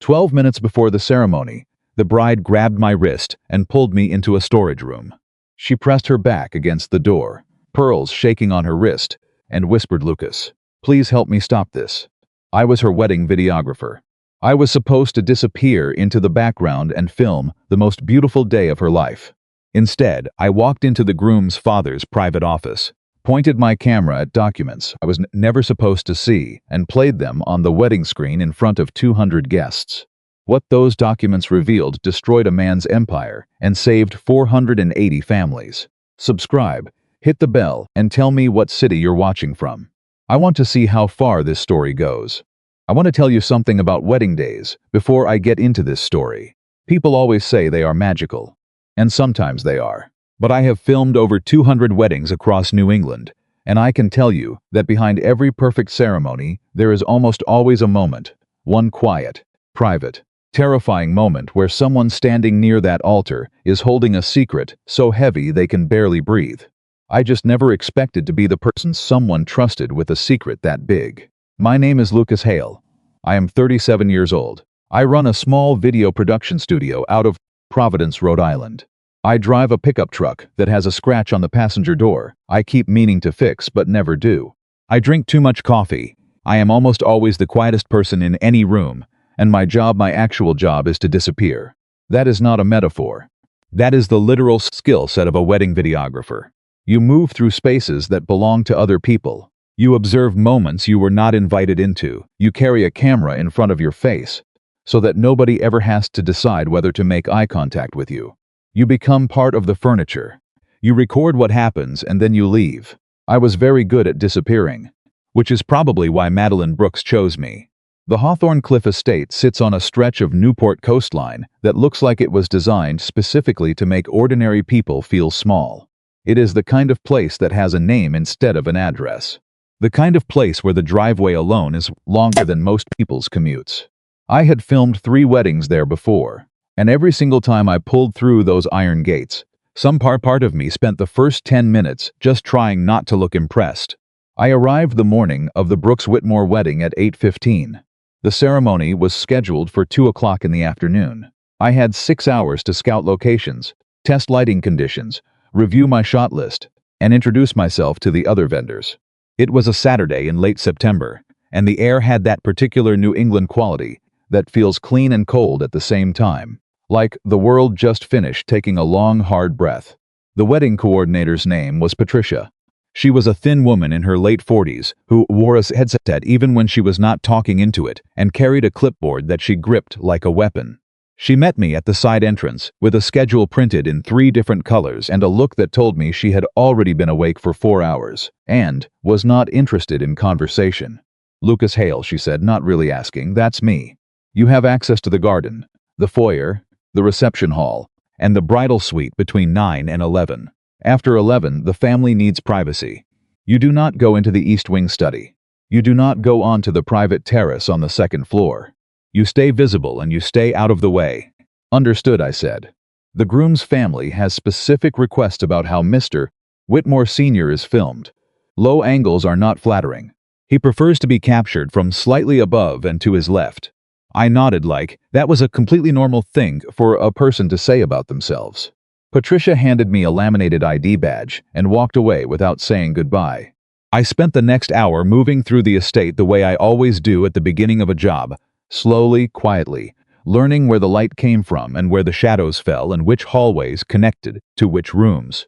12 minutes before the ceremony, the bride grabbed my wrist and pulled me into a storage room. She pressed her back against the door, pearls shaking on her wrist, and whispered, "Lucas, please help me stop this." I was her wedding videographer. I was supposed to disappear into the background and film the most beautiful day of her life. Instead, I walked into the groom's father's private office, pointed my camera at documents I was never supposed to see, and played them on the wedding screen in front of 200 guests. What those documents revealed destroyed a man's empire and saved 480 families. Subscribe, hit the bell, and tell me what city you're watching from. I want to see how far this story goes. I want to tell you something about wedding days before I get into this story. People always say they are magical, and sometimes they are. But I have filmed over 200 weddings across New England, and I can tell you that behind every perfect ceremony, there is almost always a moment, one quiet, private, terrifying moment where someone standing near that altar is holding a secret so heavy they can barely breathe. I just never expected to be the person someone trusted with a secret that big. My name is Lucas Hale. I am 37 years old. I run a small video production studio out of Providence, Rhode Island. I drive a pickup truck that has a scratch on the passenger door I keep meaning to fix but never do. I drink too much coffee. I am almost always the quietest person in any room, and my actual job is to disappear. That is not a metaphor. That is the literal skill set of a wedding videographer. You move through spaces that belong to other people. You observe moments you were not invited into. You carry a camera in front of your face so that nobody ever has to decide whether to make eye contact with you. You become part of the furniture. You record what happens and then you leave. I was very good at disappearing, which is probably why Madeline Brooks chose me. The Hawthorne Cliff Estate sits on a stretch of Newport coastline that looks like it was designed specifically to make ordinary people feel small. It is the kind of place that has a name instead of an address. The kind of place where the driveway alone is longer than most people's commutes. I had filmed 3 weddings there before, and every single time I pulled through those iron gates, some part of me spent the first 10 minutes just trying not to look impressed. I arrived the morning of the Brooks Whitmore wedding at 8:15. The ceremony was scheduled for 2 o'clock in the afternoon. I had 6 hours to scout locations, test lighting conditions, review my shot list, and introduce myself to the other vendors. It was a Saturday in late September, and the air had that particular New England quality that feels clean and cold at the same time, like the world just finished taking a long, hard breath. The wedding coordinator's name was Patricia. She was a thin woman in her late 40s who wore a headset even when she was not talking into it and carried a clipboard that she gripped like a weapon. She met me at the side entrance with a schedule printed in 3 different colors and a look that told me she had already been awake for 4 hours and was not interested in conversation. "Lucas Hale," she said, not really asking, "that's me. You have access to the garden, the foyer, the reception hall, and the bridal suite between 9 and 11. After 11, the family needs privacy. You do not go into the East Wing study. You do not go onto the private terrace on the 2nd floor. You stay visible and you stay out of the way." "Understood," I said. The groom's family has specific requests about how Mr. Whitmore Sr. is filmed. Low angles are not flattering. He prefers to be captured from slightly above and to his left. I nodded like that was a completely normal thing for a person to say about themselves. Patricia handed me a laminated ID badge and walked away without saying goodbye. I spent the next hour moving through the estate the way I always do at the beginning of a job, slowly, quietly, learning where the light came from and where the shadows fell and which hallways connected to which rooms.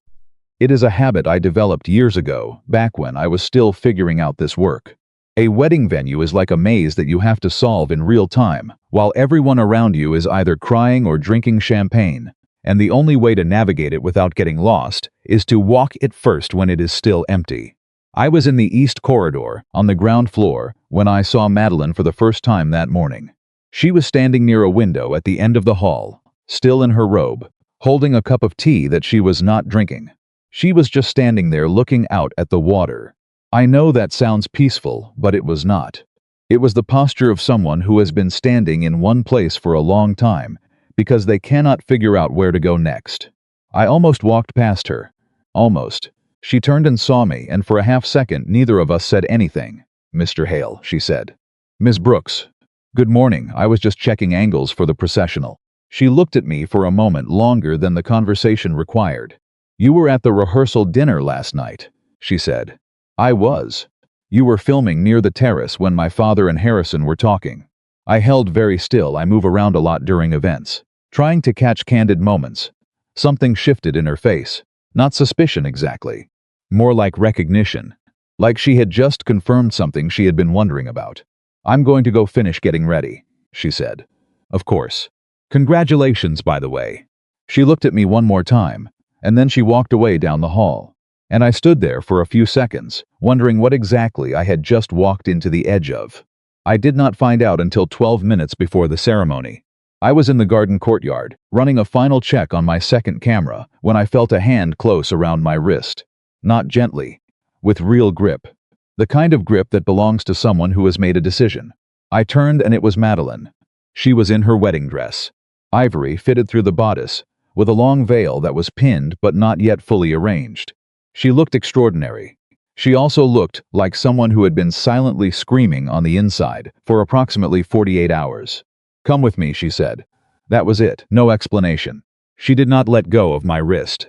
It is a habit I developed years ago, back when I was still figuring out this work. A wedding venue is like a maze that you have to solve in real time, while everyone around you is either crying or drinking champagne, and the only way to navigate it without getting lost is to walk it first when it is still empty. I was in the East Corridor, on the ground floor, when I saw Madeline for the first time that morning. She was standing near a window at the end of the hall, still in her robe, holding a cup of tea that she was not drinking. She was just standing there looking out at the water. I know that sounds peaceful, but it was not. It was the posture of someone who has been standing in one place for a long time because they cannot figure out where to go next. I almost walked past her. Almost. She turned and saw me, and for a half second neither of us said anything. "Mr. Hale," she said. "Miss Brooks." Good morning, I was just checking angles for the processional. She looked at me for a moment longer than the conversation required. You were at the rehearsal dinner last night, she said. I was. You were filming near the terrace when my father and Harrison were talking. I held very still. I move around a lot during events, trying to catch candid moments. Something shifted in her face. Not suspicion exactly. More like recognition. Like she had just confirmed something she had been wondering about. I'm going to go finish getting ready, she said. Of course. Congratulations, by the way. She looked at me one more time, and then she walked away down the hall. And I stood there for a few seconds, wondering what exactly I had just walked into the edge of. I did not find out until 12 minutes before the ceremony. I was in the garden courtyard, running a final check on my second camera, when I felt a hand close around my wrist. Not gently, with real grip. The kind of grip that belongs to someone who has made a decision. I turned and it was Madeline. She was in her wedding dress. Ivory fitted through the bodice, with a long veil that was pinned but not yet fully arranged. She looked extraordinary. She also looked like someone who had been silently screaming on the inside for approximately 48 hours. Come with me, she said. That was it, no explanation. She did not let go of my wrist.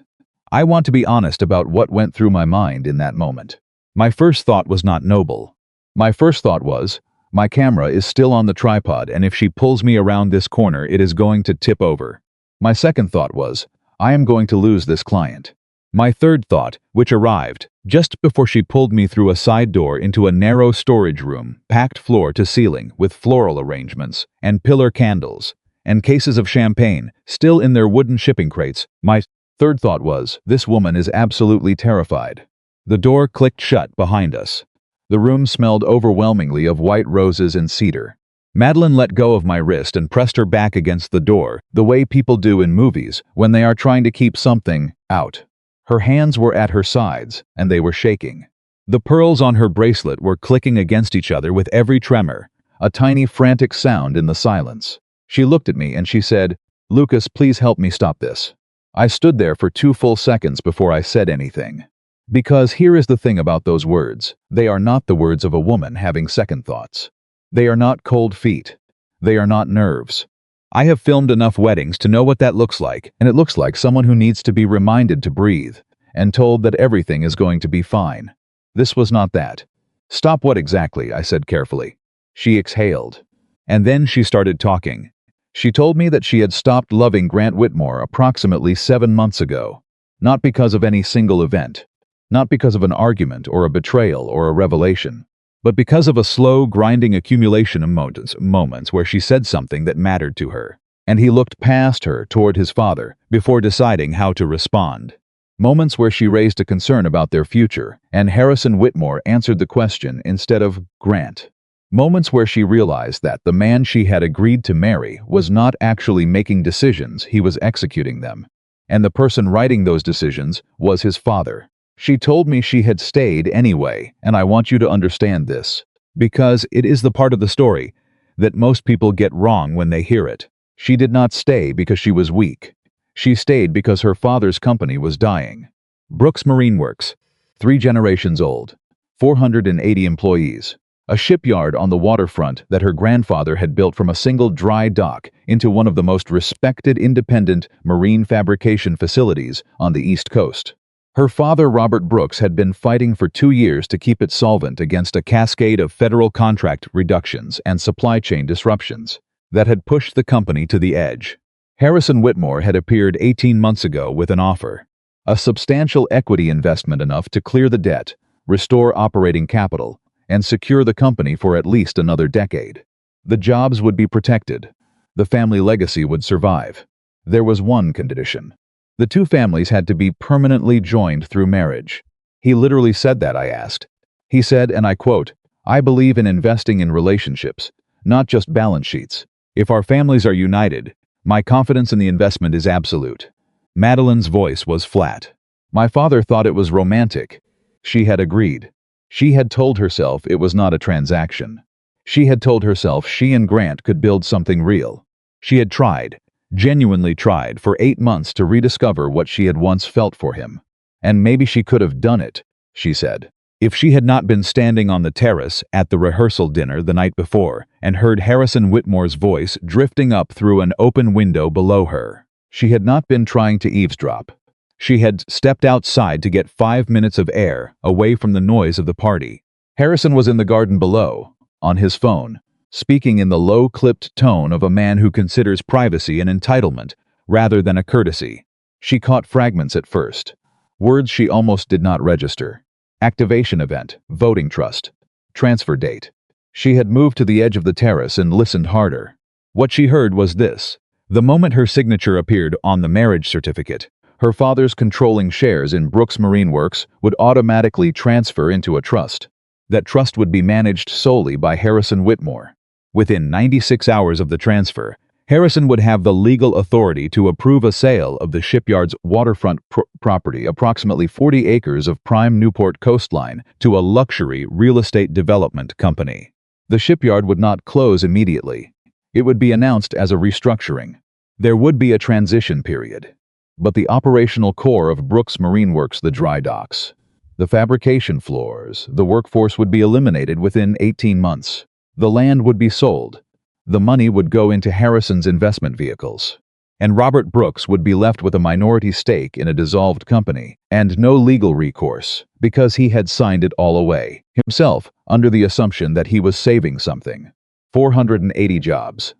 I want to be honest about what went through my mind in that moment. My first thought was not noble. My first thought was, my camera is still on the tripod and if she pulls me around this corner it is going to tip over. My second thought was, I am going to lose this client. My third thought, which arrived just before she pulled me through a side door into a narrow storage room, packed floor to ceiling with floral arrangements and pillar candles, and cases of champagne still in their wooden shipping crates, my third thought was, this woman is absolutely terrified. The door clicked shut behind us. The room smelled overwhelmingly of white roses and cedar. Madeline let go of my wrist and pressed her back against the door, the way people do in movies when they are trying to keep something out. Her hands were at her sides, and they were shaking. The pearls on her bracelet were clicking against each other with every tremor, a tiny frantic sound in the silence. She looked at me and she said, Lucas, please help me stop this. I stood there for 2 full seconds before I said anything. Because here is the thing about those words. They are not the words of a woman having second thoughts. They are not cold feet. They are not nerves. I have filmed enough weddings to know what that looks like, and it looks like someone who needs to be reminded to breathe, and told that everything is going to be fine. This was not that. Stop what exactly, I said carefully. She exhaled. And then she started talking. She told me that she had stopped loving Grant Whitmore approximately 7 months ago. Not because of any single event. Not because of an argument or a betrayal or a revelation. But because of a slow, grinding accumulation of moments where she said something that mattered to her, and he looked past her toward his father before deciding how to respond. Moments where she raised a concern about their future, and Harrison Whitmore answered the question instead of Grant. Moments where she realized that the man she had agreed to marry was not actually making decisions, he was executing them. And the person writing those decisions was his father. She told me she had stayed anyway, and I want you to understand this, because it is the part of the story that most people get wrong when they hear it. She did not stay because she was weak. She stayed because her father's company was dying. Brooks Marine Works, 3 generations old, 480 employees, a shipyard on the waterfront that her grandfather had built from a single dry dock into one of the most respected independent marine fabrication facilities on the East Coast. Her father, Robert Brooks, had been fighting for 2 years to keep it solvent against a cascade of federal contract reductions and supply chain disruptions that had pushed the company to the edge. Harrison Whitmore had appeared 18 months ago with an offer, a substantial equity investment enough to clear the debt, restore operating capital, and secure the company for at least another decade. The jobs would be protected. The family legacy would survive. There was one condition. The 2 families had to be permanently joined through marriage. He literally said that, I asked. He said, and I quote, I believe in investing in relationships, not just balance sheets. If our families are united, my confidence in the investment is absolute. Madeline's voice was flat. My father thought it was romantic. She had agreed. She had told herself it was not a transaction. She had told herself she and Grant could build something real. She had tried, genuinely tried, for 8 months to rediscover what she had once felt for him. And maybe she could have done it, she said. If she had not been standing on the terrace at the rehearsal dinner the night before and heard Harrison Whitmore's voice drifting up through an open window below her, she had not been trying to eavesdrop. She had stepped outside to get 5 minutes of air away from the noise of the party. Harrison was in the garden below, on his phone, speaking in the low-clipped tone of a man who considers privacy an entitlement rather than a courtesy. She caught fragments at first, words she almost did not register. Activation event, voting trust, transfer date. She had moved to the edge of the terrace and listened harder. What she heard was this: the moment her signature appeared on the marriage certificate, her father's controlling shares in Brooks Marine Works would automatically transfer into a trust. That trust would be managed solely by Harrison Whitmore. Within 96 hours of the transfer, Harrison would have the legal authority to approve a sale of the shipyard's waterfront property, approximately 40 acres of prime Newport coastline, to a luxury real estate development company. The shipyard would not close immediately. It would be announced as a restructuring. There would be a transition period. But the operational core of Brooks Marine Works, the dry docks, the fabrication floors, the workforce would be eliminated within 18 months. The land would be sold. The money would go into Harrison's investment vehicles. And Robert Brooks would be left with a minority stake in a dissolved company and no legal recourse because he had signed it all away himself under the assumption that he was saving something. 480 jobs.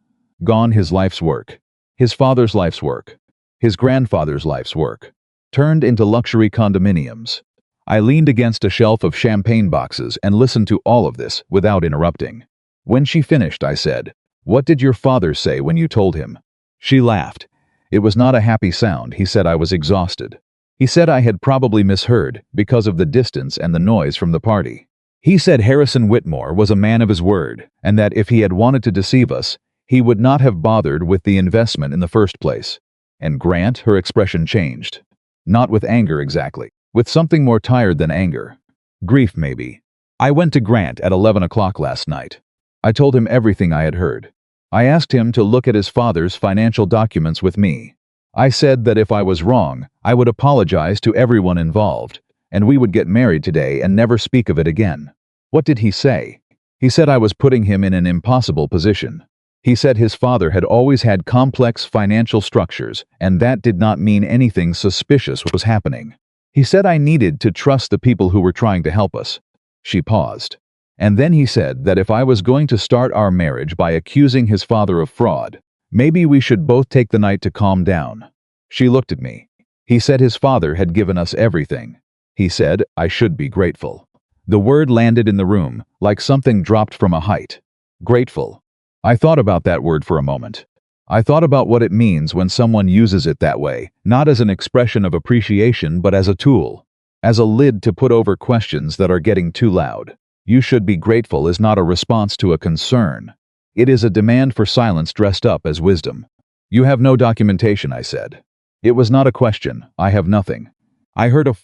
Gone, his life's work. His father's life's work. His grandfather's life's work. Turned into luxury condominiums. I leaned against a shelf of champagne boxes and listened to all of this without interrupting. When she finished, I said, "What did your father say when you told him?" She laughed. It was not a happy sound. He said I was exhausted. He said I had probably misheard because of the distance and the noise from the party. He said Harrison Whitmore was a man of his word, and that if he had wanted to deceive us, he would not have bothered with the investment in the first place. And Grant, her expression changed. Not with anger exactly, with something more tired than anger. Grief, maybe. I went to Grant at 11 o'clock last night. I told him everything I had heard. I asked him to look at his father's financial documents with me. I said that if I was wrong, I would apologize to everyone involved, and we would get married today and never speak of it again. What did he say? He said I was putting him in an impossible position. He said his father had always had complex financial structures, and that did not mean anything suspicious was happening. He said I needed to trust the people who were trying to help us. She paused. And then he said that if I was going to start our marriage by accusing his father of fraud, maybe we should both take the night to calm down. She looked at me. He said his father had given us everything. He said I should be grateful. The word landed in the room like something dropped from a height. Grateful. I thought about that word for a moment. I thought about what it means when someone uses it that way, not as an expression of appreciation but as a tool, as a lid to put over questions that are getting too loud. You should be grateful is not a response to a concern. It is a demand for silence dressed up as wisdom. You have no documentation, I said. It was not a question. I have nothing. I heard a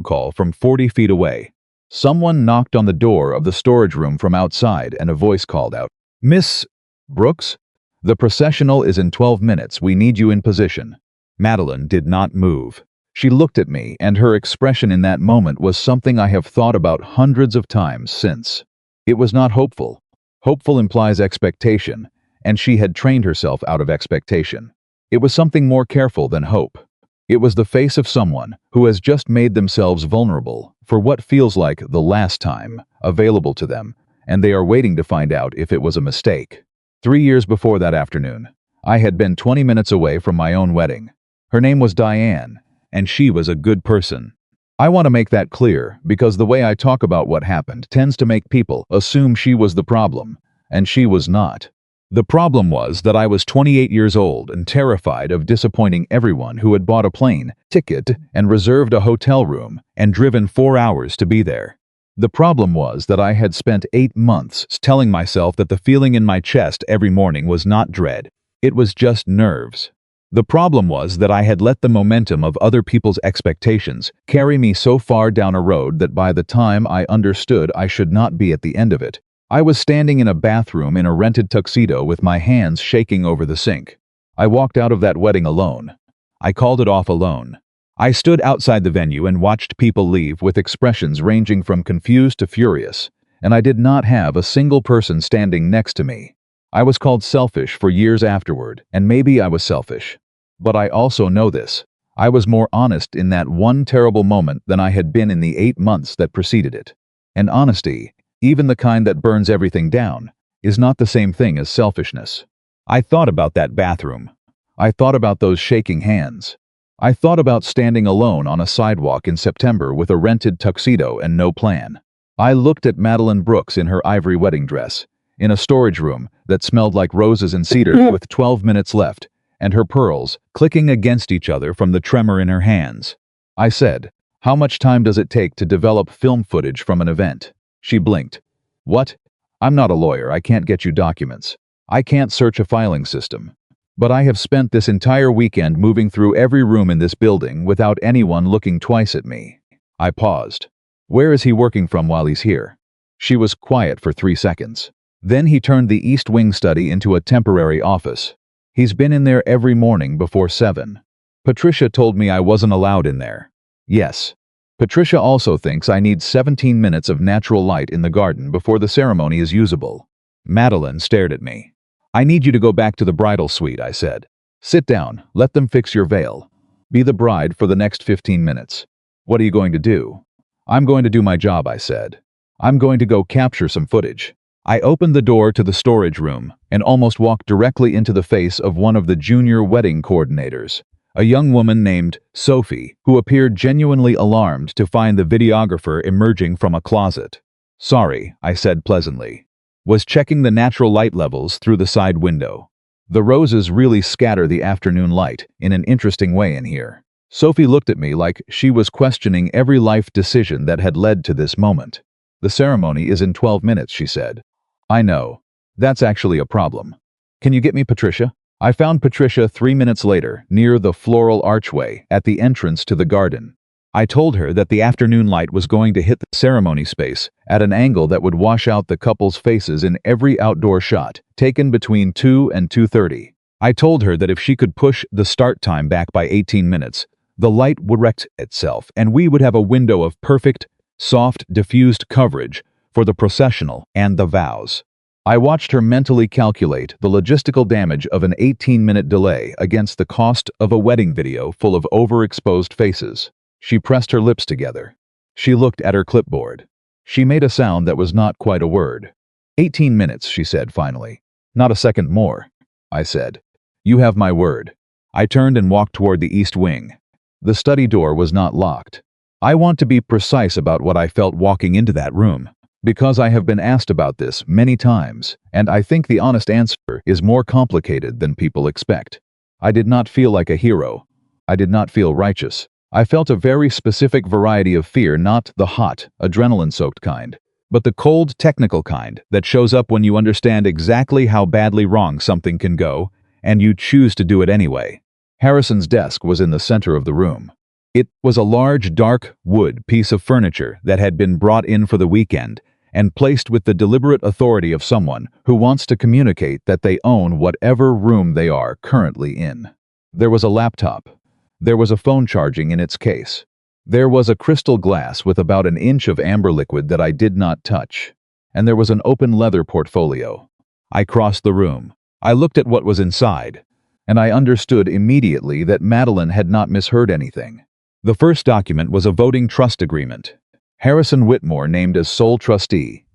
call from 40 feet away. Someone knocked on the door of the storage room from outside and a voice called out, "Miss Brooks? The processional is in 12 minutes. We need you in position." Madeline did not move. She looked at me, and her expression in that moment was something I have thought about hundreds of times since. It was not hopeful. Hopeful implies expectation, and she had trained herself out of expectation. It was something more careful than hope. It was the face of someone who has just made themselves vulnerable for what feels like the last time available to them, and they are waiting to find out if it was a mistake. 3 years before that afternoon, I had been 20 minutes away from my own wedding. Her name was Diane, and she was a good person. I want to make that clear because the way I talk about what happened tends to make people assume she was the problem, and she was not. The problem was that I was 28 years old and terrified of disappointing everyone who had bought a plane ticket and reserved a hotel room and driven 4 hours to be there. The problem was that I had spent 8 months telling myself that the feeling in my chest every morning was not dread. It was just nerves. The problem was that I had let the momentum of other people's expectations carry me so far down a road that by the time I understood I should not be at the end of it, I was standing in a bathroom in a rented tuxedo with my hands shaking over the sink. I walked out of that wedding alone. I called it off alone. I stood outside the venue and watched people leave with expressions ranging from confused to furious, and I did not have a single person standing next to me. I was called selfish for years afterward, and maybe I was selfish. But I also know this. I was more honest in that one terrible moment than I had been in the 8 months that preceded it. And honesty, even the kind that burns everything down, is not the same thing as selfishness. I thought about that bathroom. I thought about those shaking hands. I thought about standing alone on a sidewalk in September with a rented tuxedo and no plan. I looked at Madeline Brooks in her ivory wedding dress, in a storage room that smelled like roses and cedar with 12 minutes left, and her pearls clicking against each other from the tremor in her hands. I said, "How much time does it take to develop film footage from an event?" She blinked. "What? I'm not a lawyer, I can't get you documents. I can't search a filing system. But I have spent this entire weekend moving through every room in this building without anyone looking twice at me." I paused. "Where is he working from while he's here?" She was quiet for 3 seconds. Then he turned the East Wing study into a temporary office. "He's been in there every morning before 7. Patricia told me I wasn't allowed in there." "Yes. Patricia also thinks I need 17 minutes of natural light in the garden before the ceremony is usable." Madeline stared at me. "I need you to go back to the bridal suite," I said. "Sit down, let them fix your veil. Be the bride for the next 15 minutes. What are you going to do?" "I'm going to do my job," I said. "I'm going to go capture some footage." I opened the door to the storage room and almost walked directly into the face of one of the junior wedding coordinators, a young woman named Sophie, who appeared genuinely alarmed to find the videographer emerging from a closet. "Sorry," I said pleasantly. "Was checking the natural light levels through the side window. The roses really scatter the afternoon light in an interesting way in here." Sophie looked at me like she was questioning every life decision that had led to this moment. "The ceremony is in 12 minutes, she said. "I know. That's actually a problem. Can you get me Patricia?" I found Patricia 3 minutes later, near the floral archway at the entrance to the garden. I told her that the afternoon light was going to hit the ceremony space at an angle that would wash out the couple's faces in every outdoor shot, taken between 2 and 2:30. I told her that if she could push the start time back by 18 minutes, the light would correct itself and we would have a window of perfect, soft, diffused coverage for the processional and the vows. I watched her mentally calculate the logistical damage of an 18-minute delay against the cost of a wedding video full of overexposed faces. She pressed her lips together. She looked at her clipboard. She made a sound that was not quite a word. 18 minutes, she said finally. "Not a second more," I said. "You have my word." I turned and walked toward the east wing. The study door was not locked. I want to be precise about what I felt walking into that room, because I have been asked about this many times, and I think the honest answer is more complicated than people expect. I did not feel like a hero. I did not feel righteous. I felt a very specific variety of fear, not the hot, adrenaline-soaked kind, but the cold, technical kind that shows up when you understand exactly how badly wrong something can go, and you choose to do it anyway. Harrison's desk was in the center of the room. It was a large, dark wood piece of furniture that had been brought in for the weekend and placed with the deliberate authority of someone who wants to communicate that they own whatever room they are currently in. There was a laptop. There was a phone charging in its case. There was a crystal glass with about an inch of amber liquid that I did not touch. And there was an open leather portfolio. I crossed the room. I looked at what was inside, and I understood immediately that Madeline had not misheard anything. The first document was a voting trust agreement. Harrison Whitmore named as sole trustee,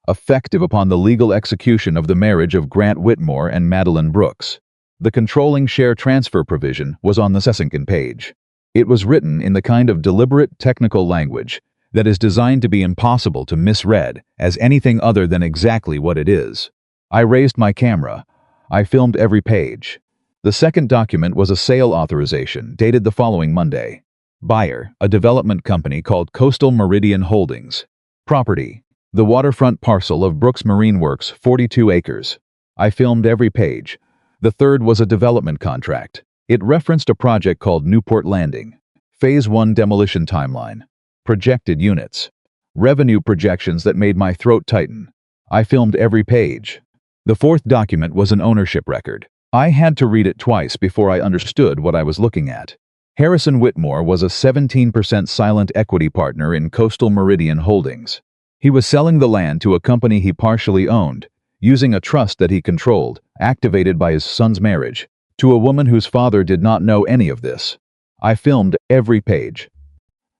effective upon the legal execution of the marriage of Grant Whitmore and Madeline Brooks. The controlling share transfer provision was on the second page. It was written in the kind of deliberate technical language that is designed to be impossible to misread as anything other than exactly what it is. I raised my camera. I filmed every page. The second document was a sale authorization dated the following Monday. Buyer, a development company called Coastal Meridian Holdings. Property, the waterfront parcel of Brooks Marine Works, 42 acres. I filmed every page. The third was a development contract. It referenced a project called Newport Landing. Phase 1 demolition timeline. Projected units. Revenue projections that made my throat tighten. I filmed every page. The fourth document was an ownership record. I had to read it twice before I understood what I was looking at. Harrison Whitmore was a 17% silent equity partner in Coastal Meridian Holdings. He was selling the land to a company he partially owned, using a trust that he controlled, activated by his son's marriage, to a woman whose father did not know any of this. I filmed every page.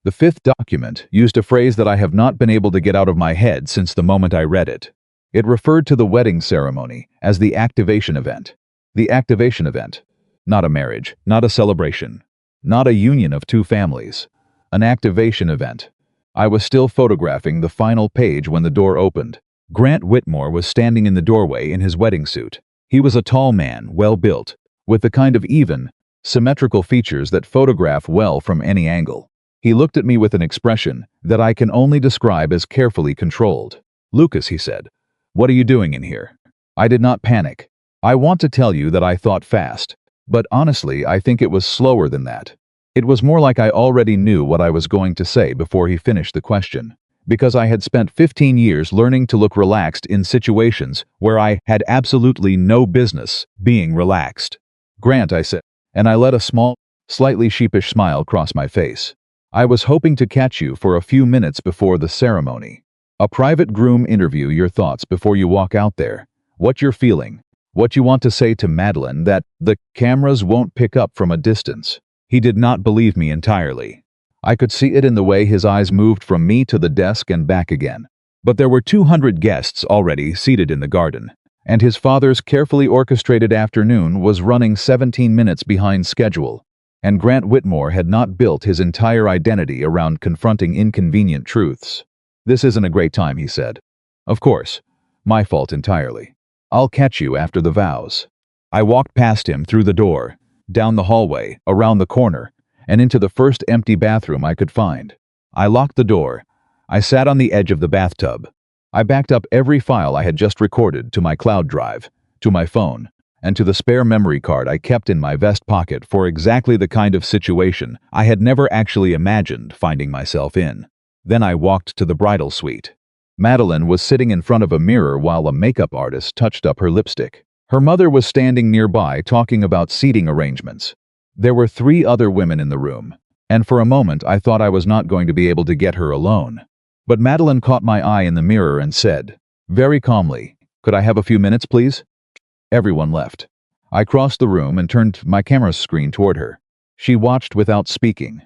The fifth document used a phrase that I have not been able to get out of my head since the moment I read it. It referred to the wedding ceremony as the activation event. The activation event. Not a marriage, not a celebration, not a union of two families. An activation event. I was still photographing the final page when the door opened. Grant Whitmore was standing in the doorway in his wedding suit. He was a tall man, well-built, with the kind of even, symmetrical features that photograph well from any angle. He looked at me with an expression that I can only describe as carefully controlled. "Lucas," he said, "what are you doing in here?" I did not panic. I want to tell you that I thought fast, but honestly, I think it was slower than that. It was more like I already knew what I was going to say before he finished the question, because I had spent 15 years learning to look relaxed in situations where I had absolutely no business being relaxed. "Grant," I said, and I let a small, slightly sheepish smile cross my face. "I was hoping to catch you for a few minutes before the ceremony. A private groom interview, your thoughts before you walk out there, what you're feeling, what you want to say to Madeline that the cameras won't pick up from a distance." He did not believe me entirely. I could see it in the way his eyes moved from me to the desk and back again. But there were 200 guests already seated in the garden, and his father's carefully orchestrated afternoon was running 17 minutes behind schedule. And Grant Whitmore had not built his entire identity around confronting inconvenient truths. "This isn't a great time," he said. "Of course. My fault entirely. I'll catch you after the vows." I walked past him through the door, down the hallway, around the corner, and into the first empty bathroom I could find. I locked the door. I sat on the edge of the bathtub. I backed up every file I had just recorded to my cloud drive, to my phone, and to the spare memory card I kept in my vest pocket for exactly the kind of situation I had never actually imagined finding myself in. Then I walked to the bridal suite. Madeline was sitting in front of a mirror while a makeup artist touched up her lipstick. Her mother was standing nearby talking about seating arrangements. There were 3 other women in the room, and for a moment I thought I was not going to be able to get her alone. But Madeline caught my eye in the mirror and said, very calmly, "Could I have a few minutes, please?" Everyone left. I crossed the room and turned my camera screen toward her. She watched without speaking.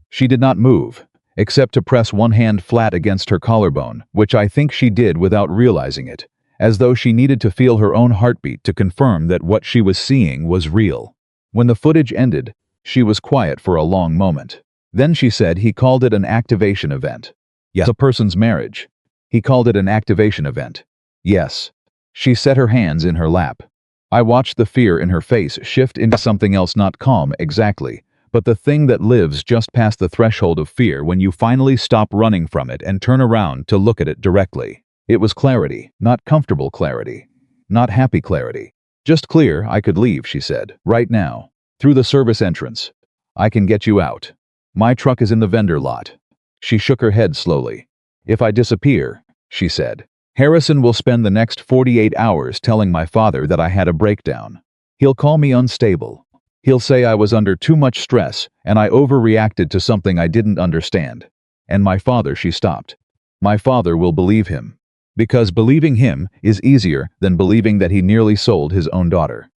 She did not move, except to press one hand flat against her collarbone, which I think she did without realizing it, as though she needed to feel her own heartbeat to confirm that what she was seeing was real. When the footage ended, she was quiet for a long moment. Then she said he called it an activation event. Yes, a person's marriage. He called it an activation event. Yes. She set her hands in her lap. I watched the fear in her face shift into something else, not calm exactly, but the thing that lives just past the threshold of fear when you finally stop running from it and turn around to look at it directly. It was clarity, not comfortable clarity, not happy clarity. "Just clear, I could leave," she said, "right now, through the service entrance. I can get you out. My truck is in the vendor lot." She shook her head slowly. "If I disappear," she said, "Harrison will spend the next 48 hours telling my father that I had a breakdown. He'll call me unstable. He'll say I was under too much stress and I overreacted to something I didn't understand. And my father," she stopped, "my father will believe him. Because believing him is easier than believing that he nearly sold his own daughter."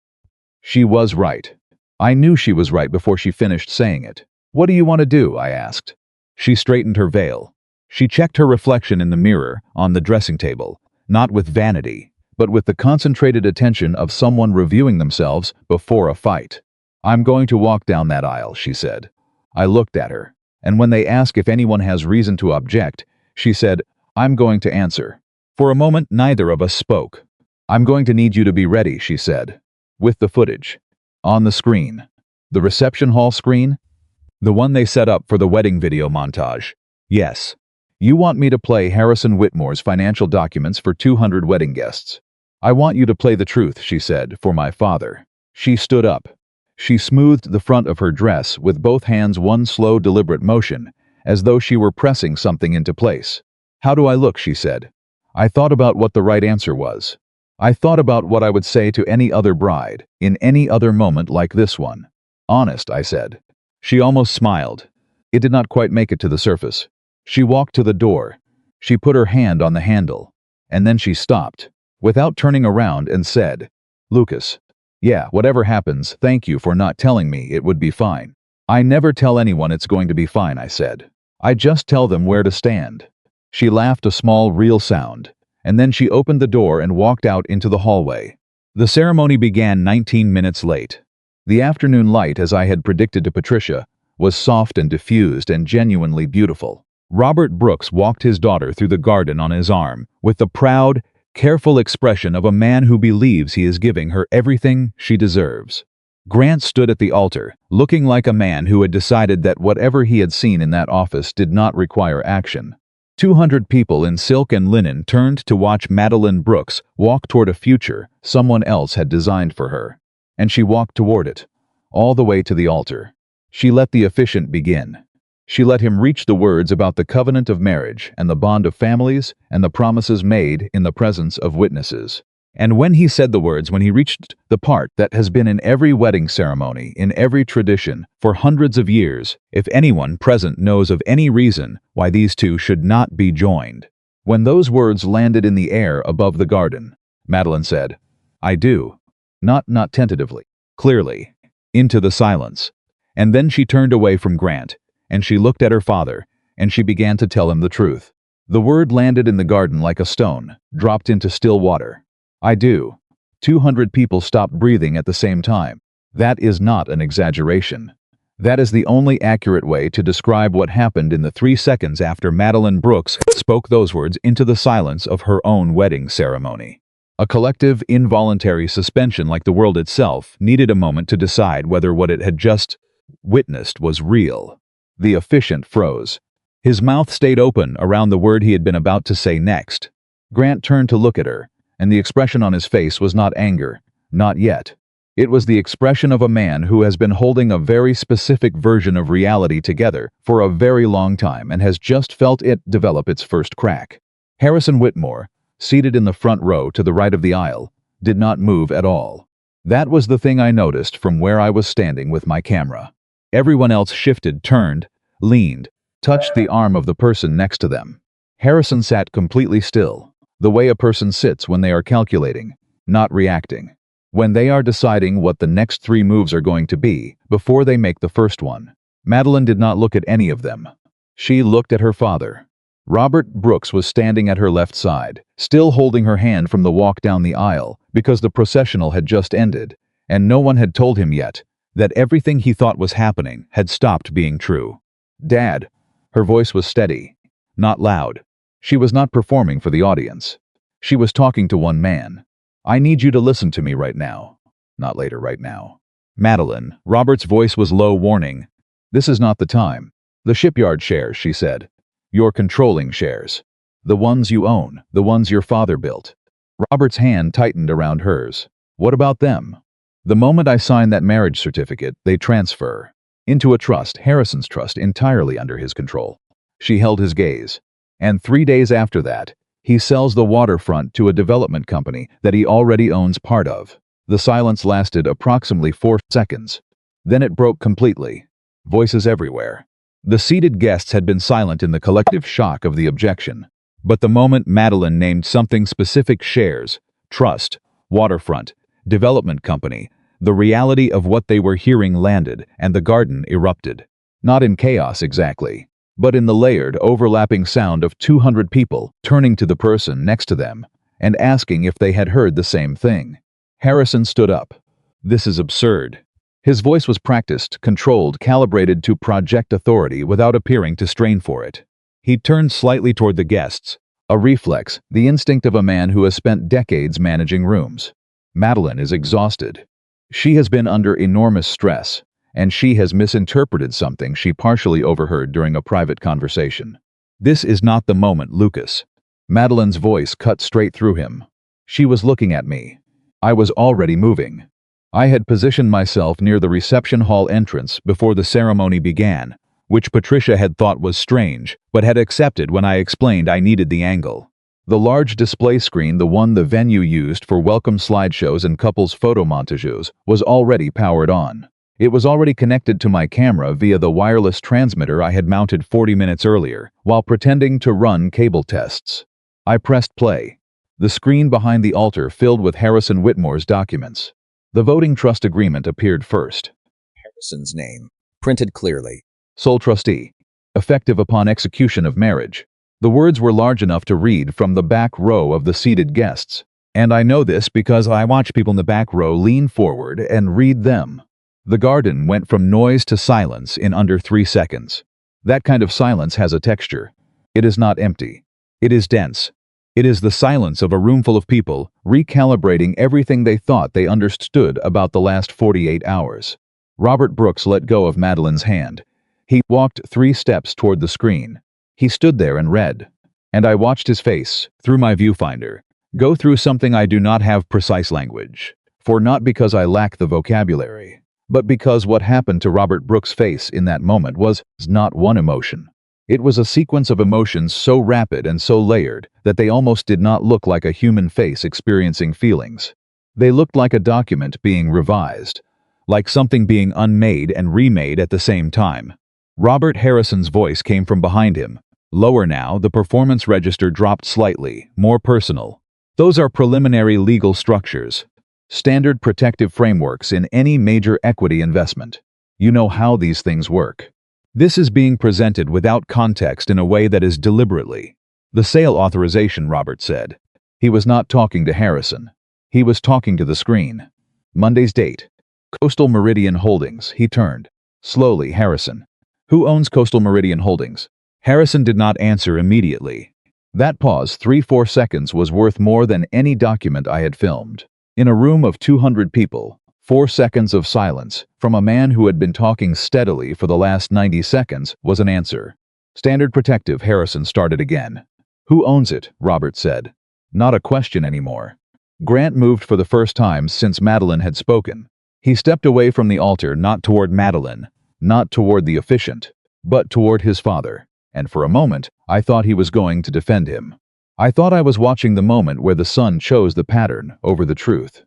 She was right. I knew she was right before she finished saying it. "What do you want to do?" I asked. She straightened her veil. She checked her reflection in the mirror on the dressing table, not with vanity, but with the concentrated attention of someone reviewing themselves before a fight. "I'm going to walk down that aisle," she said. I looked at her, and when they ask if anyone has reason to object, she said, "I'm going to answer." For a moment, neither of us spoke. "I'm going to need you to be ready," she said. "With the footage. On the screen. The reception hall screen? The one they set up for the wedding video montage. Yes. You want me to play Harrison Whitmore's financial documents for 200 wedding guests. I want you to play the truth," she said, "for my father." She stood up. She smoothed the front of her dress with both hands, one slow, deliberate motion, as though she were pressing something into place. "How do I look?" she said. I thought about what the right answer was. I thought about what I would say to any other bride, in any other moment like this one. "Honest," I said. She almost smiled. It did not quite make it to the surface. She walked to the door. She put her hand on the handle. And then she stopped, without turning around, and said, "Lucas, yeah, whatever happens, thank you for not telling me it would be fine." "I never tell anyone it's going to be fine," I said. "I just tell them where to stand." She laughed a small, real sound, and then she opened the door and walked out into the hallway. The ceremony began 19 minutes late. The afternoon light, as I had predicted to Patricia, was soft and diffused and genuinely beautiful. Robert Brooks walked his daughter through the garden on his arm, with the proud, careful expression of a man who believes he is giving her everything she deserves. Grant stood at the altar, looking like a man who had decided that whatever he had seen in that office did not require action. 200 people in silk and linen turned to watch Madeline Brooks walk toward a future someone else had designed for her. And she walked toward it, all the way to the altar. She let the officiant begin. She let him reach the words about the covenant of marriage and the bond of families and the promises made in the presence of witnesses. And when he said the words, when he reached the part that has been in every wedding ceremony, in every tradition, for hundreds of years, if anyone present knows of any reason why these two should not be joined. When those words landed in the air above the garden, Madeline said, "I do." Not tentatively, clearly, into the silence. And then she turned away from Grant, and she looked at her father, and she began to tell him the truth. The word landed in the garden like a stone, dropped into still water. "I do." 200 people stopped breathing at the same time. That is not an exaggeration. That is the only accurate way to describe what happened in the 3 seconds after Madeline Brooks spoke those words into the silence of her own wedding ceremony. A collective, involuntary suspension, like the world itself, needed a moment to decide whether what it had just witnessed was real. The officiant froze. His mouth stayed open around the word he had been about to say next. Grant turned to look at her, and the expression on his face was not anger, not yet. It was the expression of a man who has been holding a very specific version of reality together for a very long time and has just felt it develop its first crack. Harrison Whitmore, seated in the front row to the right of the aisle, did not move at all. That was the thing I noticed from where I was standing with my camera. Everyone else shifted, turned, leaned, touched the arm of the person next to them. Harrison sat completely still, the way a person sits when they are calculating, not reacting. When they are deciding what the next 3 moves are going to be before they make the first one. Madeline did not look at any of them. She looked at her father. Robert Brooks was standing at her left side, still holding her hand from the walk down the aisle, because the processional had just ended, and no one had told him yet that everything he thought was happening had stopped being true. "Dad." Her voice was steady, not loud. She was not performing for the audience. She was talking to one man. "I need you to listen to me right now. Not later, right now." "Madeline." Robert's voice was low, warning. "This is not the time. The shipyard shares," she said. "Your controlling shares. The ones you own, the ones your father built." Robert's hand tightened around hers. "What about them?" "The moment I sign that marriage certificate, they transfer into a trust, Harrison's trust, entirely under his control." She held his gaze. "And 3 days after that, he sells the waterfront to a development company that he already owns part of." The silence lasted approximately 4 seconds. Then it broke completely. Voices everywhere. The seated guests had been silent in the collective shock of the objection. But the moment Madeline named something specific, shares, trust, waterfront, development company, the reality of what they were hearing landed, and the garden erupted. Not in chaos exactly, but in the layered, overlapping sound of 200 people turning to the person next to them and asking if they had heard the same thing. Harrison stood up. "This is absurd." His voice was practiced, controlled, calibrated to project authority without appearing to strain for it. He turned slightly toward the guests, a reflex, the instinct of a man who has spent decades managing rooms. "Madeline is exhausted. She has been under enormous stress, and she has misinterpreted something she partially overheard during a private conversation. This is not the moment, Lucas." Madeline's voice cut straight through him. She was looking at me. I was already moving. I had positioned myself near the reception hall entrance before the ceremony began, which Patricia had thought was strange, but had accepted when I explained I needed the angle. The large display screen, the one the venue used for welcome slideshows and couples photo montages, was already powered on. It was already connected to my camera via the wireless transmitter I had mounted 40 minutes earlier, while pretending to run cable tests. I pressed play. The screen behind the altar filled with Harrison Whitmore's documents. The voting trust agreement appeared first. Harrison's name, printed clearly. Sole trustee. Effective upon execution of marriage. The words were large enough to read from the back row of the seated guests. And I know this because I watch people in the back row lean forward and read them. The garden went from noise to silence in under 3 seconds. That kind of silence has a texture. It is not empty. It is dense. It is the silence of a room full of people recalibrating everything they thought they understood about the last 48 hours. Robert Brooks let go of Madeline's hand. He walked 3 steps toward the screen. He stood there and read. And I watched his face, through my viewfinder, go through something I do not have precise language for, not because I lack the vocabulary, but because what happened to Robert Brooks' face in that moment was not one emotion. It was a sequence of emotions so rapid and so layered that they almost did not look like a human face experiencing feelings. They looked like a document being revised, like something being unmade and remade at the same time. Robert Harrison's voice came from behind him. Lower now, the performance register dropped slightly, more personal. Those are preliminary legal structures. Standard protective frameworks in any major equity investment. You know how these things work. This is being presented without context in a way that is deliberately. The sale authorization, Robert said. He was not talking to Harrison. He was talking to the screen. Monday's date. Coastal Meridian Holdings. He turned. Slowly, Harrison. Who owns Coastal Meridian Holdings? Harrison did not answer immediately. That pause, 3-4 seconds, was worth more than any document I had filmed. In a room of 200 people, 4 seconds of silence from a man who had been talking steadily for the last 90 seconds was an answer. Standard Protective, Harrison started again. Who owns it? Robert said. Not a question anymore. Grant moved for the first time since Madeline had spoken. He stepped away from the altar, not toward Madeline, not toward the officiant, but toward his father. And for a moment, I thought he was going to defend him. I thought I was watching the moment where the sun chose the pattern over the truth.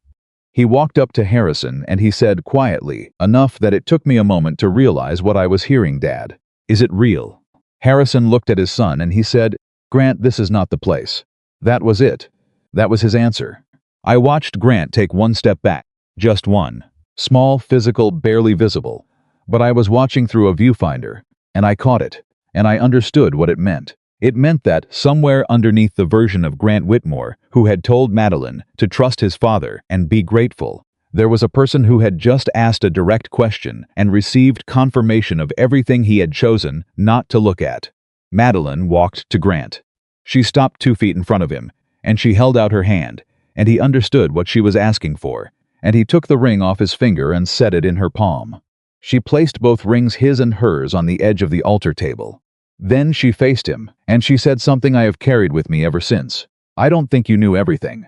He walked up to Harrison and he said quietly, enough that it took me a moment to realize what I was hearing, Dad. Is it real? Harrison looked at his son and he said, Grant, this is not the place. That was it. That was his answer. I watched Grant take 1 step back, just one. Small, physical, barely visible. But I was watching through a viewfinder, and I caught it, and I understood what it meant. It meant that, somewhere underneath the version of Grant Whitmore, who had told Madeline to trust his father and be grateful, there was a person who had just asked a direct question and received confirmation of everything he had chosen not to look at. Madeline walked to Grant. She stopped 2 feet in front of him, and she held out her hand, and he understood what she was asking for, and he took the ring off his finger and set it in her palm. She placed both rings, his and hers, on the edge of the altar table. Then she faced him, and she said something I have carried with me ever since. I don't think you knew everything.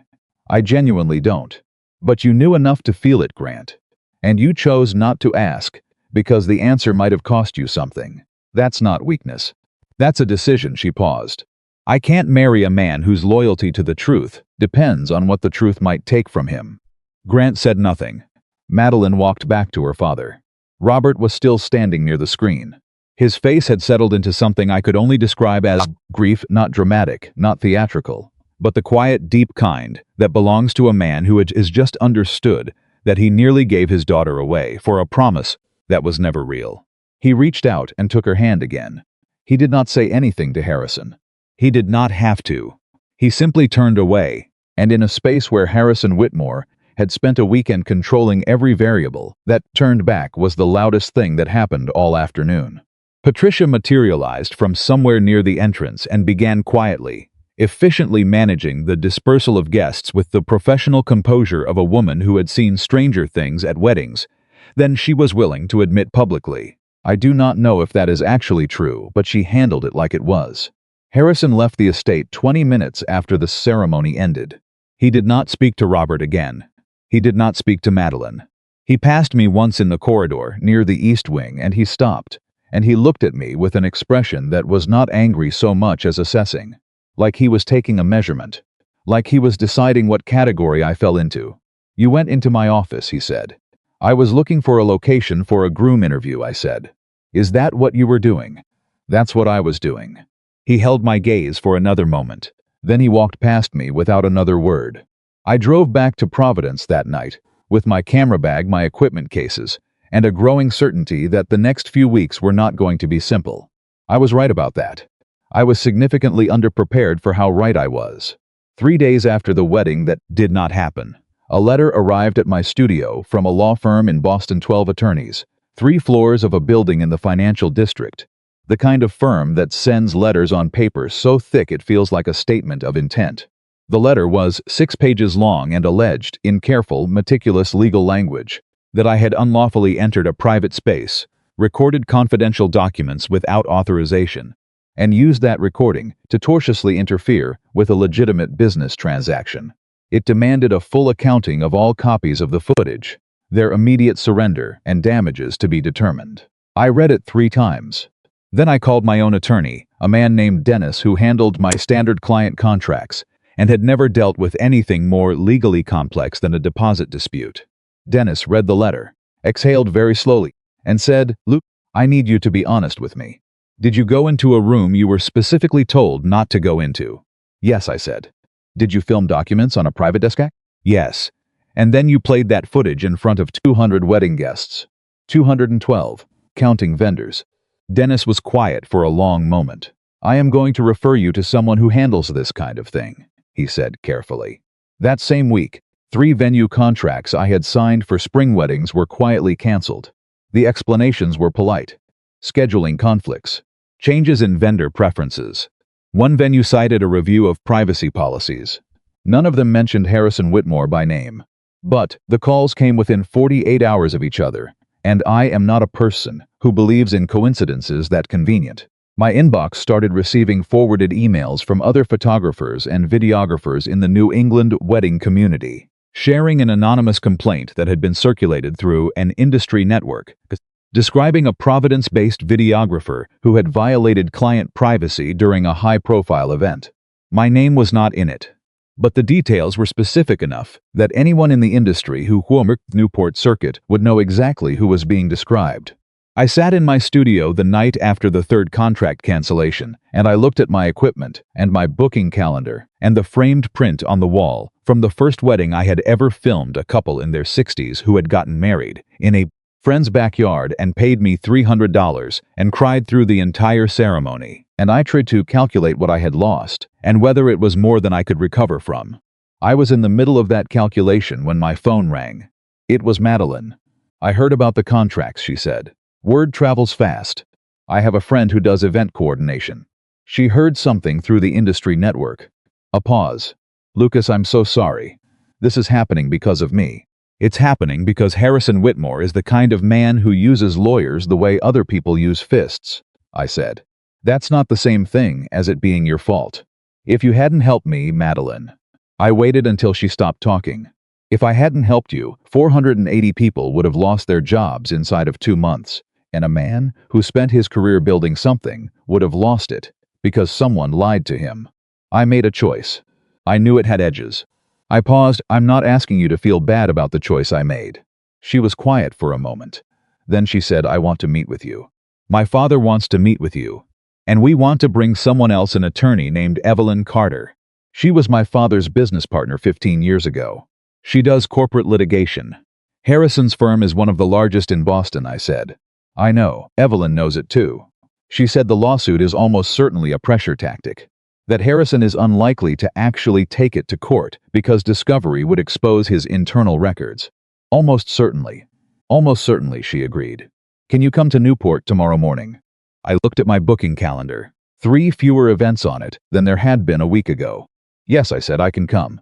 I genuinely don't. But you knew enough to feel it, Grant. And you chose not to ask, because the answer might have cost you something. That's not weakness. That's a decision. She paused. I can't marry a man whose loyalty to the truth depends on what the truth might take from him. Grant said nothing. Madeline walked back to her father. Robert was still standing near the screen. His face had settled into something I could only describe as grief, not dramatic, not theatrical, but the quiet, deep kind that belongs to a man who is just understood that he nearly gave his daughter away for a promise that was never real. He reached out and took her hand again. He did not say anything to Harrison. He did not have to. He simply turned away, and in a space where Harrison Whitmore had spent a weekend controlling every variable, that turned back was the loudest thing that happened all afternoon. Patricia materialized from somewhere near the entrance and began quietly, efficiently managing the dispersal of guests with the professional composure of a woman who had seen stranger things at weddings than she was willing to admit publicly. I do not know if that is actually true, but she handled it like it was. Harrison left the estate 20 minutes after the ceremony ended. He did not speak to Robert again. He did not speak to Madeline. He passed me once in the corridor near the east wing and he stopped, and he looked at me with an expression that was not angry so much as assessing, like he was taking a measurement, like he was deciding what category I fell into. You went into my office, he said. I was looking for a location for a groom interview, I said. Is that what you were doing? That's what I was doing. He held my gaze for another moment. Then he walked past me without another word. I drove back to Providence that night, with my camera bag, my equipment cases, and a growing certainty that the next few weeks were not going to be simple. I was right about that. I was significantly underprepared for how right I was. 3 days after the wedding that did not happen, a letter arrived at my studio from a law firm in Boston, 12 attorneys, 3 floors of a building in the financial district, the kind of firm that sends letters on paper so thick it feels like a statement of intent. The letter was 6 pages long and alleged, in careful, meticulous legal language, that I had unlawfully entered a private space, recorded confidential documents without authorization, and used that recording to tortiously interfere with a legitimate business transaction. It demanded a full accounting of all copies of the footage, their immediate surrender, and damages to be determined. I read it 3 times. Then I called my own attorney, a man named Dennis who handled my standard client contracts and had never dealt with anything more legally complex than a deposit dispute. Dennis read the letter, exhaled very slowly, and said, "Luke, I need you to be honest with me. Did you go into a room you were specifically told not to go into?" "Yes," I said. "Did you film documents on a private desk?" "Yes. And then you played that footage in front of 200 wedding guests." 212, counting vendors. Dennis was quiet for a long moment. "I am going to refer you to someone who handles this kind of thing," he said carefully. That same week, 3 venue contracts I had signed for spring weddings were quietly canceled. The explanations were polite. Scheduling conflicts. Changes in vendor preferences. One venue cited a review of privacy policies. None of them mentioned Harrison Whitmore by name. But the calls came within 48 hours of each other, and I am not a person who believes in coincidences that convenient. My inbox started receiving forwarded emails from other photographers and videographers in the New England wedding community, sharing an anonymous complaint that had been circulated through an industry network, describing a Providence-based videographer who had violated client privacy during a high-profile event. My name was not in it, but the details were specific enough that anyone in the industry who worked the Newport circuit would know exactly who was being described. I sat in my studio the night after the 3rd contract cancellation, and I looked at my equipment and my booking calendar and the framed print on the wall from the first wedding I had ever filmed, a couple in their 60s who had gotten married in a friend's backyard and paid me $300 and cried through the entire ceremony, and I tried to calculate what I had lost and whether it was more than I could recover from. I was in the middle of that calculation when my phone rang. It was Madeline. "I heard about the contracts," she said. "Word travels fast. I have a friend who does event coordination." She heard something through the industry network. A pause. "Lucas, I'm so sorry. This is happening because of me. It's happening because Harrison Whitmore is the kind of man who uses lawyers the way other people use fists," I said. "That's not the same thing as it being your fault. If you hadn't helped me, Madeline." I waited until she stopped talking. "If I hadn't helped you, 480 people would have lost their jobs inside of 2 months. And a man who spent his career building something would have lost it because someone lied to him. I made a choice. I knew it had edges." I paused. "I'm not asking you to feel bad about the choice I made." She was quiet for a moment. Then she said, "I want to meet with you. My father wants to meet with you. And we want to bring someone else, an attorney named Evelyn Carter. She was my father's business partner 15 years ago. She does corporate litigation. Harrison's firm is one of the largest in Boston," I said. "I know. Evelyn knows it too. She said the lawsuit is almost certainly a pressure tactic. That Harrison is unlikely to actually take it to court because discovery would expose his internal records." "Almost certainly." "Almost certainly," she agreed. "Can you come to Newport tomorrow morning?" I looked at my booking calendar. 3 fewer events on it than there had been a week ago. "Yes," I said, "I can come."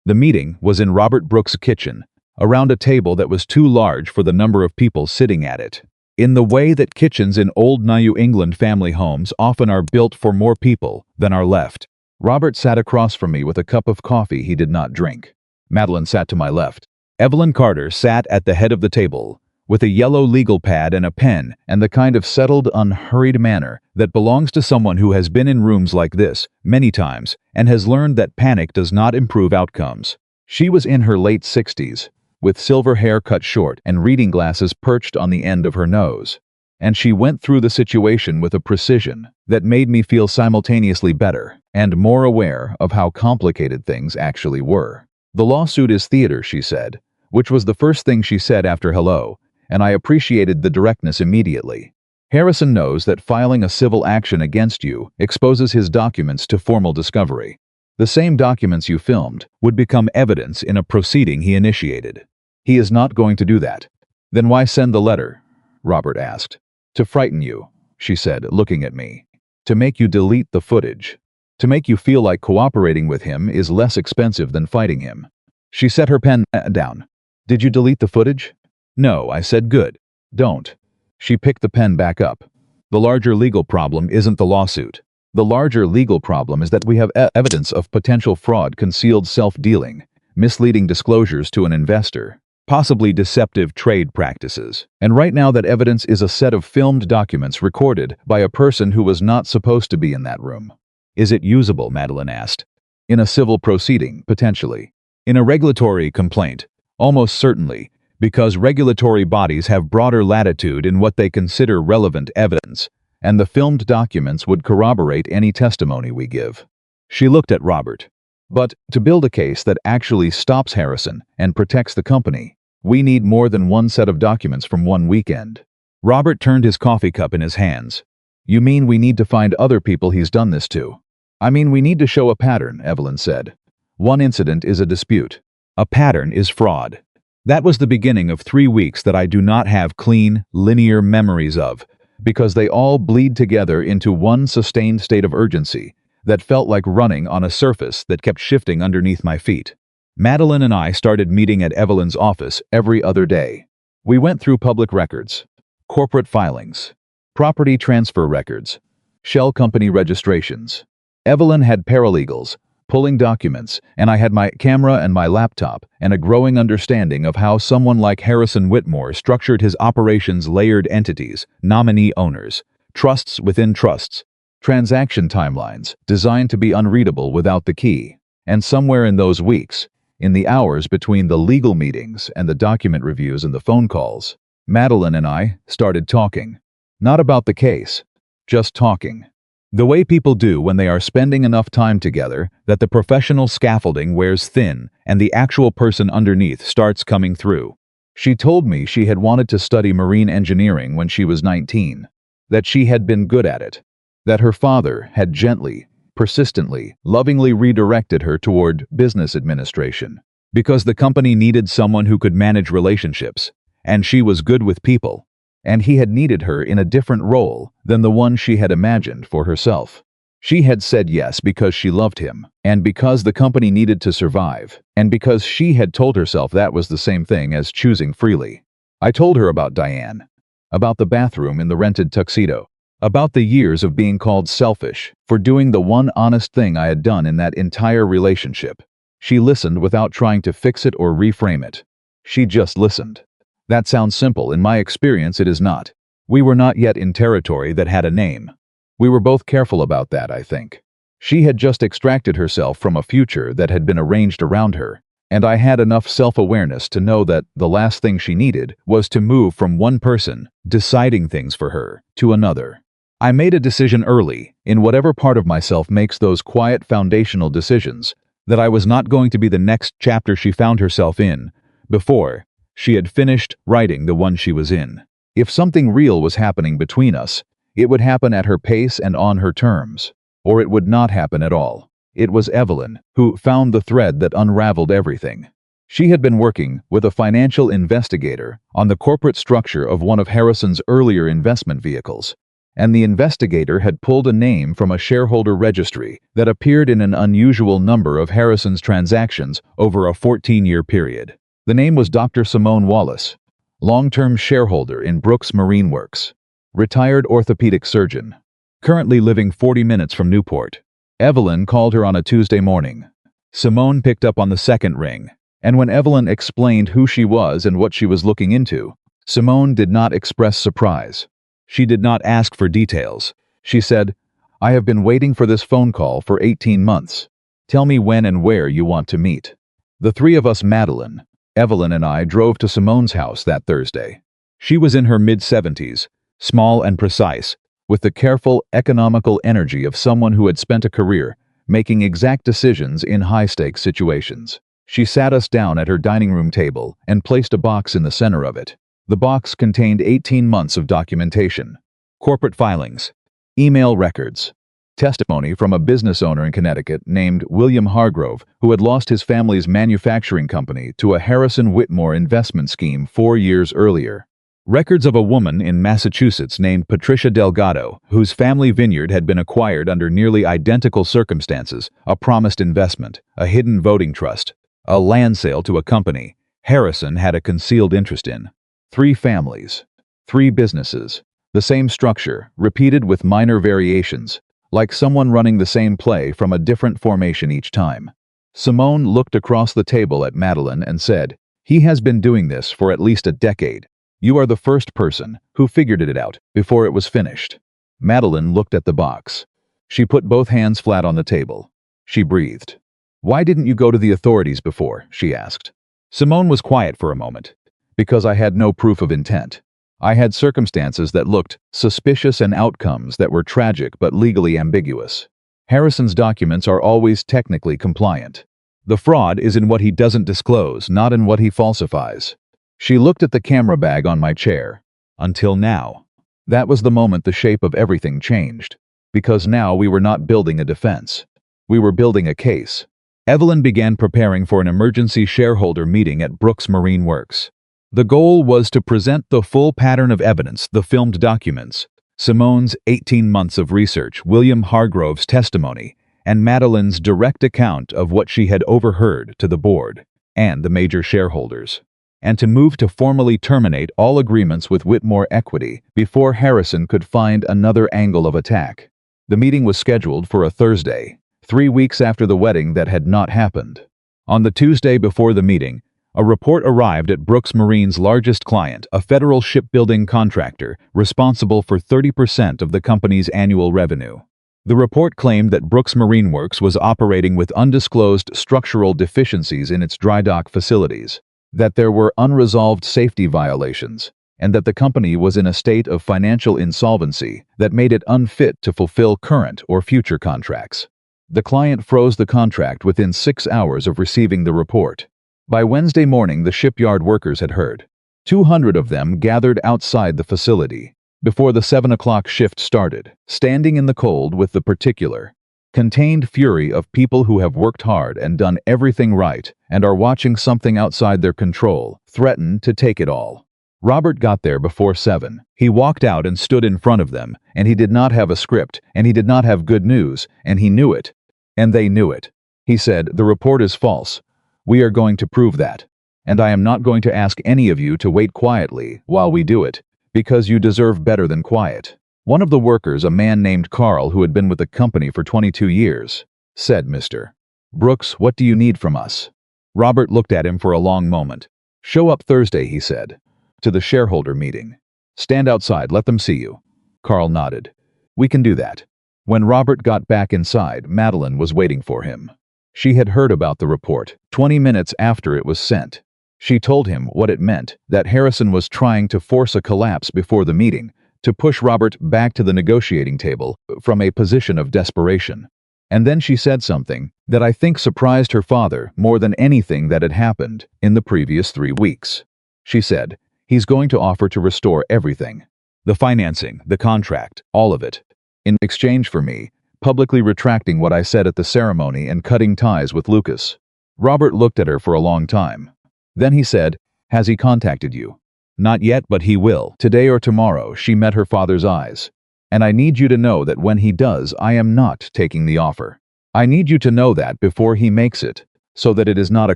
The meeting was in Robert Brooks' kitchen, around a table that was too large for the number of people sitting at it. In the way that kitchens in old New England family homes often are built for more people than are left. Robert sat across from me with a cup of coffee he did not drink. Madeline sat to my left. Evelyn Carter sat at the head of the table, with a yellow legal pad and a pen and the kind of settled, unhurried manner that belongs to someone who has been in rooms like this many times and has learned that panic does not improve outcomes. She was in her late 60s, with silver hair cut short and reading glasses perched on the end of her nose. And she went through the situation with a precision that made me feel simultaneously better and more aware of how complicated things actually were. "The lawsuit is theater," she said, which was the first thing she said after hello, and I appreciated the directness immediately. "Harrison knows that filing a civil action against you exposes his documents to formal discovery. The same documents you filmed would become evidence in a proceeding he initiated. He is not going to do that." "Then why send the letter?" Robert asked. "To frighten you," she said, looking at me. "To make you delete the footage. To make you feel like cooperating with him is less expensive than fighting him." She set her pen down. "Did you delete the footage?" "No," I said. "Good. Don't." She picked the pen back up. "The larger legal problem isn't the lawsuit. The larger legal problem is that we have evidence of potential fraud, concealed self-dealing, misleading disclosures to an investor, possibly deceptive trade practices. And right now that evidence is a set of filmed documents recorded by a person who was not supposed to be in that room." "Is it usable?" Madeline asked. "In a civil proceeding, potentially. In a regulatory complaint, almost certainly, because regulatory bodies have broader latitude in what they consider relevant evidence, and the filmed documents would corroborate any testimony we give." She looked at Robert. "But to build a case that actually stops Harrison and protects the company, we need more than one set of documents from one weekend." Robert turned his coffee cup in his hands. "You mean we need to find other people he's done this to?" "I mean we need to show a pattern," Evelyn said. "One incident is a dispute. A pattern is fraud." That was the beginning of 3 weeks that I do not have clean, linear memories of, because they all bleed together into one sustained state of urgency that felt like running on a surface that kept shifting underneath my feet. Madeline and I started meeting at Evelyn's office every other day. We went through public records, corporate filings, property transfer records, shell company registrations. Evelyn had paralegals, pulling documents, and I had my camera and my laptop and a growing understanding of how someone like Harrison Whitmore structured his operations: layered entities, nominee owners, trusts within trusts, transaction timelines designed to be unreadable without the key. And somewhere in those weeks, in the hours between the legal meetings and the document reviews and the phone calls, Madeline and I started talking. Not about the case, just talking. The way people do when they are spending enough time together that the professional scaffolding wears thin and the actual person underneath starts coming through. She told me she had wanted to study marine engineering when she was 19, that she had been good at it, that her father had gently, persistently, lovingly redirected her toward business administration, because the company needed someone who could manage relationships, and she was good with people. And he had needed her in a different role than the one she had imagined for herself. She had said yes because she loved him, and because the company needed to survive, and because she had told herself that was the same thing as choosing freely. I told her about Diane, about the bathroom in the rented tuxedo, about the years of being called selfish for doing the one honest thing I had done in that entire relationship. She listened without trying to fix it or reframe it. She just listened. That sounds simple. In my experience, it is not. We were not yet in territory that had a name. We were both careful about that, I think. She had just extracted herself from a future that had been arranged around her, and I had enough self-awareness to know that the last thing she needed was to move from one person, deciding things for her, to another. I made a decision early, in whatever part of myself makes those quiet foundational decisions, that I was not going to be the next chapter she found herself in, before she had finished writing the one she was in. If something real was happening between us, it would happen at her pace and on her terms, or it would not happen at all. It was Evelyn who found the thread that unraveled everything. She had been working with a financial investigator on the corporate structure of one of Harrison's earlier investment vehicles, and the investigator had pulled a name from a shareholder registry that appeared in an unusual number of Harrison's transactions over a 14-year period. The name was Dr. Simone Wallace, long-term shareholder in Brooks Marine Works, retired orthopedic surgeon, currently living 40 minutes from Newport. Evelyn called her on a Tuesday morning. Simone picked up on the second ring, and when Evelyn explained who she was and what she was looking into, Simone did not express surprise. She did not ask for details. She said, "I have been waiting for this phone call for 18 months. Tell me when and where you want to meet." The three of us, Madeline, Evelyn and I drove to Simone's house that Thursday. She was in her mid-70s, small and precise, with the careful, economical energy of someone who had spent a career making exact decisions in high-stakes situations. She sat us down at her dining room table and placed a box in the center of it. The box contained 18 months of documentation, corporate filings, email records, testimony from a business owner in Connecticut named William Hargrove, who had lost his family's manufacturing company to a Harrison Whitmore investment scheme 4 years earlier. Records of a woman in Massachusetts named Patricia Delgado, whose family vineyard had been acquired under nearly identical circumstances, a promised investment, a hidden voting trust, a land sale to a company Harrison had a concealed interest in. 3 families, 3 businesses, the same structure, repeated with minor variations, like someone running the same play from a different formation each time. Simone looked across the table at Madeline and said, "He has been doing this for at least a decade. You are the first person who figured it out before it was finished." Madeline looked at the box. She put both hands flat on the table. She breathed. "Why didn't you go to the authorities before?" she asked. Simone was quiet for a moment. "Because I had no proof of intent. I had circumstances that looked suspicious and outcomes that were tragic but legally ambiguous. Harrison's documents are always technically compliant. The fraud is in what he doesn't disclose, not in what he falsifies." She looked at the camera bag on my chair. "Until now." That was the moment the shape of everything changed. Because now we were not building a defense. We were building a case. Evelyn began preparing for an emergency shareholder meeting at Brooks Marine Works. The goal was to present the full pattern of evidence, the filmed documents, Simone's 18 months of research, William Hargrove's testimony, and Madeline's direct account of what she had overheard to the board and the major shareholders, and to move to formally terminate all agreements with Whitmore Equity before Harrison could find another angle of attack. The meeting was scheduled for a Thursday, 3 weeks after the wedding that had not happened. On the Tuesday before the meeting, a report arrived at Brooks Marine's largest client, a federal shipbuilding contractor responsible for 30% of the company's annual revenue. The report claimed that Brooks Marine Works was operating with undisclosed structural deficiencies in its dry dock facilities, that there were unresolved safety violations, and that the company was in a state of financial insolvency that made it unfit to fulfill current or future contracts. The client froze the contract within 6 hours of receiving the report. By Wednesday morning, the shipyard workers had heard. 200 of them gathered outside the facility before the 7 o'clock shift started, standing in the cold with the particular, contained fury of people who have worked hard and done everything right and are watching something outside their control threaten to take it all. Robert got there before 7. He walked out and stood in front of them, and he did not have a script, and he did not have good news, and he knew it. And they knew it. He said, "The report is false. We are going to prove that. And I am not going to ask any of you to wait quietly while we do it, because you deserve better than quiet." One of the workers, a man named Carl who had been with the company for 22 years, said, "Mr. Brooks, what do you need from us?" Robert looked at him for a long moment. "Show up Thursday," he said, "to the shareholder meeting. Stand outside, let them see you." Carl nodded. "We can do that." When Robert got back inside, Madeline was waiting for him. She had heard about the report 20 minutes after it was sent. She told him what it meant, that Harrison was trying to force a collapse before the meeting, to push Robert back to the negotiating table from a position of desperation. And then she said something that I think surprised her father more than anything that had happened in the previous 3 weeks. She said, "He's going to offer to restore everything. The financing, the contract, all of it, in exchange for me publicly retracting what I said at the ceremony and cutting ties with Lucas." Robert looked at her for a long time. Then he said, "Has he contacted you?" "Not yet, but he will. Today or tomorrow." She met her father's eyes. "And I need you to know that when he does, I am not taking the offer. I need you to know that before he makes it, so that it is not a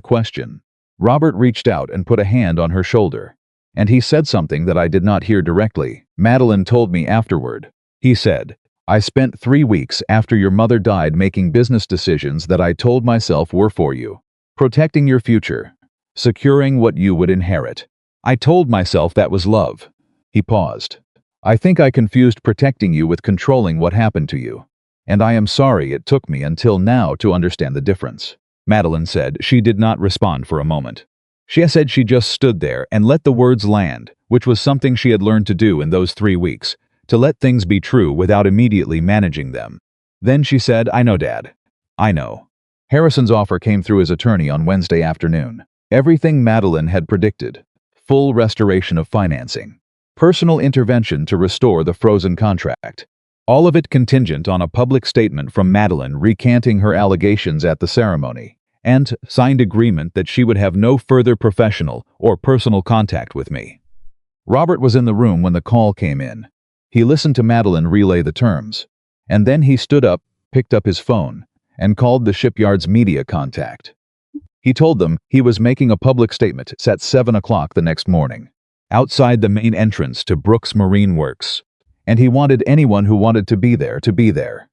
question." Robert reached out and put a hand on her shoulder. And he said something that I did not hear directly. Madeline told me afterward. He said, "I spent 3 weeks after your mother died making business decisions that I told myself were for you. Protecting your future. Securing what you would inherit. I told myself that was love." He paused. "I think I confused protecting you with controlling what happened to you. And I am sorry it took me until now to understand the difference." Madeline said she did not respond for a moment. She said she just stood there and let the words land, which was something she had learned to do in those 3 weeks, to let things be true without immediately managing them. Then she said, "I know, Dad. I know." Harrison's offer came through his attorney on Wednesday afternoon. Everything Madeline had predicted. Full restoration of financing. Personal intervention to restore the frozen contract. All of it contingent on a public statement from Madeline recanting her allegations at the ceremony, and signed agreement that she would have no further professional or personal contact with me. Robert was in the room when the call came in. He listened to Madeline relay the terms, and then he stood up, picked up his phone, and called the shipyard's media contact. He told them he was making a public statement at 7 o'clock the next morning, outside the main entrance to Brooks Marine Works, and he wanted anyone who wanted to be there to be there.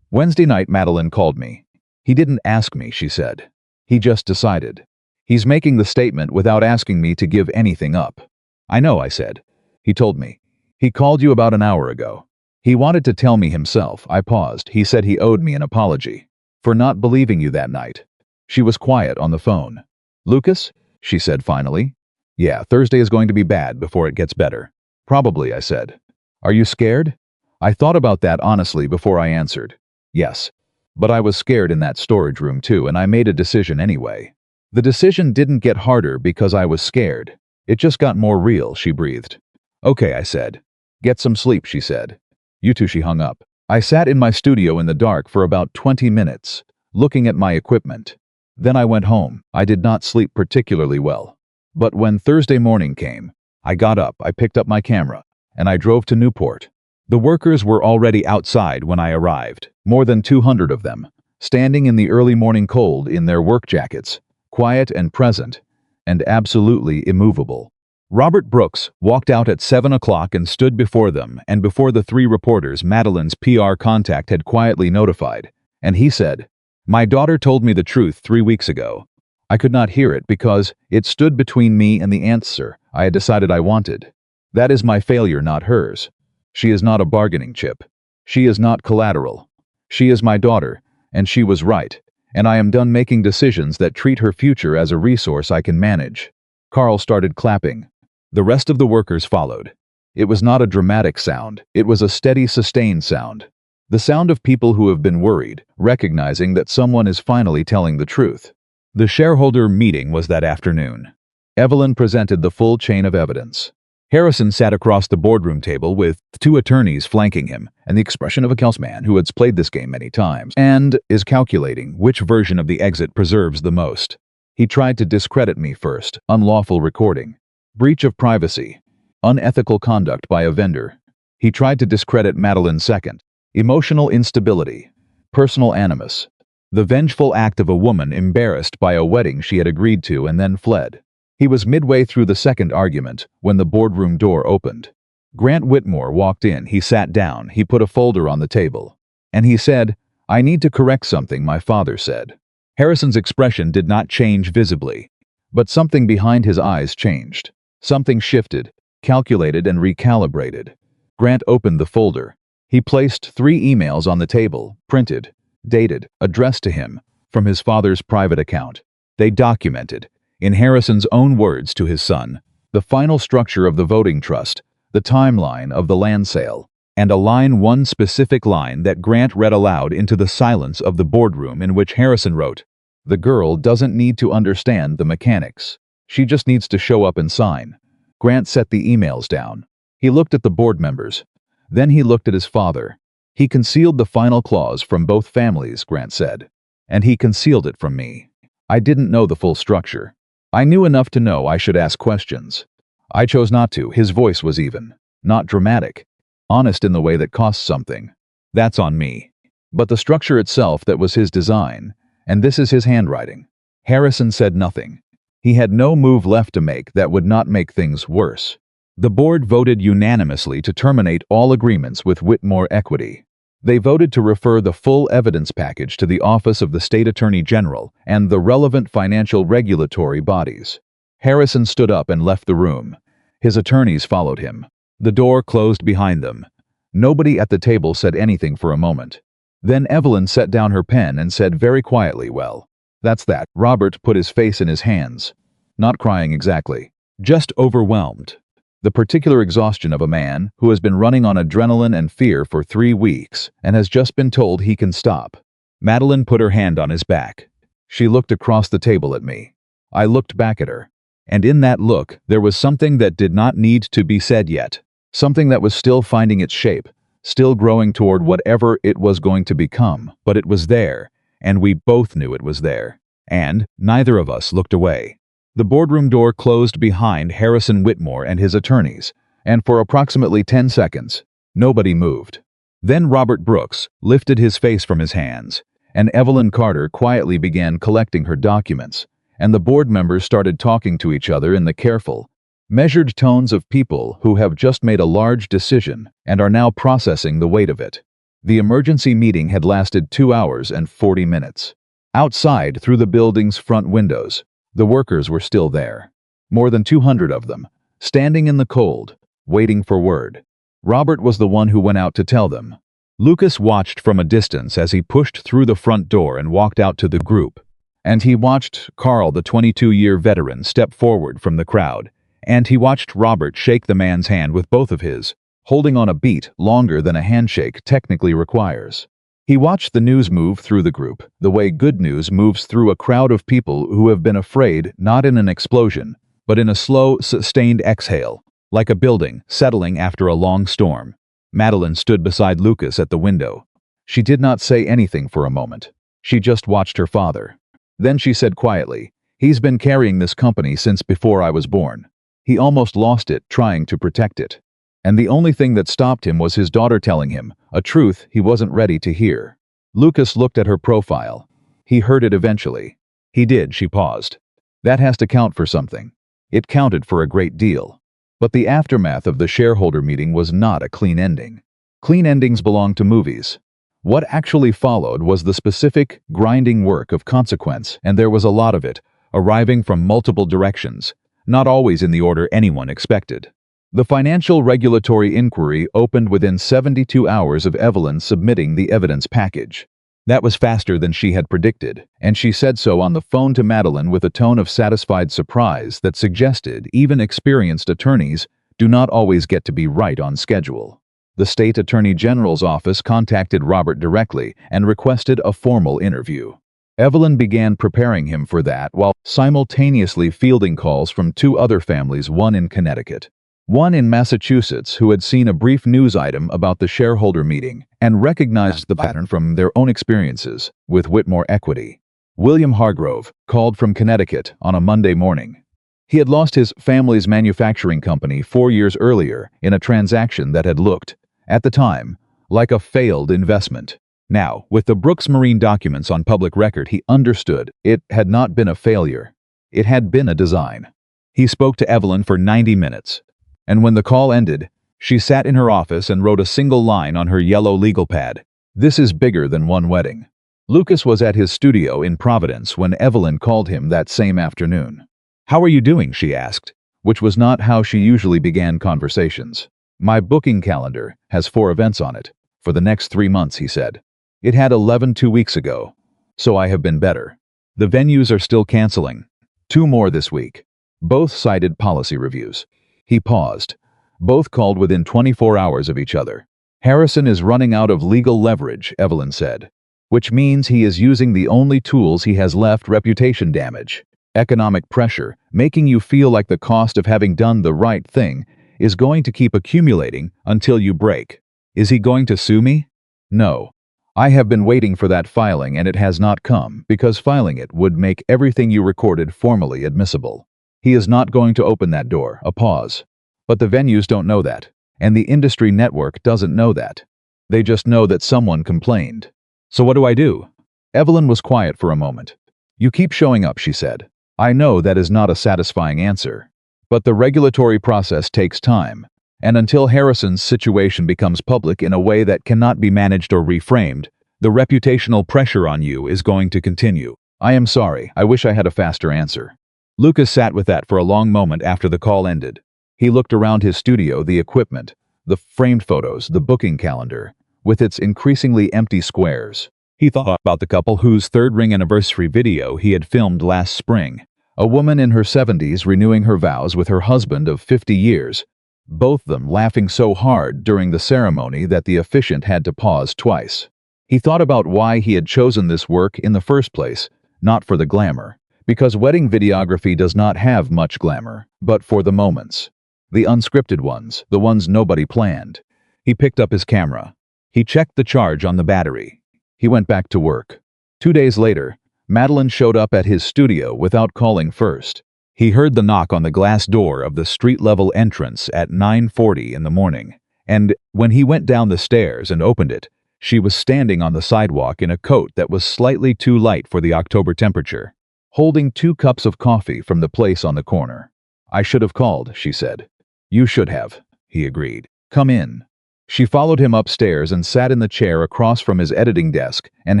Wednesday night, Madeline called me. "He didn't ask me," she said. "He just decided. He's making the statement without asking me to give anything up." "I know," I said. He told me. "He called you about an hour ago. He wanted to tell me himself." I paused. "He said he owed me an apology for not believing you that night." She was quiet on the phone. "Lucas?" she said finally. "Yeah, Thursday is going to be bad before it gets better." "Probably," I said. "Are you scared?" I thought about that honestly before I answered. Yes. But I was scared in that storage room too, and I made a decision anyway. The decision didn't get harder because I was scared. It just got more real, she breathed. "Okay," I said. "Get some sleep," she said. "You too," she hung up. I sat in my studio in the dark for about 20 minutes, looking at my equipment. Then I went home. I did not sleep particularly well. But when Thursday morning came, I got up, I picked up my camera, and I drove to Newport. The workers were already outside when I arrived, more than 200 of them, standing in the early morning cold in their work jackets, quiet and present, and absolutely immovable. Robert Brooks walked out at 7 o'clock and stood before them and before the 3 reporters Madeline's PR contact had quietly notified, and he said, "My daughter told me the truth 3 weeks ago. I could not hear it because it stood between me and the answer I had decided I wanted. That is my failure, not hers. She is not a bargaining chip. She is not collateral. She is my daughter, and she was right, and I am done making decisions that treat her future as a resource I can manage." Carl started clapping. The rest of the workers followed. It was not a dramatic sound. It was a steady, sustained sound. The sound of people who have been worried, recognizing that someone is finally telling the truth. The shareholder meeting was that afternoon. Evelyn presented the full chain of evidence. Harrison sat across the boardroom table with 2 attorneys flanking him, and the expression of a callous man who has played this game many times and is calculating which version of the exit preserves the most. He tried to discredit me first: unlawful recording, breach of privacy, unethical conduct by a vendor. He tried to discredit Madeline second: emotional instability, personal animus, the vengeful act of a woman embarrassed by a wedding she had agreed to and then fled. He was midway through the second argument when the boardroom door opened. Grant Whitmore walked in. He sat down. He put a folder on the table. And he said, "I need to correct something my father said." Harrison's expression did not change visibly, but something behind his eyes changed. Something shifted, calculated and recalibrated. Grant opened the folder. He placed 3 emails on the table, printed, dated, addressed to him, from his father's private account. They documented, in Harrison's own words to his son, the final structure of the voting trust, the timeline of the land sale, and one specific line that Grant read aloud into the silence of the boardroom, in which Harrison wrote, "The girl doesn't need to understand the mechanics. She just needs to show up and sign." Grant set the emails down. He looked at the board members. Then he looked at his father. "He concealed the final clause from both families," Grant said. "And he concealed it from me. I didn't know the full structure. I knew enough to know I should ask questions. I chose not to." His voice was even, not dramatic, honest in the way that costs something. "That's on me. But the structure itself, that was his design, and this is his handwriting." Harrison said nothing. He had no move left to make that would not make things worse. The board voted unanimously to terminate all agreements with Whitmore Equity. They voted to refer the full evidence package to the Office of the State Attorney General and the relevant financial regulatory bodies. Harrison stood up and left the room. His attorneys followed him. The door closed behind them. Nobody at the table said anything for a moment. Then Evelyn set down her pen and said very quietly, "Well, that's that." Robert put his face in his hands. not crying exactly, just overwhelmed. The particular exhaustion of a man who has been running on adrenaline and fear for 3 weeks and has just been told he can stop. Madeline put her hand on his back. She looked across the table at me. I looked back at her. And in that look, there was something that did not need to be said yet. Something that was still finding its shape, still growing toward whatever it was going to become. But it was there, and we both knew it was there. And neither of us looked away. The boardroom door closed behind Harrison Whitmore and his attorneys, and for approximately 10 seconds, nobody moved. Then Robert Brooks lifted his face from his hands, and Evelyn Carter quietly began collecting her documents, and the board members started talking to each other in the careful, measured tones of people who have just made a large decision and are now processing the weight of it. The emergency meeting had lasted 2 hours and 40 minutes. Outside, through the building's front windows, the workers were still there. More than 200 of them, standing in the cold, waiting for word. Robert was the one who went out to tell them. Lucas watched from a distance as he pushed through the front door and walked out to the group. And he watched Carl, the 22-year veteran, step forward from the crowd. And he watched Robert shake the man's hand with both of his, holding on a beat longer than a handshake technically requires. He watched the news move through the group, the way good news moves through a crowd of people who have been afraid, not in an explosion, but in a slow, sustained exhale, like a building settling after a long storm. Madeline stood beside Lucas at the window. She did not say anything for a moment. She just watched her father. Then she said quietly, "He's been carrying this company since before I was born. He almost lost it trying to protect it. And the only thing that stopped him was his daughter telling him a truth he wasn't ready to hear." Lucas looked at her profile. He heard it eventually. He did, she paused. That has to count for something. It counted for a great deal. But the aftermath of the shareholder meeting was not a clean ending. Clean endings belong to movies. What actually followed was the specific, grinding work of consequence, and there was a lot of it, arriving from multiple directions, not always in the order anyone expected. The financial regulatory inquiry opened within 72 hours of Evelyn submitting the evidence package. That was faster than she had predicted, and she said so on the phone to Madeline with a tone of satisfied surprise that suggested even experienced attorneys do not always get to be right on schedule. The state attorney general's office contacted Robert directly and requested a formal interview. Evelyn began preparing him for that while simultaneously fielding calls from 2 other families, one in Connecticut, one in Massachusetts, who had seen a brief news item about the shareholder meeting and recognized the pattern from their own experiences with Whitmore Equity. William Hargrove called from Connecticut on a Monday morning. He had lost his family's manufacturing company 4 years earlier in a transaction that had looked, at the time, like a failed investment. Now, with the Brooks Marine documents on public record, he understood it had not been a failure. It had been a design. He spoke to Evelyn for 90 minutes. And when the call ended, she sat in her office and wrote a single line on her yellow legal pad. "This is bigger than one wedding." Lucas was at his studio in Providence when Evelyn called him that same afternoon. "How are you doing?" she asked, which was not how she usually began conversations. "My booking calendar has 4 events on it, for the next 3 months," he said. "It had 11 2 weeks ago, so I have been better. The venues are still canceling. 2 more this week. Both cited policy reviews." He paused. "Both called within 24 hours of each other. Harrison is running out of legal leverage," Evelyn said, "which means he is using the only tools he has left: reputation damage, economic pressure, making you feel like the cost of having done the right thing is going to keep accumulating until you break. Is he going to sue me? No. I have been waiting for that filing and it has not come because filing it would make everything you recorded formally admissible. He is not going to open that door." A pause. "But the venues don't know that, and the industry network doesn't know that. They just know that someone complained. So what do I do?" Evelyn was quiet for a moment. "You keep showing up," she said. "I know that is not a satisfying answer. But the regulatory process takes time, and until Harrison's situation becomes public in a way that cannot be managed or reframed, the reputational pressure on you is going to continue. I am sorry, I wish I had a faster answer." Lucas sat with that for a long moment after the call ended. He looked around his studio, the equipment, the framed photos, the booking calendar, with its increasingly empty squares. He thought about the couple whose 3rd ring anniversary video he had filmed last spring, A woman in her 70s renewing her vows with her husband of 50 years, both them laughing so hard during the ceremony that the officiant had to pause twice. He thought about why he had chosen this work in the first place, not for the glamour, because wedding videography does not have much glamour, but for the moments. The unscripted ones, the ones nobody planned. He picked up his camera. He checked the charge on the battery. He went back to work. 2 days later, Madeline showed up at his studio without calling first. He heard the knock on the glass door of the street-level entrance at 9:40 in the morning, and when he went down the stairs and opened it, she was standing on the sidewalk in a coat that was slightly too light for the October temperature, holding 2 cups of coffee from the place on the corner. "I should have called," she said. "You should have," he agreed. "Come in." She followed him upstairs and sat in the chair across from his editing desk and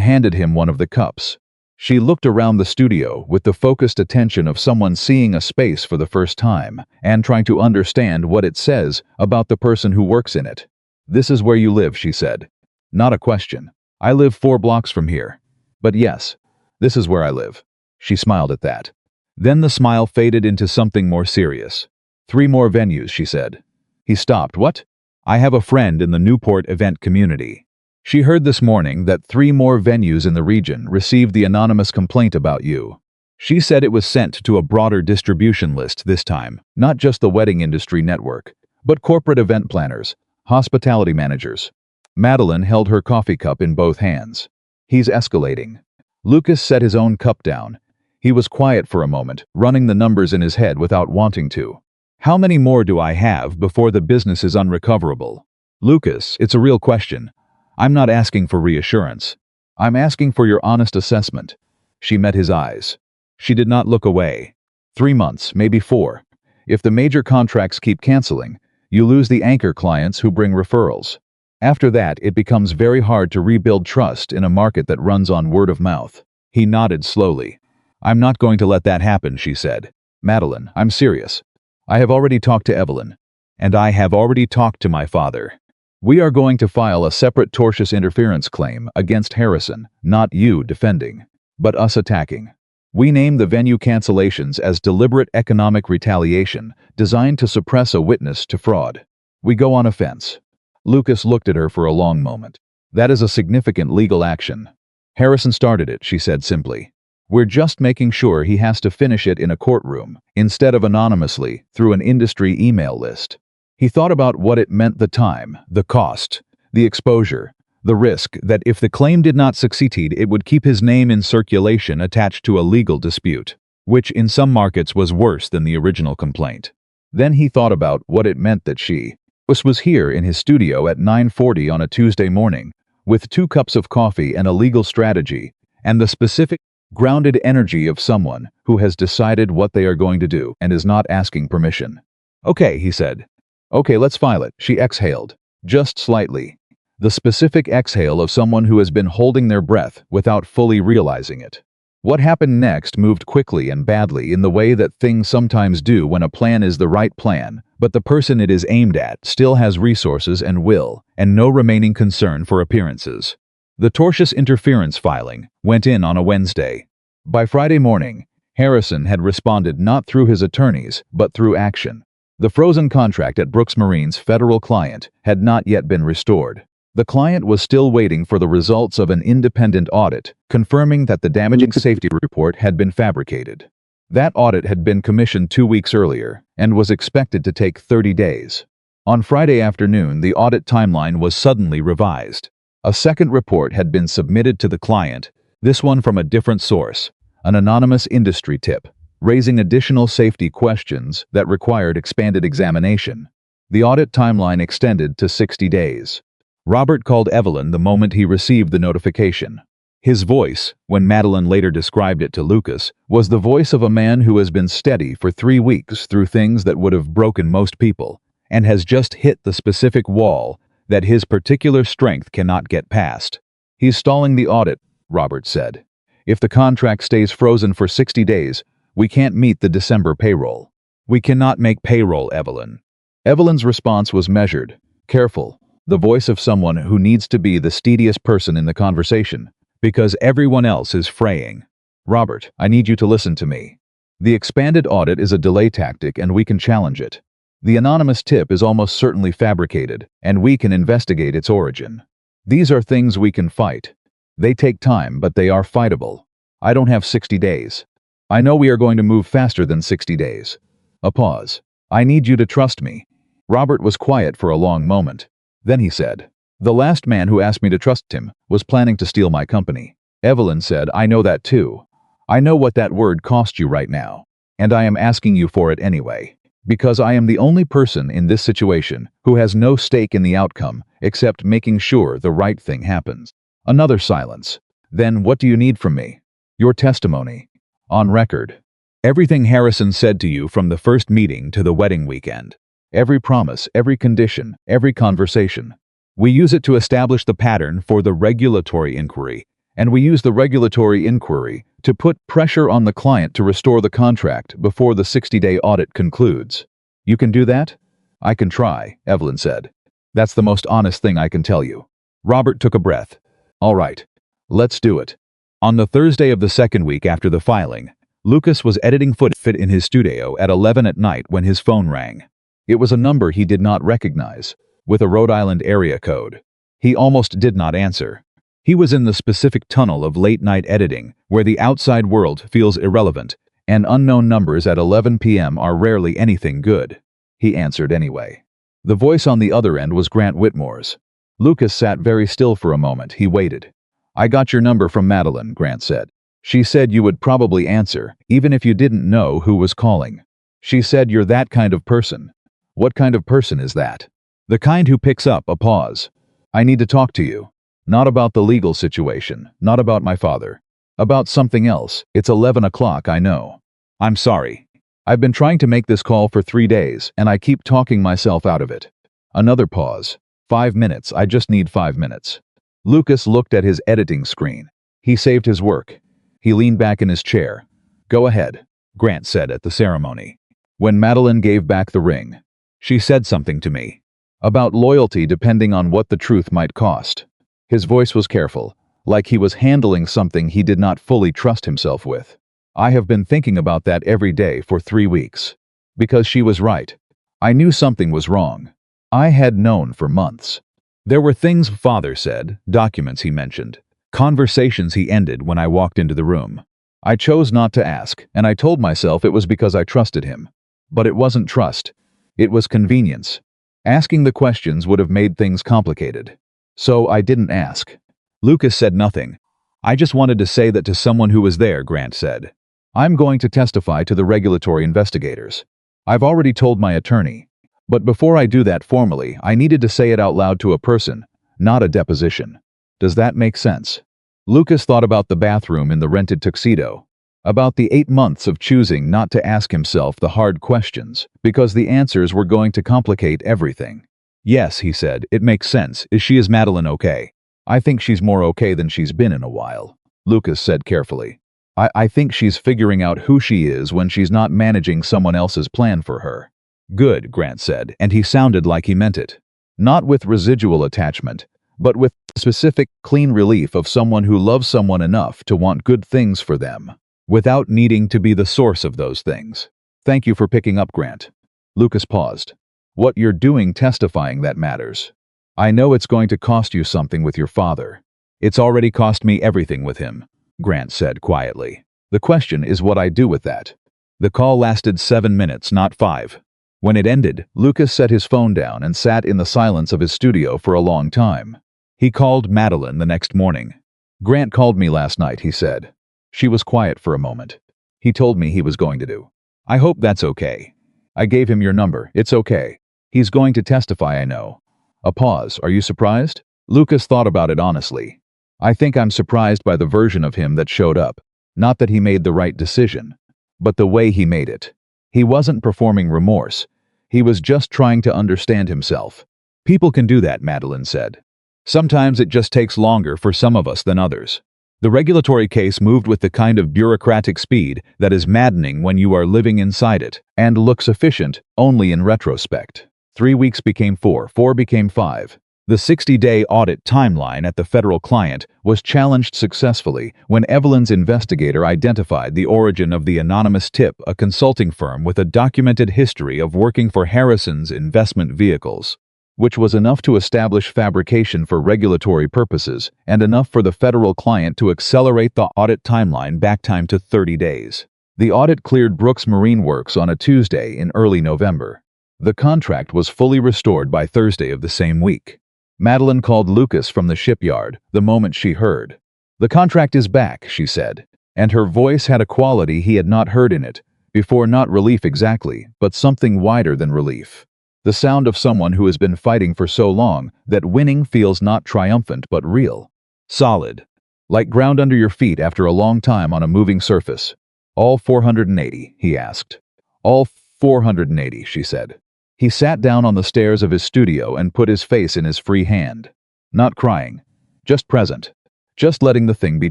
handed him one of the cups. She looked around the studio with the focused attention of someone seeing a space for the first time and trying to understand what it says about the person who works in it. "This is where you live," she said. "Not a question. I live 4 blocks from here. But yes, this is where I live." She smiled at that. Then the smile faded into something more serious. "3 more venues," she said. He stopped. "What?" "I have a friend in the Newport event community. She heard this morning that 3 more venues in the region received the anonymous complaint about you. She said it was sent to a broader distribution list this time, not just the wedding industry network, but corporate event planners, hospitality managers." Madeline held her coffee cup in both hands. "He's escalating." Lucas set his own cup down. He was quiet for a moment, running the numbers in his head without wanting to. "How many more do I have before the business is unrecoverable?" "Lucas, it's a real question. I'm not asking for reassurance. I'm asking for your honest assessment." She met his eyes. She did not look away. 3 months, maybe 4. If the major contracts keep canceling, you lose the anchor clients who bring referrals. After that, it becomes very hard to rebuild trust in a market that runs on word of mouth. He nodded slowly. "I'm not going to let that happen," she said. "Madeline, I'm serious. I have already talked to Evelyn. And I have already talked to my father. We are going to file a separate tortious interference claim against Harrison, not you defending, but us attacking. We name the venue cancellations as deliberate economic retaliation designed to suppress a witness to fraud. We go on offense." Lucas looked at her for a long moment. "That is a significant legal action." "Harrison started it," she said simply. "We're just making sure he has to finish it in a courtroom, instead of anonymously, through an industry email list." He thought about what it meant: the time, the cost, the exposure, the risk that if the claim did not succeed, it would keep his name in circulation attached to a legal dispute, which in some markets was worse than the original complaint. Then he thought about what it meant that she was here in his studio at 9:40 on a Tuesday morning, with 2 cups of coffee and a legal strategy, and the specific, grounded energy of someone who has decided what they are going to do and is not asking permission. "Okay," he said. "Okay, let's file it." She exhaled, just slightly. The specific exhale of someone who has been holding their breath without fully realizing it. What happened next moved quickly and badly in the way that things sometimes do when a plan is the right plan, but the person it is aimed at still has resources and will, and no remaining concern for appearances. The tortious interference filing went in on a Wednesday. By Friday morning, Harrison had responded not through his attorneys, but through action. The frozen contract at Brooks Marine's federal client had not yet been restored. The client was still waiting for the results of an independent audit, confirming that the damaging safety report had been fabricated. That audit had been commissioned 2 weeks earlier and was expected to take 30 days. On Friday afternoon, the audit timeline was suddenly revised. A second report had been submitted to the client, this one from a different source, an anonymous industry tip, raising additional safety questions that required expanded examination. The audit timeline extended to 60 days. Robert called Evelyn the moment he received the notification. His voice, when Madeline later described it to Lucas, was the voice of a man who has been steady for 3 weeks through things that would have broken most people, and has just hit the specific wall that his particular strength cannot get past. "He's stalling the audit," Robert said. "If the contract stays frozen for 60 days, we can't meet the December payroll." "We cannot make payroll, Evelyn." Evelyn's response was measured, careful, the voice of someone who needs to be the steadiest person in the conversation, because everyone else is fraying. "Robert, I need you to listen to me. The expanded audit is a delay tactic and we can challenge it. The anonymous tip is almost certainly fabricated, and we can investigate its origin. These are things we can fight. They take time, but they are fightable. I don't have 60 days. I know we are going to move faster than 60 days. A pause. I need you to trust me. Robert was quiet for a long moment. Then he said, "The last man who asked me to trust him was planning to steal my company." Evelyn said, "I know that too. I know what that word cost you right now. And I am asking you for it anyway. Because I am the only person in this situation who has no stake in the outcome except making sure the right thing happens." Another silence. "Then what do you need from me?" "Your testimony. On record. Everything Harrison said to you from the first meeting to the wedding weekend. Every promise, every condition, every conversation. We use it to establish the pattern for the regulatory inquiry, and we use the regulatory inquiry to put pressure on the client to restore the contract before the 60-day audit concludes. You can do that?" "I can try," Evelyn said. "That's the most honest thing I can tell you." Robert took a breath. "All right. Let's do it." On the Thursday of the second week after the filing, Lucas was editing footage in his studio at 11 at night when his phone rang. It was a number he did not recognize, with a Rhode Island area code. He almost did not answer. He was in the specific tunnel of late-night editing, where the outside world feels irrelevant, and unknown numbers at 11 p.m. are rarely anything good. He answered anyway. The voice on the other end was Grant Whitmore's. Lucas sat very still for a moment. He waited. "I got your number from Madeline," Grant said. "She said you would probably answer, even if you didn't know who was calling. She said you're that kind of person." "What kind of person is that?" "The kind who picks up." A pause. "I need to talk to you. Not about the legal situation, not about my father. About something else. It's 11 o'clock, I know. I'm sorry. I've been trying to make this call for 3 days, and I keep talking myself out of it." Another pause. 5 minutes, I just need 5 minutes. Lucas looked at his editing screen. He saved his work. He leaned back in his chair. "Go ahead," Grant said at the ceremony. "When Madeline gave back the ring, she said something to me. About loyalty depending on what the truth might cost." His voice was careful, like he was handling something he did not fully trust himself with. "I have been thinking about that every day for 3 weeks. Because she was right. I knew something was wrong. I had known for months. There were things Father said, documents he mentioned, conversations he ended when I walked into the room. I chose not to ask, and I told myself it was because I trusted him. But it wasn't trust. It was convenience. Asking the questions would have made things complicated. So I didn't ask." Lucas said nothing. "I just wanted to say that to someone who was there," Grant said. "I'm going to testify to the regulatory investigators. I've already told my attorney. But before I do that formally, I needed to say it out loud to a person, not a deposition. Does that make sense?" Lucas thought about the bathroom in the rented tuxedo. About the 8 months of choosing not to ask himself the hard questions, because the answers were going to complicate everything. "Yes," he said, "it makes sense. Is Madeline okay?" "I think she's more okay than she's been in a while," Lucas said carefully. I think she's figuring out who she is when she's not managing someone else's plan for her." "Good," Grant said, and he sounded like he meant it. Not with residual attachment, but with specific, clean relief of someone who loves someone enough to want good things for them, without needing to be the source of those things. "Thank you for picking up, Grant." Lucas paused. "What you're doing testifying that matters. I know it's going to cost you something with your father. It's already cost me everything with him," Grant said quietly. "The question is what I do with that." The call lasted 7 minutes, not 5. When it ended, Lucas set his phone down and sat in the silence of his studio for a long time. He called Madeline the next morning. "Grant called me last night," he said. She was quiet for a moment. "He told me he was going to do. I hope that's okay. I gave him your number. It's okay. He's going to testify, I know." A pause. "Are you surprised?" Lucas thought about it honestly. "I think I'm surprised by the version of him that showed up. Not that he made the right decision, but the way he made it. He wasn't performing remorse. He was just trying to understand himself." "People can do that," Madeline said. "Sometimes it just takes longer for some of us than others." The regulatory case moved with the kind of bureaucratic speed that is maddening when you are living inside it, and looks efficient only in retrospect. 3 weeks became 4, 4 became 5. The 60-day audit timeline at the federal client was challenged successfully when Evelyn's investigator identified the origin of the anonymous tip, a consulting firm with a documented history of working for Harrison's investment vehicles, which was enough to establish fabrication for regulatory purposes and enough for the federal client to accelerate the audit timeline back time to 30 days. The audit cleared Brooks Marine Works on a Tuesday in early November. The contract was fully restored by Thursday of the same week. Madeline called Lucas from the shipyard the moment she heard. "The contract is back," she said, and her voice had a quality he had not heard in it before, not relief exactly, but something wider than relief. The sound of someone who has been fighting for so long that winning feels not triumphant but real. Solid. Like ground under your feet after a long time on a moving surface. "All 480, he asked. "All 480, she said. He sat down on the stairs of his studio and put his face in his free hand. Not crying. Just present. Just letting the thing be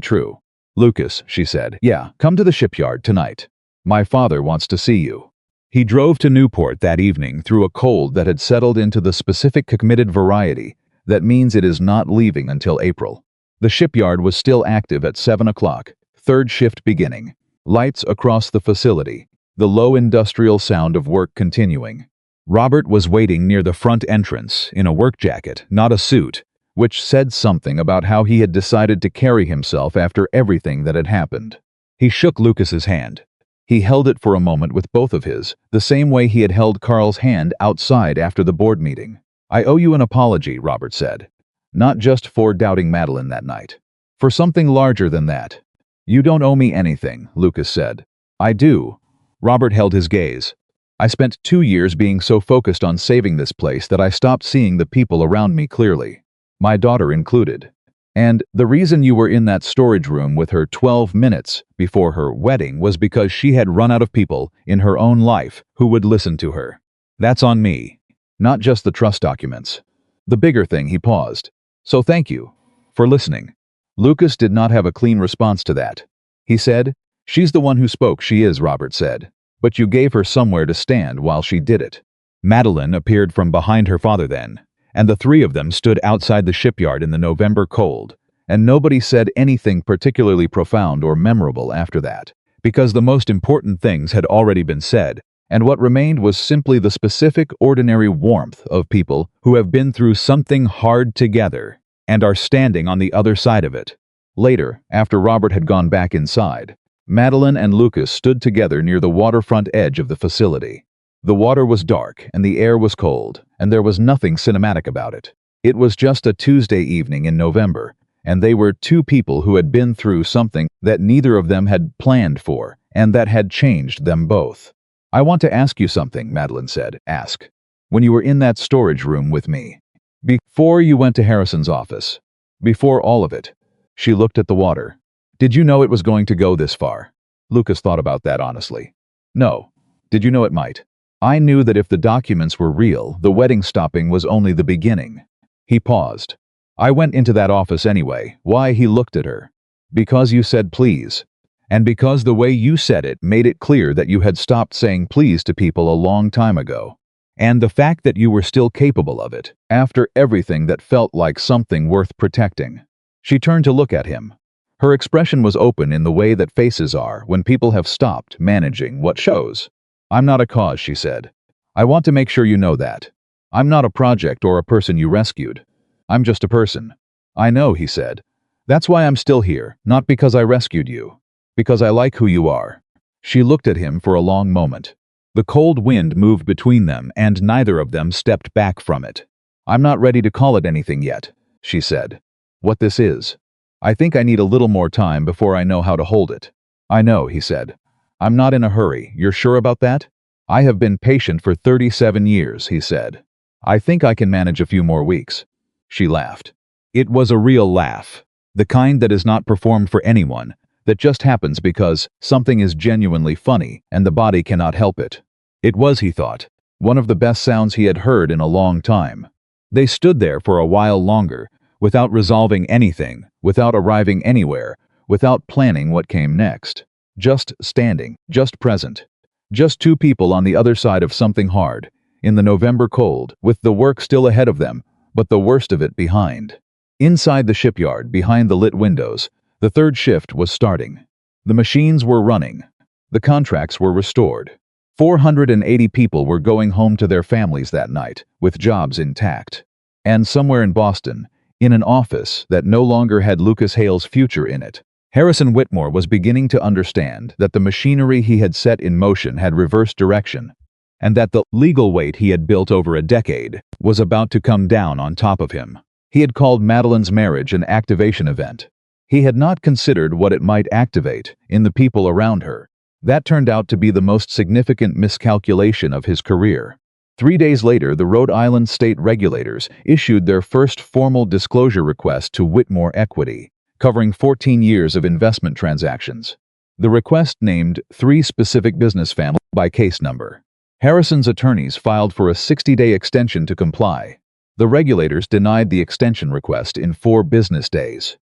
true. "Lucas," she said. "Yeah, come to the shipyard tonight. My father wants to see you." He drove to Newport that evening through a cold that had settled into the specific committed variety that means it is not leaving until April. The shipyard was still active at 7 o'clock, third shift beginning. Lights across the facility, the low industrial sound of work continuing. Robert was waiting near the front entrance in a work jacket, not a suit, which said something about how he had decided to carry himself after everything that had happened. He shook Lucas's hand. He held it for a moment with both of his, the same way he had held Carl's hand outside after the board meeting. "I owe you an apology," Robert said. "Not just for doubting Madeline that night. For something larger than that." "You don't owe me anything," Lucas said. "I do." Robert held his gaze. "I spent 2 years being so focused on saving this place that I stopped seeing the people around me clearly. My daughter included. And the reason you were in that storage room with her 12 minutes before her wedding was because she had run out of people in her own life who would listen to her. That's on me. Not just the trust documents. The bigger thing." He paused. "So thank you for listening." Lucas did not have a clean response to that. He said, "She's the one who spoke." "She is," Robert said. "But you gave her somewhere to stand while she did it." Madeline appeared from behind her father then, and the three of them stood outside the shipyard in the November cold, and nobody said anything particularly profound or memorable after that, because the most important things had already been said, and what remained was simply the specific, ordinary warmth of people who have been through something hard together and are standing on the other side of it. Later, after Robert had gone back inside, Madeline and Lucas stood together near the waterfront edge of the facility. The water was dark and the air was cold, and there was nothing cinematic about it. It was just a Tuesday evening in November, and they were two people who had been through something that neither of them had planned for, and that had changed them both. "I want to ask you something," Madeline said. "Ask. When you were in that storage room with me. Before you went to Harrison's office. Before all of it." She looked at the water. "Did you know it was going to go this far?" Lucas thought about that honestly. "No. Did you know it might?" "I knew that if the documents were real, the wedding stopping was only the beginning." He paused. "I went into that office anyway." "Why?" He looked at her. "Because you said please. And because the way you said it made it clear that you had stopped saying please to people a long time ago. And the fact that you were still capable of it, after everything that felt like something worth protecting." She turned to look at him. Her expression was open in the way that faces are when people have stopped managing what shows. "I'm not a cause," she said. "I want to make sure you know that. I'm not a project or a person you rescued. I'm just a person." "I know," he said. "That's why I'm still here, not because I rescued you. Because I like who you are." She looked at him for a long moment. The cold wind moved between them, and neither of them stepped back from it. "I'm not ready to call it anything yet," she said. "What this is. I think I need a little more time before I know how to hold it." "I know," he said. "I'm not in a hurry. You're sure about that?" "I have been patient for 37 years, he said. "I think I can manage a few more weeks." She laughed. It was a real laugh. The kind that is not performed for anyone, that just happens because something is genuinely funny and the body cannot help it. It was, he thought, one of the best sounds he had heard in a long time. They stood there for a while longer, without resolving anything, without arriving anywhere, without planning what came next. Just standing, just present. Just two people on the other side of something hard, in the November cold, with the work still ahead of them, but the worst of it behind. Inside the shipyard, behind the lit windows, the third shift was starting. The machines were running. The contracts were restored. 480 people were going home to their families that night, with jobs intact. And somewhere in Boston, in an office that no longer had Lucas Hale's future in it, Harrison Whitmore was beginning to understand that the machinery he had set in motion had reversed direction, and that the legal weight he had built over a decade was about to come down on top of him. He had called Madeline's marriage an activation event. He had not considered what it might activate in the people around her. That turned out to be the most significant miscalculation of his career. 3 days later, the Rhode Island state regulators issued their first formal disclosure request to Whitmore Equity, covering 14 years of investment transactions. The request named 3 specific business families by case number. Harrison's attorneys filed for a 60-day extension to comply. The regulators denied the extension request in 4 business days.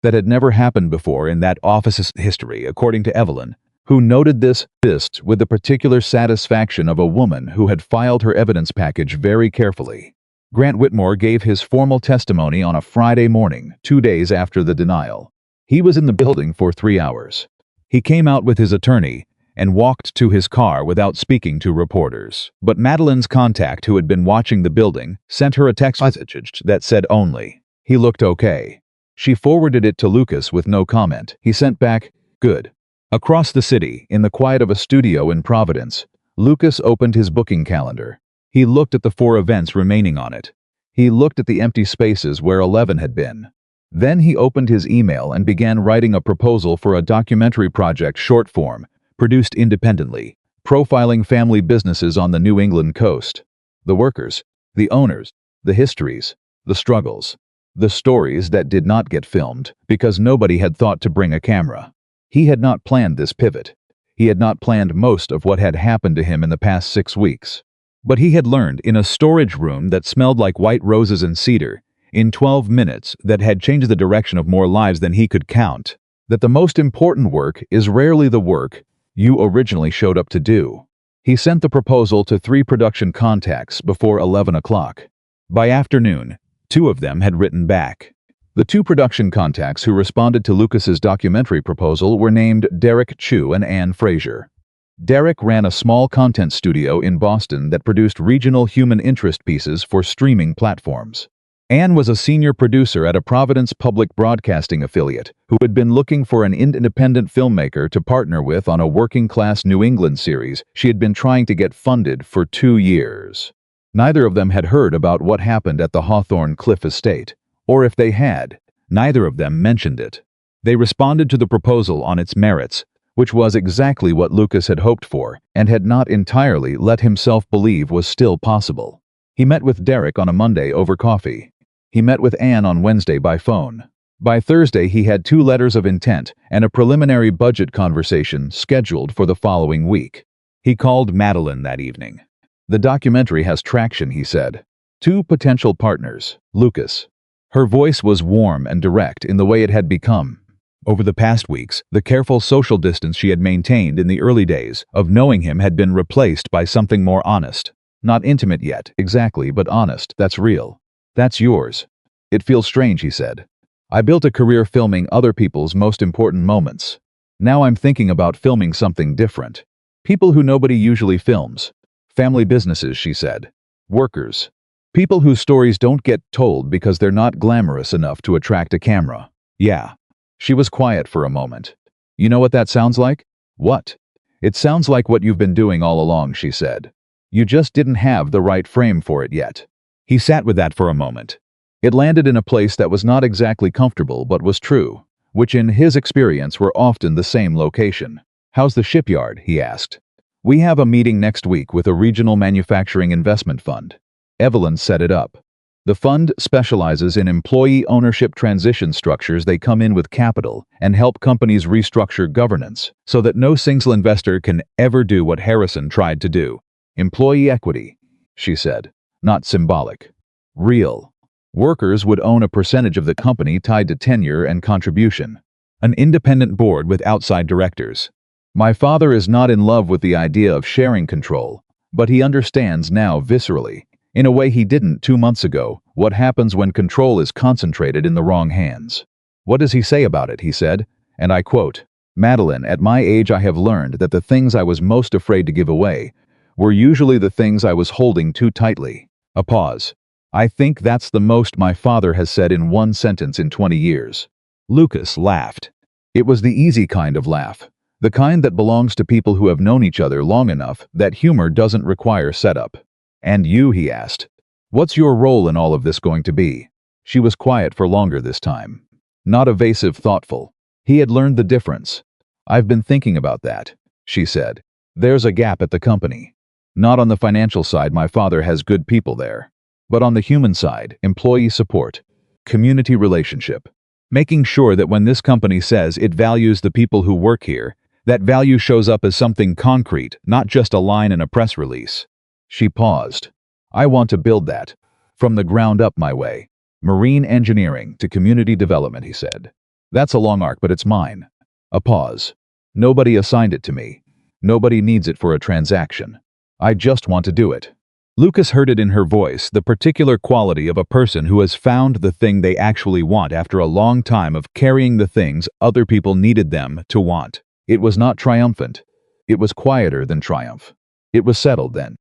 That had never happened before in that office's history, according to Evelyn, who noted this with the particular satisfaction of a woman who had filed her evidence package very carefully. Grant Whitmore gave his formal testimony on a Friday morning, 2 days after the denial. He was in the building for 3 hours. He came out with his attorney and walked to his car without speaking to reporters. But Madeline's contact, who had been watching the building, sent her a text message that said only, "He looked okay." She forwarded it to Lucas with no comment. He sent back, "Good." Across the city, in the quiet of a studio in Providence, Lucas opened his booking calendar. He looked at the 4 events remaining on it. He looked at the empty spaces where 11 had been. Then he opened his email and began writing a proposal for a documentary project short form, produced independently, profiling family businesses on the New England coast. The workers, the owners, the histories, the struggles, the stories that did not get filmed because nobody had thought to bring a camera. He had not planned this pivot. He had not planned most of what had happened to him in the past 6 weeks. But he had learned in a storage room that smelled like white roses and cedar, in 12 minutes that had changed the direction of more lives than he could count, that the most important work is rarely the work you originally showed up to do. He sent the proposal to 3 production contacts before 11 o'clock. By afternoon, 2 of them had written back. The 2 production contacts who responded to Lucas's documentary proposal were named Derek Chu and Ann Fraser. Derek ran a small content studio in Boston that produced regional human interest pieces for streaming platforms. Ann was a senior producer at a Providence public broadcasting affiliate who had been looking for an independent filmmaker to partner with on a working-class New England series she had been trying to get funded for 2 years. Neither of them had heard about what happened at the Hawthorne Cliff estate, or if they had, neither of them mentioned it. They responded to the proposal on its merits, which was exactly what Lucas had hoped for and had not entirely let himself believe was still possible. He met with Derek on a Monday over coffee. He met with Ann on Wednesday by phone. By Thursday, he had 2 letters of intent and a preliminary budget conversation scheduled for the following week. He called Madeline that evening. "The documentary has traction," he said. 2 potential partners, Lucas. Her voice was warm and direct in the way it had become. Over the past weeks, the careful social distance she had maintained in the early days of knowing him had been replaced by something more honest. Not intimate yet, exactly, but honest. "That's real. That's yours." "It feels strange," he said. "I built a career filming other people's most important moments. Now I'm thinking about filming something different. People who nobody usually films. Family businesses," she said. "Workers. People whose stories don't get told because they're not glamorous enough to attract a camera." "Yeah." She was quiet for a moment. "You know what that sounds like?" "What?" "It sounds like what you've been doing all along," she said. "You just didn't have the right frame for it yet." He sat with that for a moment. It landed in a place that was not exactly comfortable but was true, which in his experience were often the same location. "How's the shipyard?" he asked. "We have a meeting next week with a regional manufacturing investment fund. Evelyn set it up. The fund specializes in employee ownership transition structures. They come in with capital and help companies restructure governance so that no single investor can ever do what Harrison tried to do. Employee equity," she said. "Not symbolic. Real. Workers would own a percentage of the company tied to tenure and contribution. An independent board with outside directors. My father is not in love with the idea of sharing control, but he understands now viscerally. In a way he didn't 2 months ago. What happens when control is concentrated in the wrong hands? What does he say about it? He said, and I quote, "Madeline, at my age I have learned that the things I was most afraid to give away were usually the things I was holding too tightly." A pause. "I think that's the most my father has said in one sentence in 20 years. Lucas laughed. It was the easy kind of laugh. The kind that belongs to people who have known each other long enough that humor doesn't require setup. "And you?" he asked. "What's your role in all of this going to be?" She was quiet for longer this time. Not evasive, thoughtful. He had learned the difference. "I've been thinking about that," she said. "There's a gap at the company. Not on the financial side, my father has good people there. But on the human side, employee support, community relationship. Making sure that when this company says it values the people who work here, that value shows up as something concrete, not just a line in a press release." She paused. "I want to build that. From the ground up my way. Marine engineering to community development," he said. "That's a long arc, but it's mine." A pause. "Nobody assigned it to me. Nobody needs it for a transaction. I just want to do it." Lucas heard it in her voice, the particular quality of a person who has found the thing they actually want after a long time of carrying the things other people needed them to want. It was not triumphant. It was quieter than triumph. It was settled then.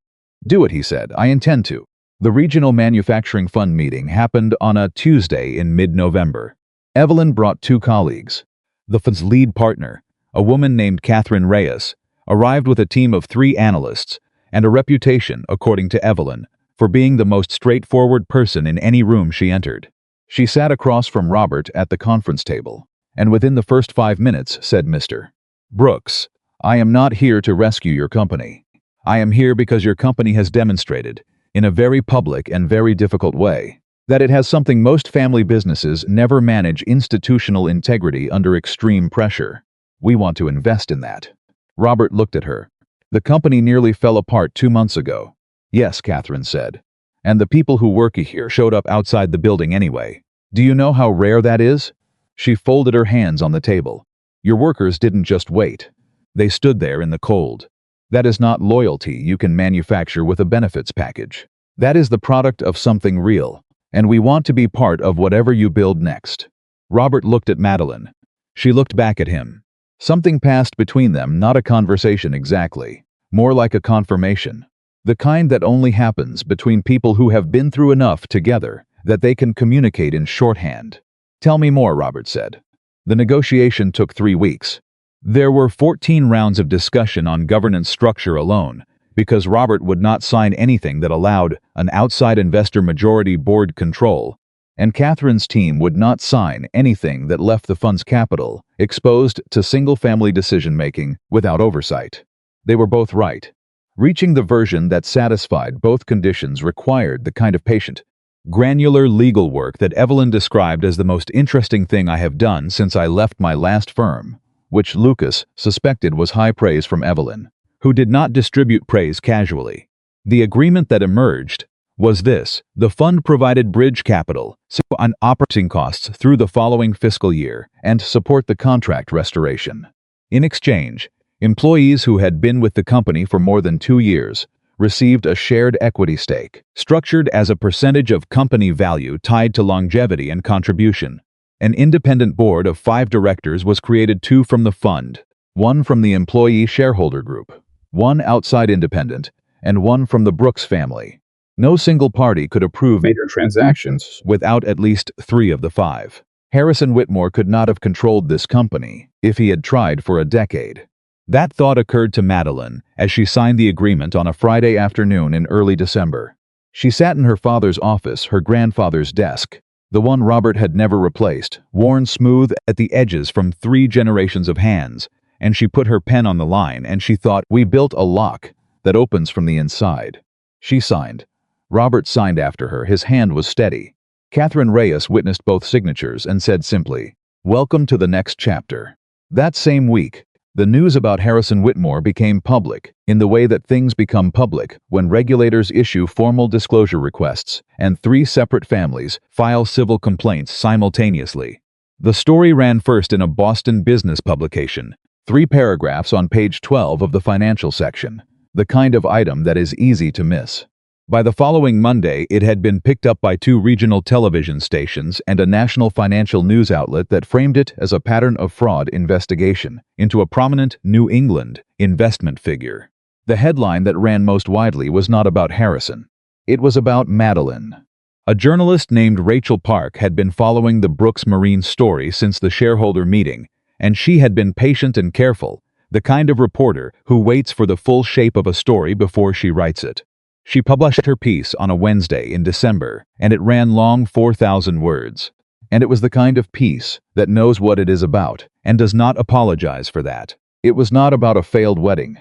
"Do it," he said. "I intend to." The Regional Manufacturing Fund meeting happened on a Tuesday in mid-November. Evelyn brought 2 colleagues. The fund's lead partner, a woman named Catherine Reyes, arrived with a team of 3 analysts and a reputation, according to Evelyn, for being the most straightforward person in any room she entered. She sat across from Robert at the conference table, and within the first 5 minutes said, "Mr. Brooks, I am not here to rescue your company. I am here because your company has demonstrated, in a very public and very difficult way, that it has something most family businesses never manage: institutional integrity under extreme pressure. We want to invest in that." Robert looked at her. "The company nearly fell apart 2 months ago." "Yes," Catherine said. "And the people who work here showed up outside the building anyway. Do you know how rare that is?" She folded her hands on the table. "Your workers didn't just wait. They stood there in the cold. That is not loyalty you can manufacture with a benefits package. That is the product of something real, and we want to be part of whatever you build next." Robert looked at Madeline. She looked back at him. Something passed between them, not a conversation exactly, more like a confirmation. The kind that only happens between people who have been through enough together that they can communicate in shorthand. "Tell me more," Robert said. The negotiation took 3 weeks. There were 14 rounds of discussion on governance structure alone, because Robert would not sign anything that allowed an outside investor majority board control, and Catherine's team would not sign anything that left the fund's capital exposed to single-family decision-making without oversight. They were both right. Reaching the version that satisfied both conditions required the kind of patient, granular legal work that Evelyn described as the most interesting thing I have done since I left my last firm, which Lucas suspected was high praise from Evelyn, who did not distribute praise casually. The agreement that emerged was this: the fund provided bridge capital on operating costs through the following fiscal year and support the contract restoration. In exchange, employees who had been with the company for more than 2 years received a shared equity stake, structured as a percentage of company value tied to longevity and contribution. An independent board of 5 directors was created, 2 from the fund, 1 from the employee shareholder group, 1 outside independent, and 1 from the Brooks family. No single party could approve major transactions without at least 3 of the 5. Harrison Whitmore could not have controlled this company if he had tried for a decade. That thought occurred to Madeline as she signed the agreement on a Friday afternoon in early December. She sat in her father's office, her grandfather's desk, the one Robert had never replaced, worn smooth at the edges from 3 generations of hands, and she put her pen on the line and she thought, "We built a lock that opens from the inside." She signed. Robert signed after her. His hand was steady. Catherine Reyes witnessed both signatures and said simply, "Welcome to the next chapter." That same week, the news about Harrison Whitmore became public, in the way that things become public when regulators issue formal disclosure requests and 3 separate families file civil complaints simultaneously. The story ran first in a Boston business publication, 3 paragraphs on page 12 of the financial section, the kind of item that is easy to miss. By the following Monday, it had been picked up by 2 regional television stations and a national financial news outlet that framed it as a pattern of fraud investigation into a prominent New England investment figure. The headline that ran most widely was not about Harrison. It was about Madeline. A journalist named Rachel Park had been following the Brooks Marine story since the shareholder meeting, and she had been patient and careful, the kind of reporter who waits for the full shape of a story before she writes it. She published her piece on a Wednesday in December, and it ran long 4,000 words. And it was the kind of piece that knows what it is about and does not apologize for that. It was not about a failed wedding.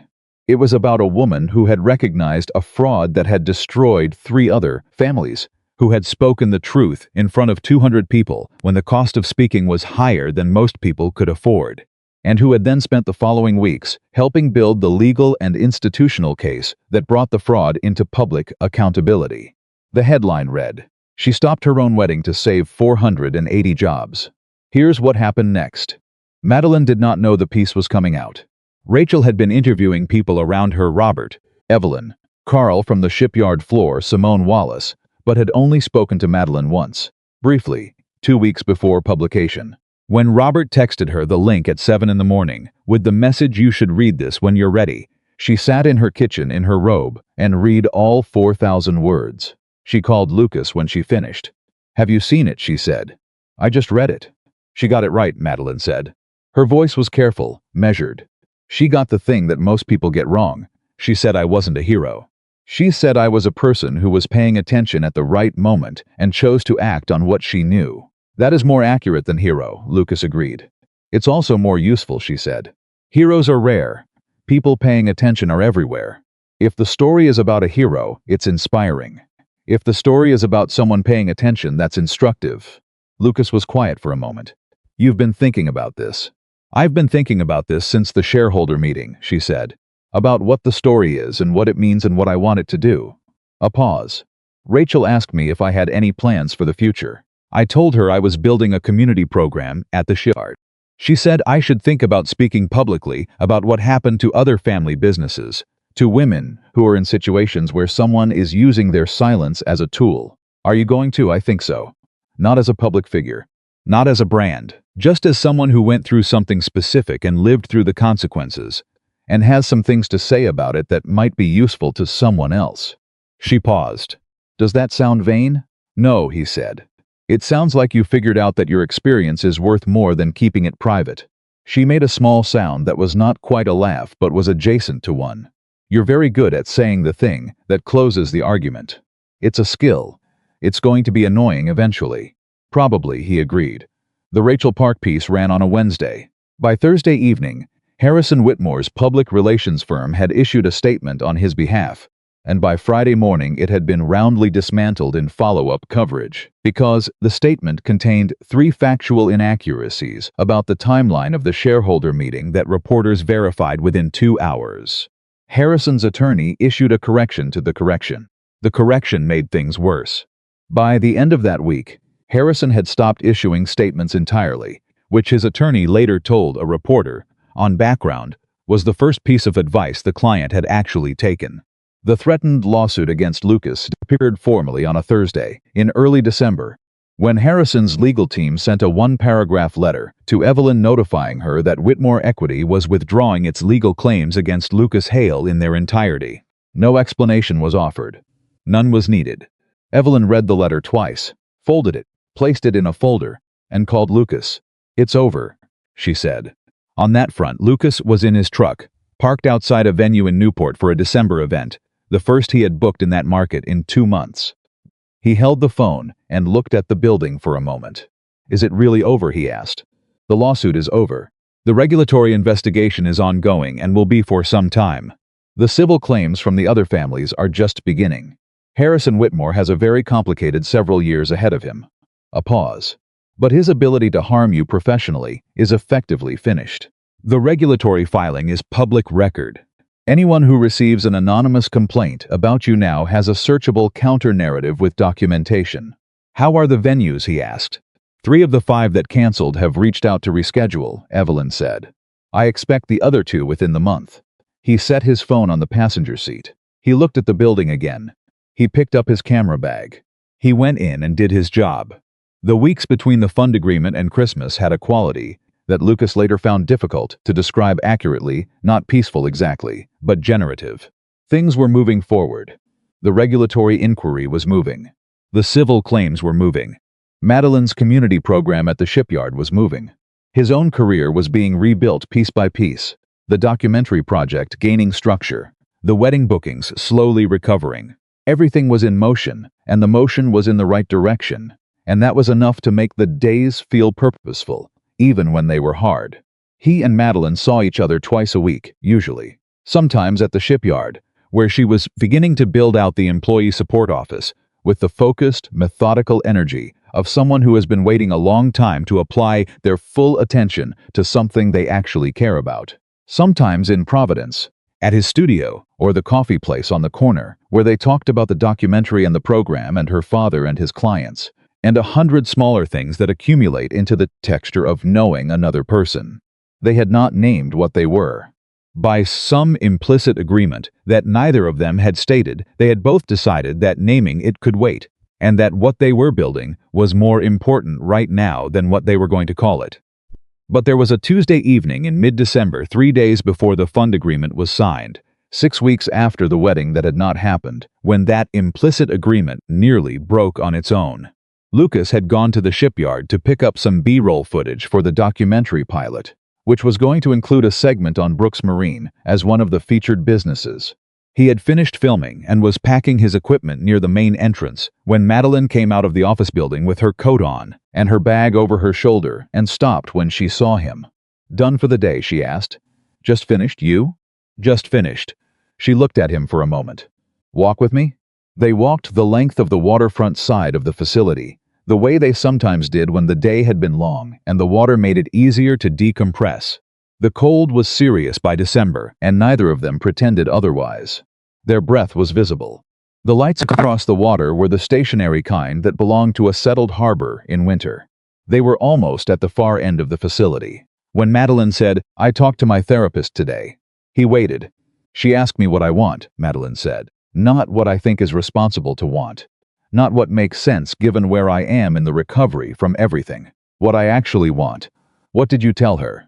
It was about a woman who had recognized a fraud that had destroyed 3 other families, who had spoken the truth in front of 200 people when the cost of speaking was higher than most people could afford, and who had then spent the following weeks helping build the legal and institutional case that brought the fraud into public accountability. The headline read, "She stopped her own wedding to save 480 jobs." Here's what happened next. Madeline did not know the piece was coming out. Rachel had been interviewing people around her: Robert, Evelyn, Carl from the shipyard floor, Simone Wallace, but had only spoken to Madeline once, briefly, 2 weeks before publication. When Robert texted her the link at 7 in the morning, with the message, "You should read this when you're ready," she sat in her kitchen in her robe and read all 4,000 words. She called Lucas when she finished. "Have you seen it?" she said. "I just read it." "She got it right," Madeline said. Her voice was careful, measured. "She got the thing that most people get wrong. She said I wasn't a hero. She said I was a person who was paying attention at the right moment and chose to act on what she knew." "That is more accurate than hero," Lucas agreed. "It's also more useful," she said. "Heroes are rare. People paying attention are everywhere. If the story is about a hero, it's inspiring. If the story is about someone paying attention, that's instructive." Lucas was quiet for a moment. "You've been thinking about this." "I've been thinking about this since the shareholder meeting," she said. "About what the story is and what it means and what I want it to do." A pause. "Rachel asked me if I had any plans for the future. I told her I was building a community program at the shipyard. She said I should think about speaking publicly about what happened to other family businesses, to women who are in situations where someone is using their silence as a tool. Are you going to?" "I think so. Not as a public figure. Not as a brand. Just as someone who went through something specific and lived through the consequences, and has some things to say about it that might be useful to someone else." She paused. "Does that sound vain?" "No," he said. "It sounds like you figured out that your experience is worth more than keeping it private." She made a small sound that was not quite a laugh but was adjacent to one. "You're very good at saying the thing that closes the argument. It's a skill. It's going to be annoying eventually." "Probably," he agreed. The Rachel Park piece ran on a Wednesday. By Thursday evening, Harrison Whitmore's public relations firm had issued a statement on his behalf, and by Friday morning it had been roundly dismantled in follow-up coverage, because the statement contained 3 factual inaccuracies about the timeline of the shareholder meeting that reporters verified within 2 hours. Harrison's attorney issued a correction to the correction. The correction made things worse. By the end of that week, Harrison had stopped issuing statements entirely, which his attorney later told a reporter, on background, was the first piece of advice the client had actually taken. The threatened lawsuit against Lucas appeared formally on a Thursday, in early December, when Harrison's legal team sent a 1-paragraph letter to Evelyn notifying her that Whitmore Equity was withdrawing its legal claims against Lucas Hale in their entirety. No explanation was offered. None was needed. Evelyn read the letter twice, folded it, placed it in a folder, and called Lucas. "It's over," she said. On that front, Lucas was in his truck, parked outside a venue in Newport for a December event, the first he had booked in that market in 2 months. He held the phone and looked at the building for a moment. "Is it really over?" he asked. "The lawsuit is over. The regulatory investigation is ongoing and will be for some time. The civil claims from the other families are just beginning. Harrison Whitmore has a very complicated several years ahead of him." A pause. "But his ability to harm you professionally is effectively finished. The regulatory filing is public record. Anyone who receives an anonymous complaint about you now has a searchable counter-narrative with documentation." "How are the venues?" he asked. 3 of the 5 that canceled have reached out to reschedule," Evelyn said. "I expect the other 2 within the month." He set his phone on the passenger seat. He looked at the building again. He picked up his camera bag. He went in and did his job. The weeks between the fund agreement and Christmas had a quality that Lucas later found difficult to describe accurately, not peaceful exactly, but generative. Things were moving forward. The regulatory inquiry was moving. The civil claims were moving. Madeline's community program at the shipyard was moving. His own career was being rebuilt piece by piece. The documentary project gaining structure. The wedding bookings slowly recovering. Everything was in motion, and the motion was in the right direction. And that was enough to make the days feel purposeful, even when they were hard. He and Madeline saw each other twice a week, usually. Sometimes at the shipyard, where she was beginning to build out the employee support office with the focused, methodical energy of someone who has been waiting a long time to apply their full attention to something they actually care about. Sometimes in Providence, at his studio or the coffee place on the corner, where they talked about the documentary and the program and her father and his clients, and 100 smaller things that accumulate into the texture of knowing another person. They had not named what they were. By some implicit agreement that neither of them had stated, they had both decided that naming it could wait, and that what they were building was more important right now than what they were going to call it. But there was a Tuesday evening in mid-December, 3 days before the fund agreement was signed, 6 weeks after the wedding that had not happened, when that implicit agreement nearly broke on its own. Lucas had gone to the shipyard to pick up some B-roll footage for the documentary pilot, which was going to include a segment on Brooks Marine as one of the featured businesses. He had finished filming and was packing his equipment near the main entrance when Madeline came out of the office building with her coat on and her bag over her shoulder and stopped when she saw him. "Done for the day?" she asked. "Just finished, you?" "Just finished." She looked at him for a moment. "Walk with me?" They walked the length of the waterfront side of the facility, the way they sometimes did when the day had been long and the water made it easier to decompress. The cold was serious by December, and neither of them pretended otherwise. Their breath was visible. The lights across the water were the stationary kind that belonged to a settled harbor in winter. They were almost at the far end of the facility. When Madeline said, "I talked to my therapist today." He waited. "She asked me what I want," Madeline said. "Not what I think is responsible to want. Not what makes sense given where I am in the recovery from everything. What I actually want." "What did you tell her?"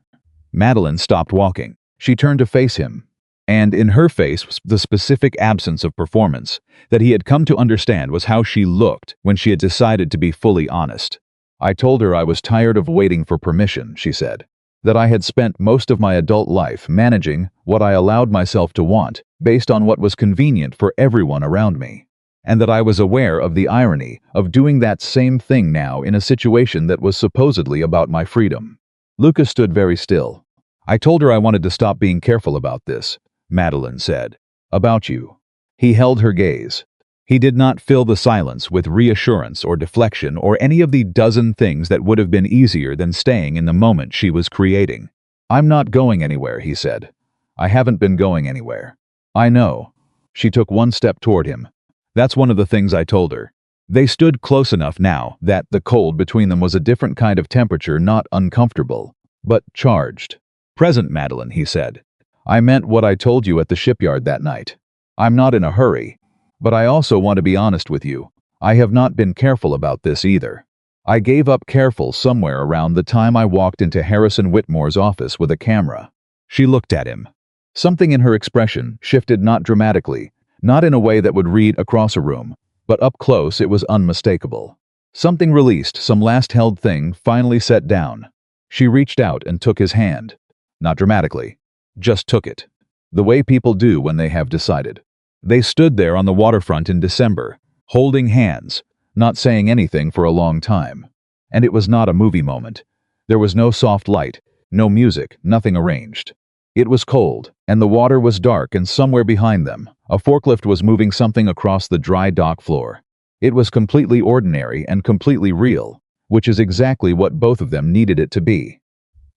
Madeline stopped walking. She turned to face him. And in her face was the specific absence of performance that he had come to understand was how she looked when she had decided to be fully honest. "I told her I was tired of waiting for permission," she said. "That I had spent most of my adult life managing what I allowed myself to want based on what was convenient for everyone around me. And that I was aware of the irony of doing that same thing now in a situation that was supposedly about my freedom." Lucas stood very still. "I told her I wanted to stop being careful about this," Madeline said. "About you." He held her gaze. He did not fill the silence with reassurance or deflection or any of the dozen things that would have been easier than staying in the moment she was creating. "I'm not going anywhere," he said. "I haven't been going anywhere." "I know." She took one step toward him. "That's one of the things I told her." They stood close enough now that the cold between them was a different kind of temperature, not uncomfortable, but charged. "Present, Madeline," he said. "I meant what I told you at the shipyard that night. I'm not in a hurry, but I also want to be honest with you. I have not been careful about this either. I gave up careful somewhere around the time I walked into Harrison Whitmore's office with a camera." She looked at him. Something in her expression shifted, not dramatically, not in a way that would read across a room, but up close it was unmistakable. Something released, some last-held thing finally set down. She reached out and took his hand. Not dramatically, just took it. The way people do when they have decided. They stood there on the waterfront in December, holding hands, not saying anything for a long time. And it was not a movie moment. There was no soft light, no music, nothing arranged. It was cold, and the water was dark, and somewhere behind them, a forklift was moving something across the dry dock floor. It was completely ordinary and completely real, which is exactly what both of them needed it to be.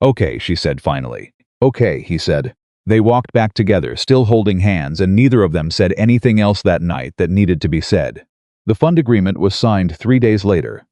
"Okay," she said finally. "Okay," he said. They walked back together, still holding hands, and neither of them said anything else that night that needed to be said. The fund agreement was signed 3 days later,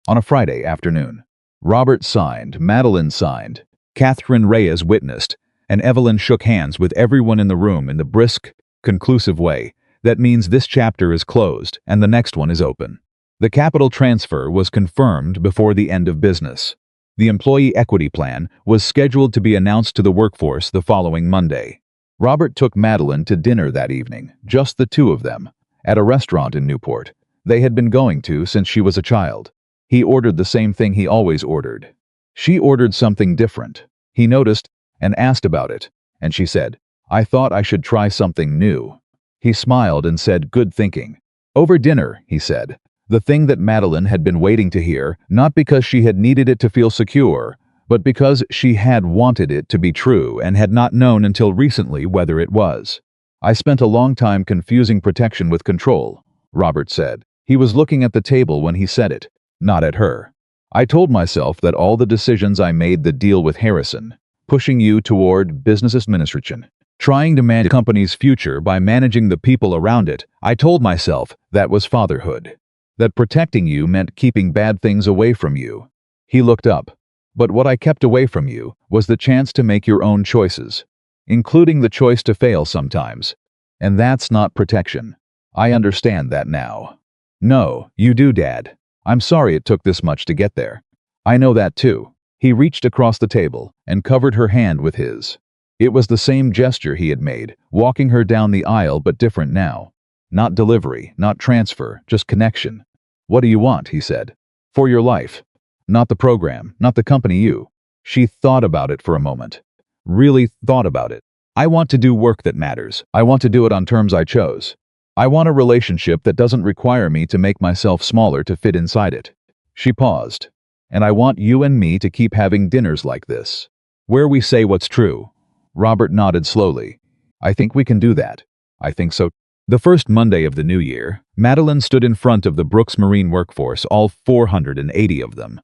on a Friday afternoon. Robert signed, Madeline signed, Catherine Reyes witnessed, and Evelyn shook hands with everyone in the room in the brisk, conclusive way That means this chapter is closed and the next one is open. The capital transfer was confirmed before the end of business. The employee equity plan was scheduled to be announced to the workforce the following Monday. Robert took Madeline to dinner that evening, just the two of them, at a restaurant in Newport they had been going to since she was a child. He ordered the same thing he always ordered. She ordered something different. He noticed and asked about it, and she said, "I thought I should try something new." He smiled and said, "Good thinking." Over dinner, he said, the thing that Madeline had been waiting to hear, not because she had needed it to feel secure, but because she had wanted it to be true and had not known until recently whether it was. "I spent a long time confusing protection with control," Robert said. He was looking at the table when he said it, not at her. "I told myself that all the decisions I made, the deal with Harrison, pushing you toward business administration, trying to manage the company's future by managing the people around it, I told myself that was fatherhood. That protecting you meant keeping bad things away from you." He looked up. "But what I kept away from you was the chance to make your own choices, including the choice to fail sometimes. And that's not protection. I understand that now." "No, you do, Dad. I'm sorry it took this much to get there." "I know that too." He reached across the table and covered her hand with his. It was the same gesture he had made, walking her down the aisle, but different now. Not delivery, not transfer, just connection. "What do you want?" he said. "For your life. Not the program, not the company you." She thought about it for a moment. Really thought about it. "I want to do work that matters. I want to do it on terms I chose. I want a relationship that doesn't require me to make myself smaller to fit inside it." She paused. "And I want you and me to keep having dinners like this, where we say what's true." Robert nodded slowly. "I think we can do that." "I think so." The first Monday of the new year, Madeline stood in front of the Brooks Marine workforce, all 480 of them,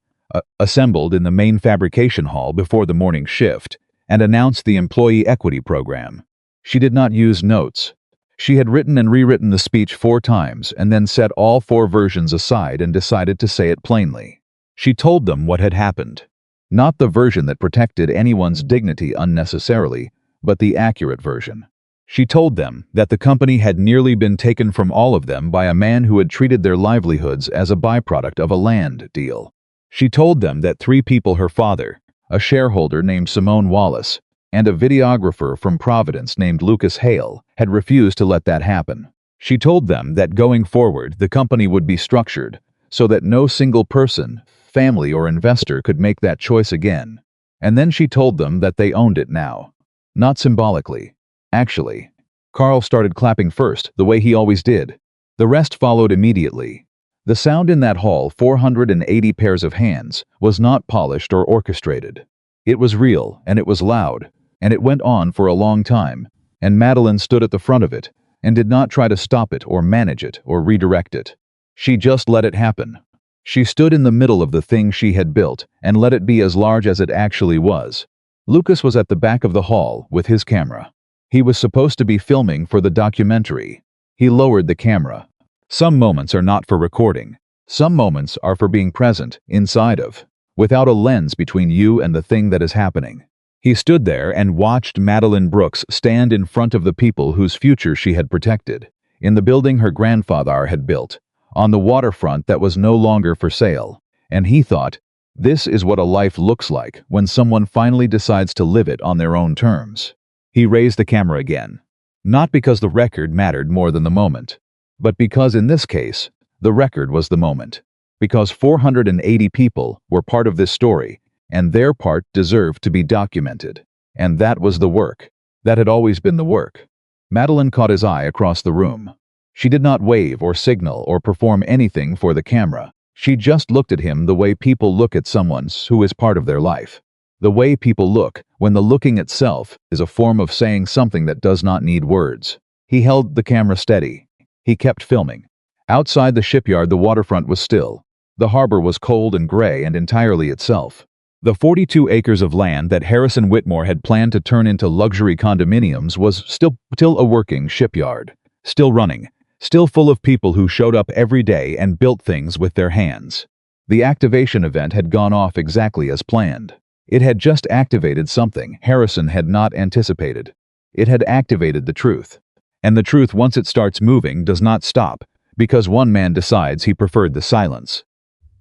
assembled in the main fabrication hall before the morning shift, and announced the employee equity program. She did not use notes. She had written and rewritten the speech 4 times and then set all 4 versions aside and decided to say it plainly. She told them what had happened. Not the version that protected anyone's dignity unnecessarily, but the accurate version. She told them that the company had nearly been taken from all of them by a man who had treated their livelihoods as a byproduct of a land deal. She told them that 3 people, her father, a shareholder named Simone Wallace, and a videographer from Providence named Lucas Hale, had refused to let that happen. She told them that going forward, the company would be structured so that no single person, family, or investor could make that choice again. And then she told them that they owned it now. Not symbolically. Actually. Carl started clapping first, the way he always did. The rest followed immediately. The sound in that hall, 480 pairs of hands, was not polished or orchestrated. It was real, and it was loud, and it went on for a long time, and Madeline stood at the front of it, and did not try to stop it or manage it or redirect it. She just let it happen. She stood in the middle of the thing she had built and let it be as large as it actually was. Lucas was at the back of the hall with his camera. He was supposed to be filming for the documentary. He lowered the camera. Some moments are not for recording. Some moments are for being present, inside of, without a lens between you and the thing that is happening. He stood there and watched Madeline Brooks stand in front of the people whose future she had protected, in the building her grandfather had built, on the waterfront that was no longer for sale, and he thought, this is what a life looks like when someone finally decides to live it on their own terms. He raised the camera again, not because the record mattered more than the moment, but because in this case, the record was the moment, because 480 people were part of this story, and their part deserved to be documented, and that was the work. That had always been the work. Madeline caught his eye across the room. She did not wave or signal or perform anything for the camera. She just looked at him the way people look at someone who is part of their life. The way people look when the looking itself is a form of saying something that does not need words. He held the camera steady. He kept filming. Outside the shipyard, the waterfront was still. The harbor was cold and gray and entirely itself. The 42 acres of land that Harrison Whitmore had planned to turn into luxury condominiums was still a working shipyard, still running, still full of people who showed up every day and built things with their hands. The activation event had gone off exactly as planned. It had just activated something Harrison had not anticipated. It had activated the truth. And the truth, once it starts moving, does not stop, because one man decides he preferred the silence.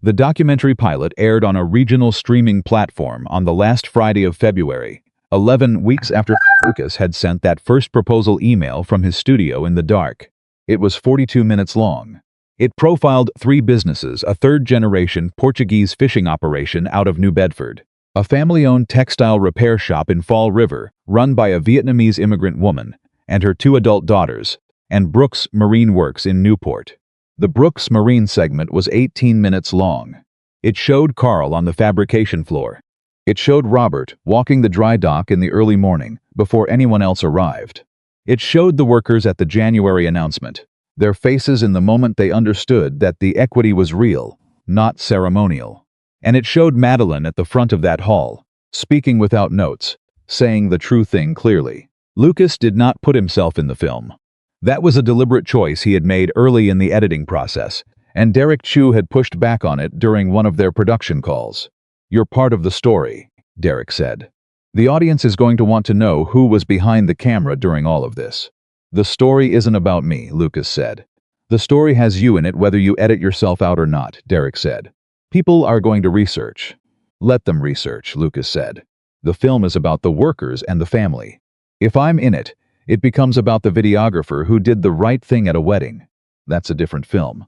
The documentary pilot aired on a regional streaming platform on the last Friday of February, 11 weeks after Lucas had sent that first proposal email from his studio in the dark. It was 42 minutes long. It profiled 3 businesses: a third-generation Portuguese fishing operation out of New Bedford, a family-owned textile repair shop in Fall River, run by a Vietnamese immigrant woman, and her 2 adult daughters, and Brooks Marine Works in Newport. The Brooks Marine segment was 18 minutes long. It showed Carl on the fabrication floor. It showed Robert walking the dry dock in the early morning, before anyone else arrived. It showed the workers at the January announcement, their faces in the moment they understood that the equity was real, not ceremonial. And it showed Madeline at the front of that hall, speaking without notes, saying the true thing clearly. Lucas did not put himself in the film. That was a deliberate choice he had made early in the editing process, and Derek Chu had pushed back on it during one of their production calls. "You're part of the story," Derek said. "The audience is going to want to know who was behind the camera during all of this." "The story isn't about me," Lucas said. "The story has you in it whether you edit yourself out or not," Derek said. "People are going to research." "Let them research," Lucas said. "The film is about the workers and the family. If I'm in it, it becomes about the videographer who did the right thing at a wedding. That's a different film."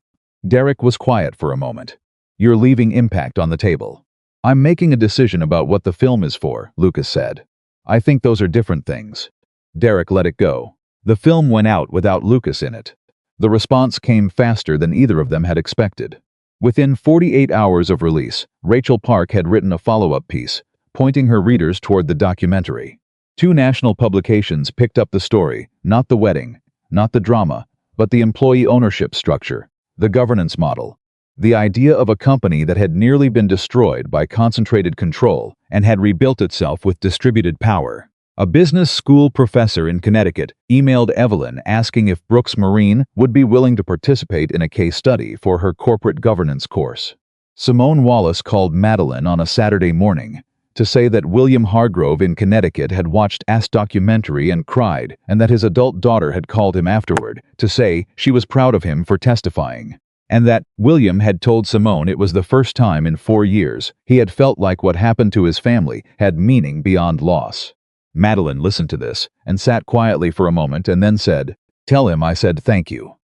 Derek was quiet for a moment. "You're leaving impact on the table." "I'm making a decision about what the film is for," Lucas said. "I think those are different things." Derek let it go. The film went out without Lucas in it. The response came faster than either of them had expected. Within 48 hours of release, Rachel Park had written a follow-up piece, pointing her readers toward the documentary. 2 national publications picked up the story, not the wedding, not the drama, but the employee ownership structure, the governance model, the idea of a company that had nearly been destroyed by concentrated control and had rebuilt itself with distributed power. A business school professor in Connecticut emailed Evelyn asking if Brooks Marine would be willing to participate in a case study for her corporate governance course. Simone Wallace called Madeline on a Saturday morning to say that William Hargrove in Connecticut had watched Ass documentary and cried, and that his adult daughter had called him afterward to say she was proud of him for testifying, and that William had told Simone it was the first time in 4 years he had felt like what happened to his family had meaning beyond loss. Madeline listened to this and sat quietly for a moment and then said, "Tell him I said thank you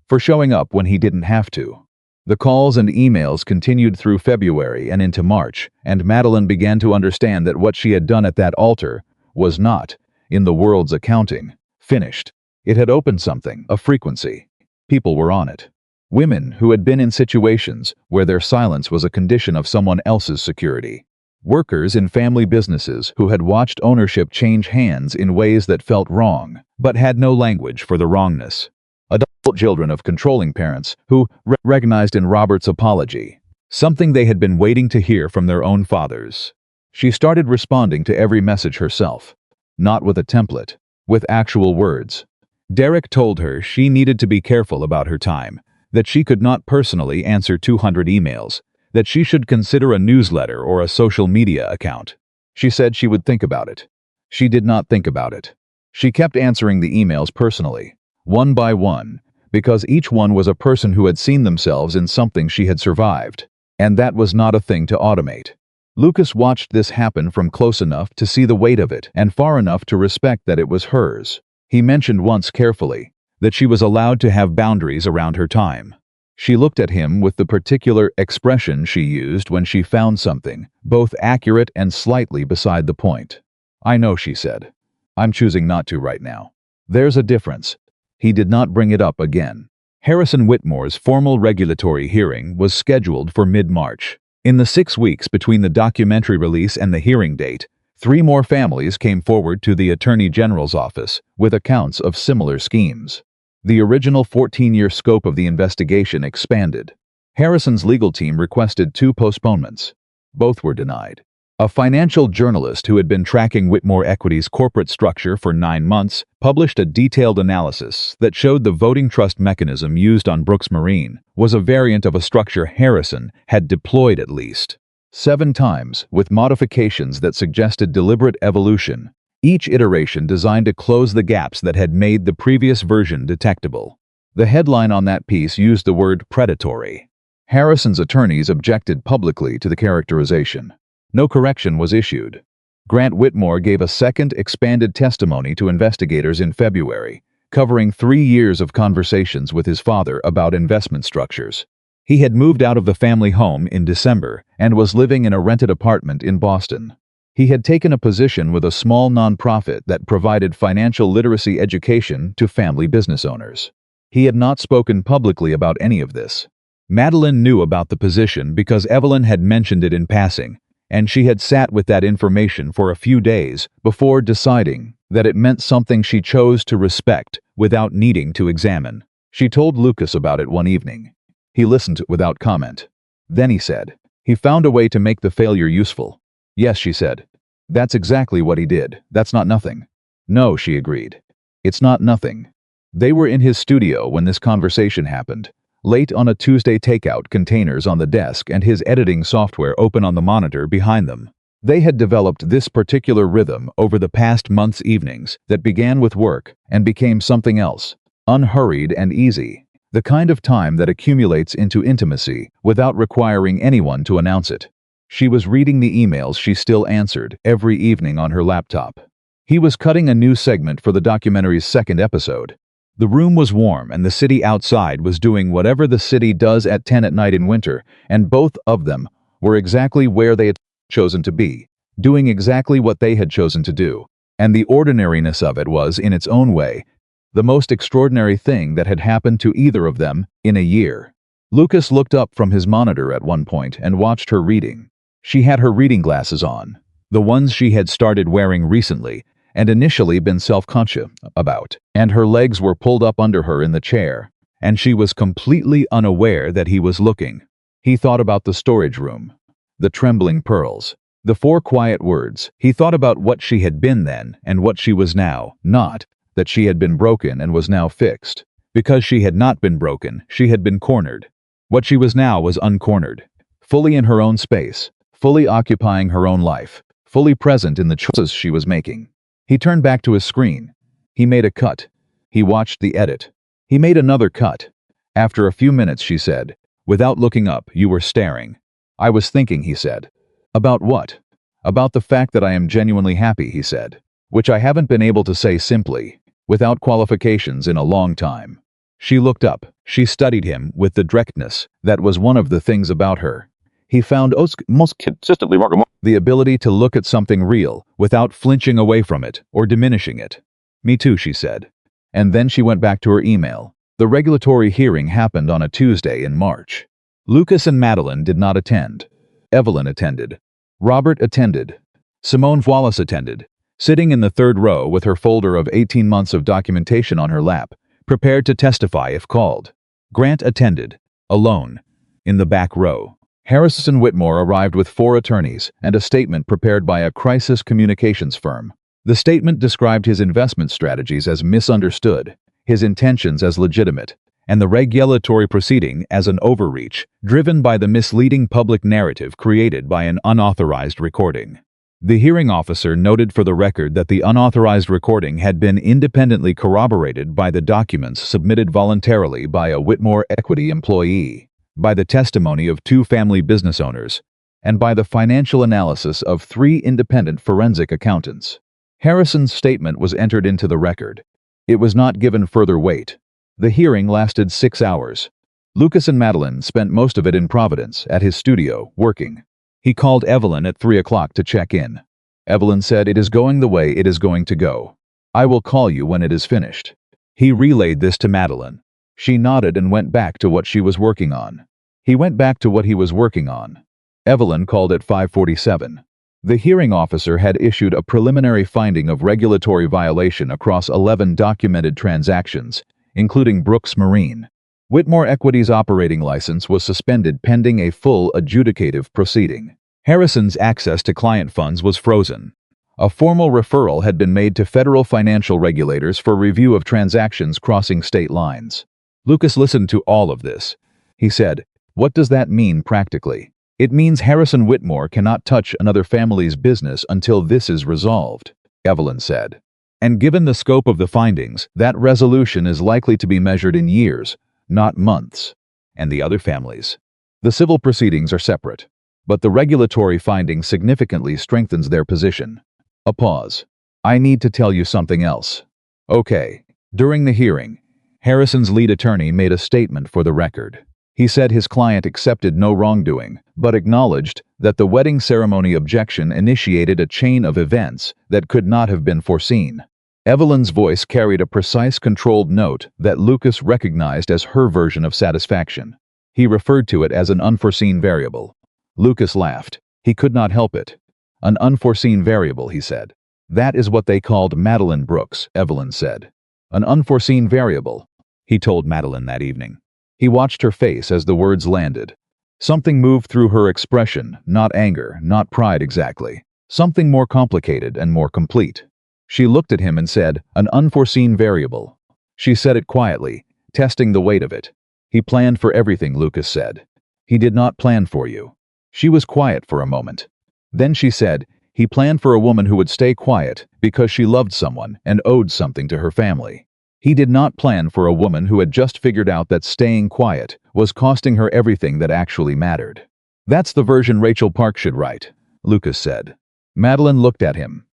for showing up when he didn't have to." The calls and emails continued through February and into March, and Madeline began to understand that what she had done at that altar was not, in the world's accounting, finished. It had opened something, a frequency. People were on it. Women who had been in situations where their silence was a condition of someone else's security. Workers in family businesses who had watched ownership change hands in ways that felt wrong, but had no language for the wrongness. Adult children of controlling parents who recognized in Robert's apology something they had been waiting to hear from their own fathers. She started responding to every message herself, not with a template, with actual words. Derek told her she needed to be careful about her time, that she could not personally answer 200 emails, that she should consider a newsletter or a social media account. She said she would think about it. She did not think about it. She kept answering the emails personally, one by one, because each one was a person who had seen themselves in something she had survived, and that was not a thing to automate. Lucas watched this happen from close enough to see the weight of it and far enough to respect that it was hers. He mentioned once carefully that she was allowed to have boundaries around her time. She looked at him with the particular expression she used when she found something, both accurate and slightly beside the point. "I know," she said. "I'm choosing not to right now." "There's a difference." He did not bring it up again. Harrison Whitmore's formal regulatory hearing was scheduled for mid-March. In the 6 weeks between the documentary release and the hearing date, 3 more families came forward to the Attorney General's office with accounts of similar schemes. The original 14-year scope of the investigation expanded. Harrison's legal team requested 2 postponements. Both were denied. A financial journalist who had been tracking Whitmore Equity's corporate structure for 9 months published a detailed analysis that showed the voting trust mechanism used on Brooks Marine was a variant of a structure Harrison had deployed at least 7 times, with modifications that suggested deliberate evolution each iteration designed to close the gaps that had made the previous version detectable. The headline on that piece used the word predatory. Harrison's attorneys objected publicly to the characterization. No correction was issued. Grant Whitmore gave a second expanded testimony to investigators in February, covering 3 years of conversations with his father about investment structures. He had moved out of the family home in December and was living in a rented apartment in Boston. He had taken a position with a small nonprofit that provided financial literacy education to family business owners. He had not spoken publicly about any of this. Madeline knew about the position because Evelyn had mentioned it in passing, and she had sat with that information for a few days before deciding that it meant something she chose to respect without needing to examine. She told Lucas about it one evening. He listened without comment. Then he said, "He found a way to make the failure useful." "Yes," she said. "That's exactly what he did. That's not nothing." "No," she agreed. "It's not nothing." They were in his studio when this conversation happened. Late on a Tuesday, takeout containers on the desk and his editing software open on the monitor behind them. They had developed this particular rhythm over the past month's evenings that began with work and became something else, unhurried and easy, the kind of time that accumulates into intimacy without requiring anyone to announce it. She was reading the emails she still answered every evening on her laptop. He was cutting a new segment for the documentary's second episode. The room was warm and the city outside was doing whatever the city does at 10 at night in winter, and both of them were exactly where they had chosen to be, doing exactly what they had chosen to do, and the ordinariness of it was, in its own way, the most extraordinary thing that had happened to either of them in a year. Lucas looked up from his monitor at one point and watched her reading. She had her reading glasses on, the ones she had started wearing recently and initially been self-conscious about, and her legs were pulled up under her in the chair, and she was completely unaware that he was looking. He thought about the storage room, the trembling pearls, the 4 quiet words. He thought about what she had been then and what she was now, not that she had been broken and was now fixed. Because she had not been broken, she had been cornered. What she was now was uncornered, fully in her own space, fully occupying her own life, fully present in the choices she was making. He turned back to his screen. He made a cut. He watched the edit. He made another cut. After a few minutes, she said, "Without looking up, you were staring." "I was thinking," he said. "About what?" "About the fact that I am genuinely happy," he said, "which I haven't been able to say simply, without qualifications in a long time." She looked up. She studied him with the directness that was one of the things about her he found most consistently remarkable: the ability to look at something real without flinching away from it or diminishing it. "Me too," she said. And then she went back to her email. The regulatory hearing happened on a Tuesday in March. Lucas and Madeline did not attend. Evelyn attended. Robert attended. Simone Wallace attended, sitting in the third row with her folder of 18 months of documentation on her lap, prepared to testify if called. Grant attended, alone, in the back row. Harrison Whitmore arrived with 4 attorneys and a statement prepared by a crisis communications firm. The statement described his investment strategies as misunderstood, his intentions as legitimate, and the regulatory proceeding as an overreach, driven by the misleading public narrative created by an unauthorized recording. The hearing officer noted for the record that the unauthorized recording had been independently corroborated by the documents submitted voluntarily by a Whitmore Equity employee, by the testimony of 2 family business owners, and by the financial analysis of 3 independent forensic accountants. Harrison's statement was entered into the record. It was not given further weight. The hearing lasted 6 hours. Lucas and Madeline spent most of it in Providence, at his studio, working. He called Evelyn at 3 o'clock to check in. Evelyn said, "It is going the way it is going to go. I will call you when it is finished." He relayed this to Madeline. She nodded and went back to what she was working on. He went back to what he was working on. Evelyn called at 5:47. The hearing officer had issued a preliminary finding of regulatory violation across 11 documented transactions, including Brooks Marine. Whitmore Equity's operating license was suspended pending a full adjudicative proceeding. Harrison's access to client funds was frozen. A formal referral had been made to federal financial regulators for review of transactions crossing state lines. Lucas listened to all of this. He said, "What does that mean practically?" "It means Harrison Whitmore cannot touch another family's business until this is resolved." Evelyn said. And given the scope of the findings, that resolution is likely to be measured in years, not months. And the other families? The civil proceedings are separate, but the regulatory finding significantly strengthens their position. A pause. I need to tell you something else. Okay. During the hearing, Harrison's lead attorney made a statement for the record. He said his client accepted no wrongdoing, but acknowledged that the wedding ceremony objection initiated a chain of events that could not have been foreseen. Evelyn's voice carried a precise, controlled note that Lucas recognized as her version of satisfaction. He referred to it as an unforeseen variable. Lucas laughed. He could not help it. An unforeseen variable, he said. That is what they called Madeline Brooks, Evelyn said. An unforeseen variable, he told Madeline that evening. He watched her face as the words landed. Something moved through her expression, not anger, not pride exactly. Something more complicated and more complete. She looked at him and said, an unforeseen variable. She said it quietly, testing the weight of it. He planned for everything, Lucas said. He did not plan for you. She was quiet for a moment. Then she said, he planned for a woman who would stay quiet because she loved someone and owed something to her family. He did not plan for a woman who had just figured out that staying quiet was costing her everything that actually mattered. That's the version Rachel Park should write, Lucas said. Madeline looked at him.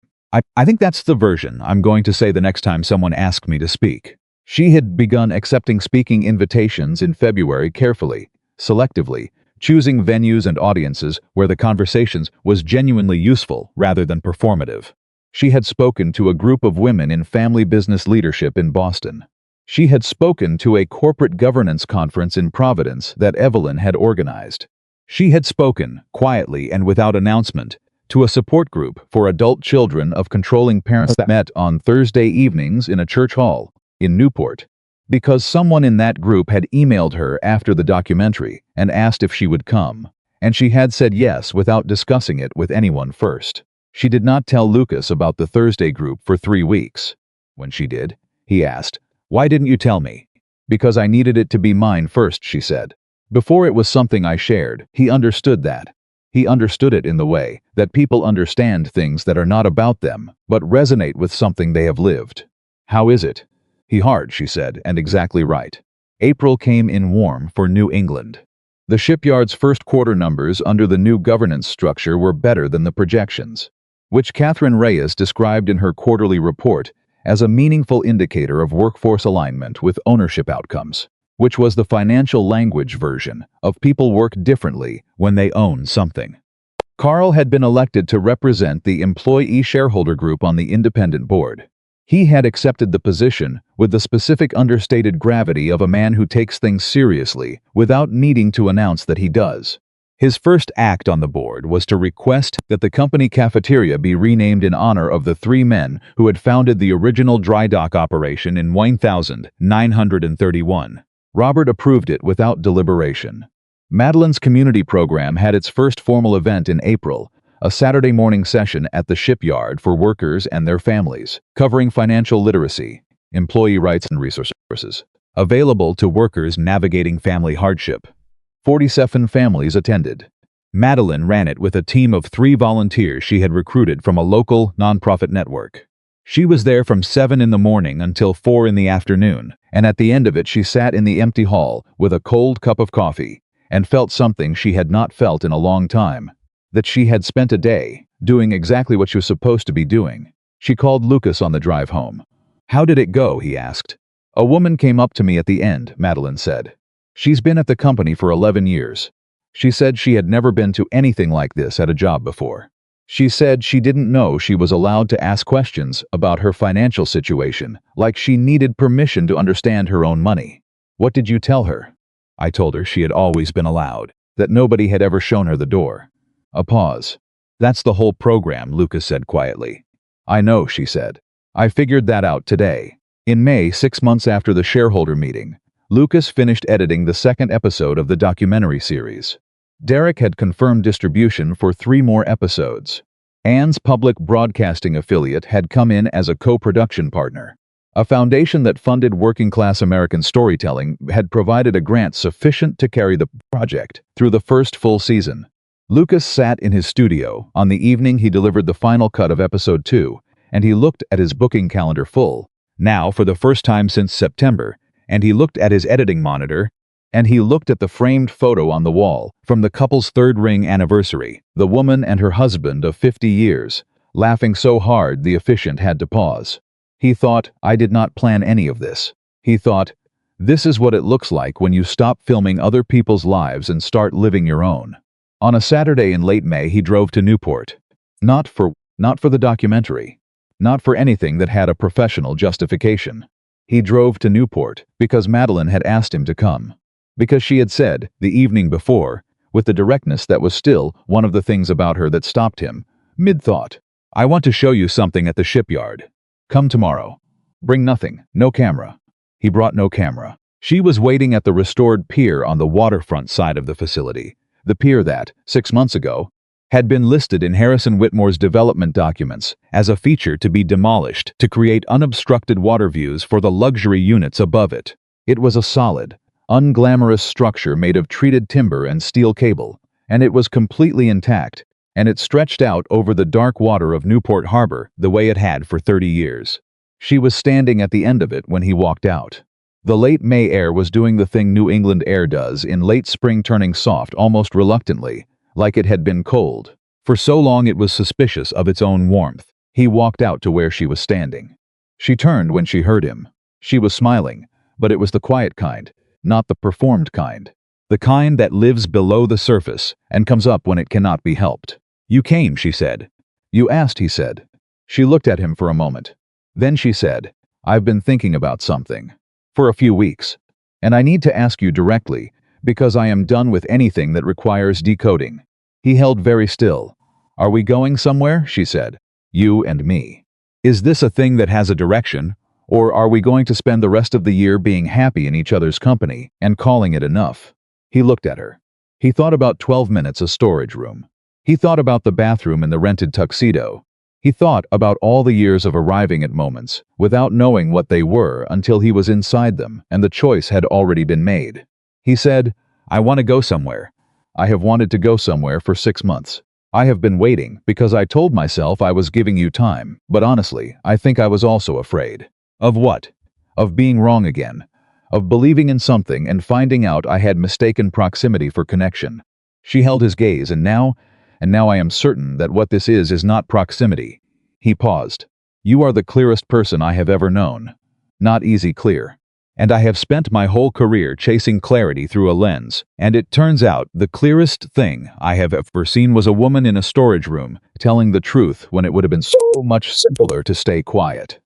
I think that's the version I'm going to say the next time someone asks me to speak. She had begun accepting speaking invitations in February carefully, selectively, choosing venues and audiences where the conversations was genuinely useful rather than performative. She had spoken to a group of women in family business leadership in Boston. She had spoken to a corporate governance conference in Providence that Evelyn had organized. She had spoken, quietly and without announcement, to a support group for adult children of controlling parents that met on Thursday evenings in a church hall in Newport, because someone in that group had emailed her after the documentary and asked if she would come, and she had said yes without discussing it with anyone first. She did not tell Lucas about the Thursday group for 3 weeks. When she did, he asked, "Why didn't you tell me?" "Because I needed it to be mine first," she said. "Before it was something I shared." He understood that. He understood it in the way that people understand things that are not about them, but resonate with something they have lived. "How is it?" Hard, she said, and exactly right. April came in warm for New England. The shipyard's first quarter numbers under the new governance structure were better than the projections, which Catherine Reyes described in her quarterly report as a meaningful indicator of workforce alignment with ownership outcomes, which was the financial language version of people work differently when they own something. Carl had been elected to represent the employee shareholder group on the independent board. He had accepted the position with the specific understated gravity of a man who takes things seriously without needing to announce that he does. His first act on the board was to request that the company cafeteria be renamed in honor of the 3 men who had founded the original dry dock operation in 1931. Robert approved it without deliberation. Madeline's community program had its first formal event in April, a Saturday morning session at the shipyard for workers and their families, covering financial literacy, employee rights and resources, available to workers navigating family hardship. 47 families attended. Madeline ran it with a team of 3 volunteers she had recruited from a local nonprofit network. She was there from 7 in the morning until 4 in the afternoon, and at the end of it she sat in the empty hall with a cold cup of coffee and felt something she had not felt in a long time. That she had spent a day doing exactly what she was supposed to be doing. She called Lucas on the drive home. "How did it go?" he asked. "A woman came up to me at the end," Madeline said. "She's been at the company for 11 years. She said she had never been to anything like this at a job before. She said she didn't know she was allowed to ask questions about her financial situation, like she needed permission to understand her own money." "What did you tell her?" "I told her she had always been allowed, that nobody had ever shown her the door." A pause. "That's the whole program," Lucas said quietly. "I know," she said. "I figured that out today." In May, 6 months after the shareholder meeting, Lucas finished editing the 2nd episode of the documentary series. Derek had confirmed distribution for 3 more episodes. Ann's public broadcasting affiliate had come in as a co-production partner. A foundation that funded working-class American storytelling had provided a grant sufficient to carry the project through the first full season. Lucas sat in his studio on the evening he delivered the final cut of episode 2 and he looked at his booking calendar full, now for the first time since September, and he looked at his editing monitor, and he looked at the framed photo on the wall from the couple's third ring anniversary, the woman and her husband of 50 years, laughing so hard the officiant had to pause. He thought, I did not plan any of this. He thought, this is what it looks like when you stop filming other people's lives and start living your own. On a Saturday in late May, he drove to Newport. Not for the documentary. Not for anything that had a professional justification. He drove to Newport because Madeline had asked him to come. Because she had said, the evening before, with the directness that was still one of the things about her that stopped him, mid-thought, I want to show you something at the shipyard. Come tomorrow. Bring nothing, no camera. He brought no camera. She was waiting at the restored pier on the waterfront side of the facility, the pier that, 6 months ago, had been listed in Harrison Whitmore's development documents as a feature to be demolished to create unobstructed water views for the luxury units above it. It was a solid, unglamorous structure made of treated timber and steel cable, and it was completely intact, and it stretched out over the dark water of Newport Harbor the way it had for 30 years. She was standing at the end of it when he walked out. The late May air was doing the thing New England air does in late spring, turning soft almost reluctantly, like it had been cold. For so long it was suspicious of its own warmth. He walked out to where she was standing. She turned when she heard him. She was smiling, but it was the quiet kind, not the performed kind. The kind that lives below the surface and comes up when it cannot be helped. You came, she said. You asked, he said. She looked at him for a moment. Then she said, I've been thinking about something. For a few weeks. And I need to ask you directly, because I am done with anything that requires decoding. He held very still. Are we going somewhere? She said. You and me. Is this a thing that has a direction, or are we going to spend the rest of the year being happy in each other's company and calling it enough? He looked at her. He thought about 12 minutes a storage room. He thought about the bathroom in the rented tuxedo. He thought about all the years of arriving at moments without knowing what they were until he was inside them and the choice had already been made. He said, I want to go somewhere. I have wanted to go somewhere for 6 months. I have been waiting because I told myself I was giving you time, but honestly, I think I was also afraid. Of what? Of being wrong again. Of believing in something and finding out I had mistaken proximity for connection. She held his gaze, and now I am certain that what this is not proximity. He paused. You are the clearest person I have ever known. Not easy clear. And I have spent my whole career chasing clarity through a lens, and it turns out the clearest thing I have ever seen was a woman in a storage room telling the truth when it would have been so much simpler to stay quiet.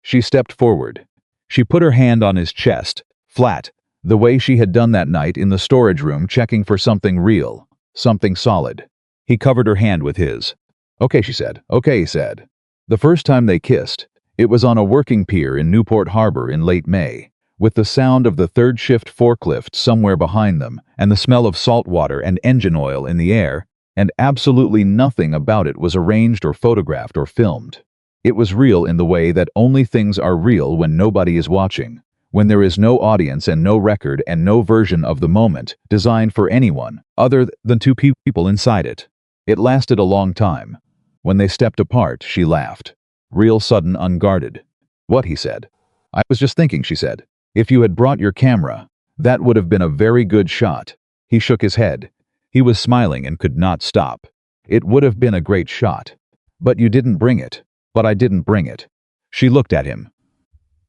She stepped forward. She put her hand on his chest, flat, the way she had done that night in the storage room, checking for something real, something solid. He covered her hand with his. Okay, she said. Okay, he said. The first time they kissed, it was on a working pier in Newport Harbor in late May, with the sound of the third shift forklift somewhere behind them and the smell of salt water and engine oil in the air, and absolutely nothing about it was arranged or photographed or filmed. It was real in the way that only things are real when nobody is watching, when there is no audience and no record and no version of the moment designed for anyone other than two people inside it. It lasted a long time. When they stepped apart, she laughed. Real sudden, unguarded. What, he said. I was just thinking, she said. If you had brought your camera, that would have been a very good shot. He shook his head. He was smiling and could not stop. It would have been a great shot. But you didn't bring it. But I didn't bring it. She looked at him.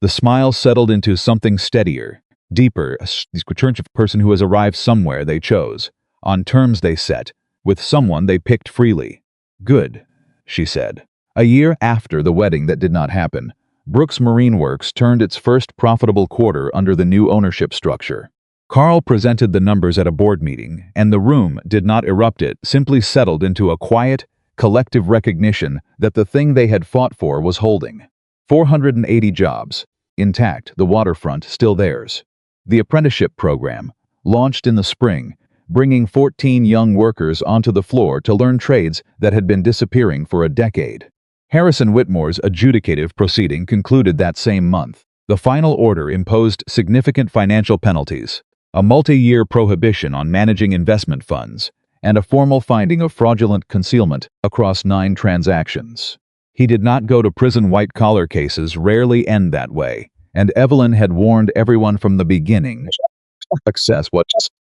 The smile settled into something steadier, deeper, a person who has arrived somewhere they chose, on terms they set, with someone they picked freely. Good, she said. A year after the wedding that did not happen, Brooks Marine Works turned its first profitable quarter under the new ownership structure. Carl presented the numbers at a board meeting, and the room did not erupt. It simply settled into a quiet, collective recognition that the thing they had fought for was holding. 480 jobs, intact, the waterfront still theirs. The apprenticeship program, launched in the spring, bringing 14 young workers onto the floor to learn trades that had been disappearing for a decade. Harrison Whitmore's adjudicative proceeding concluded that same month. The final order imposed significant financial penalties, a multi-year prohibition on managing investment funds, and a formal finding of fraudulent concealment across 9 transactions. He did not go to prison. White-collar cases rarely end that way, and Evelyn had warned everyone from the beginning. Success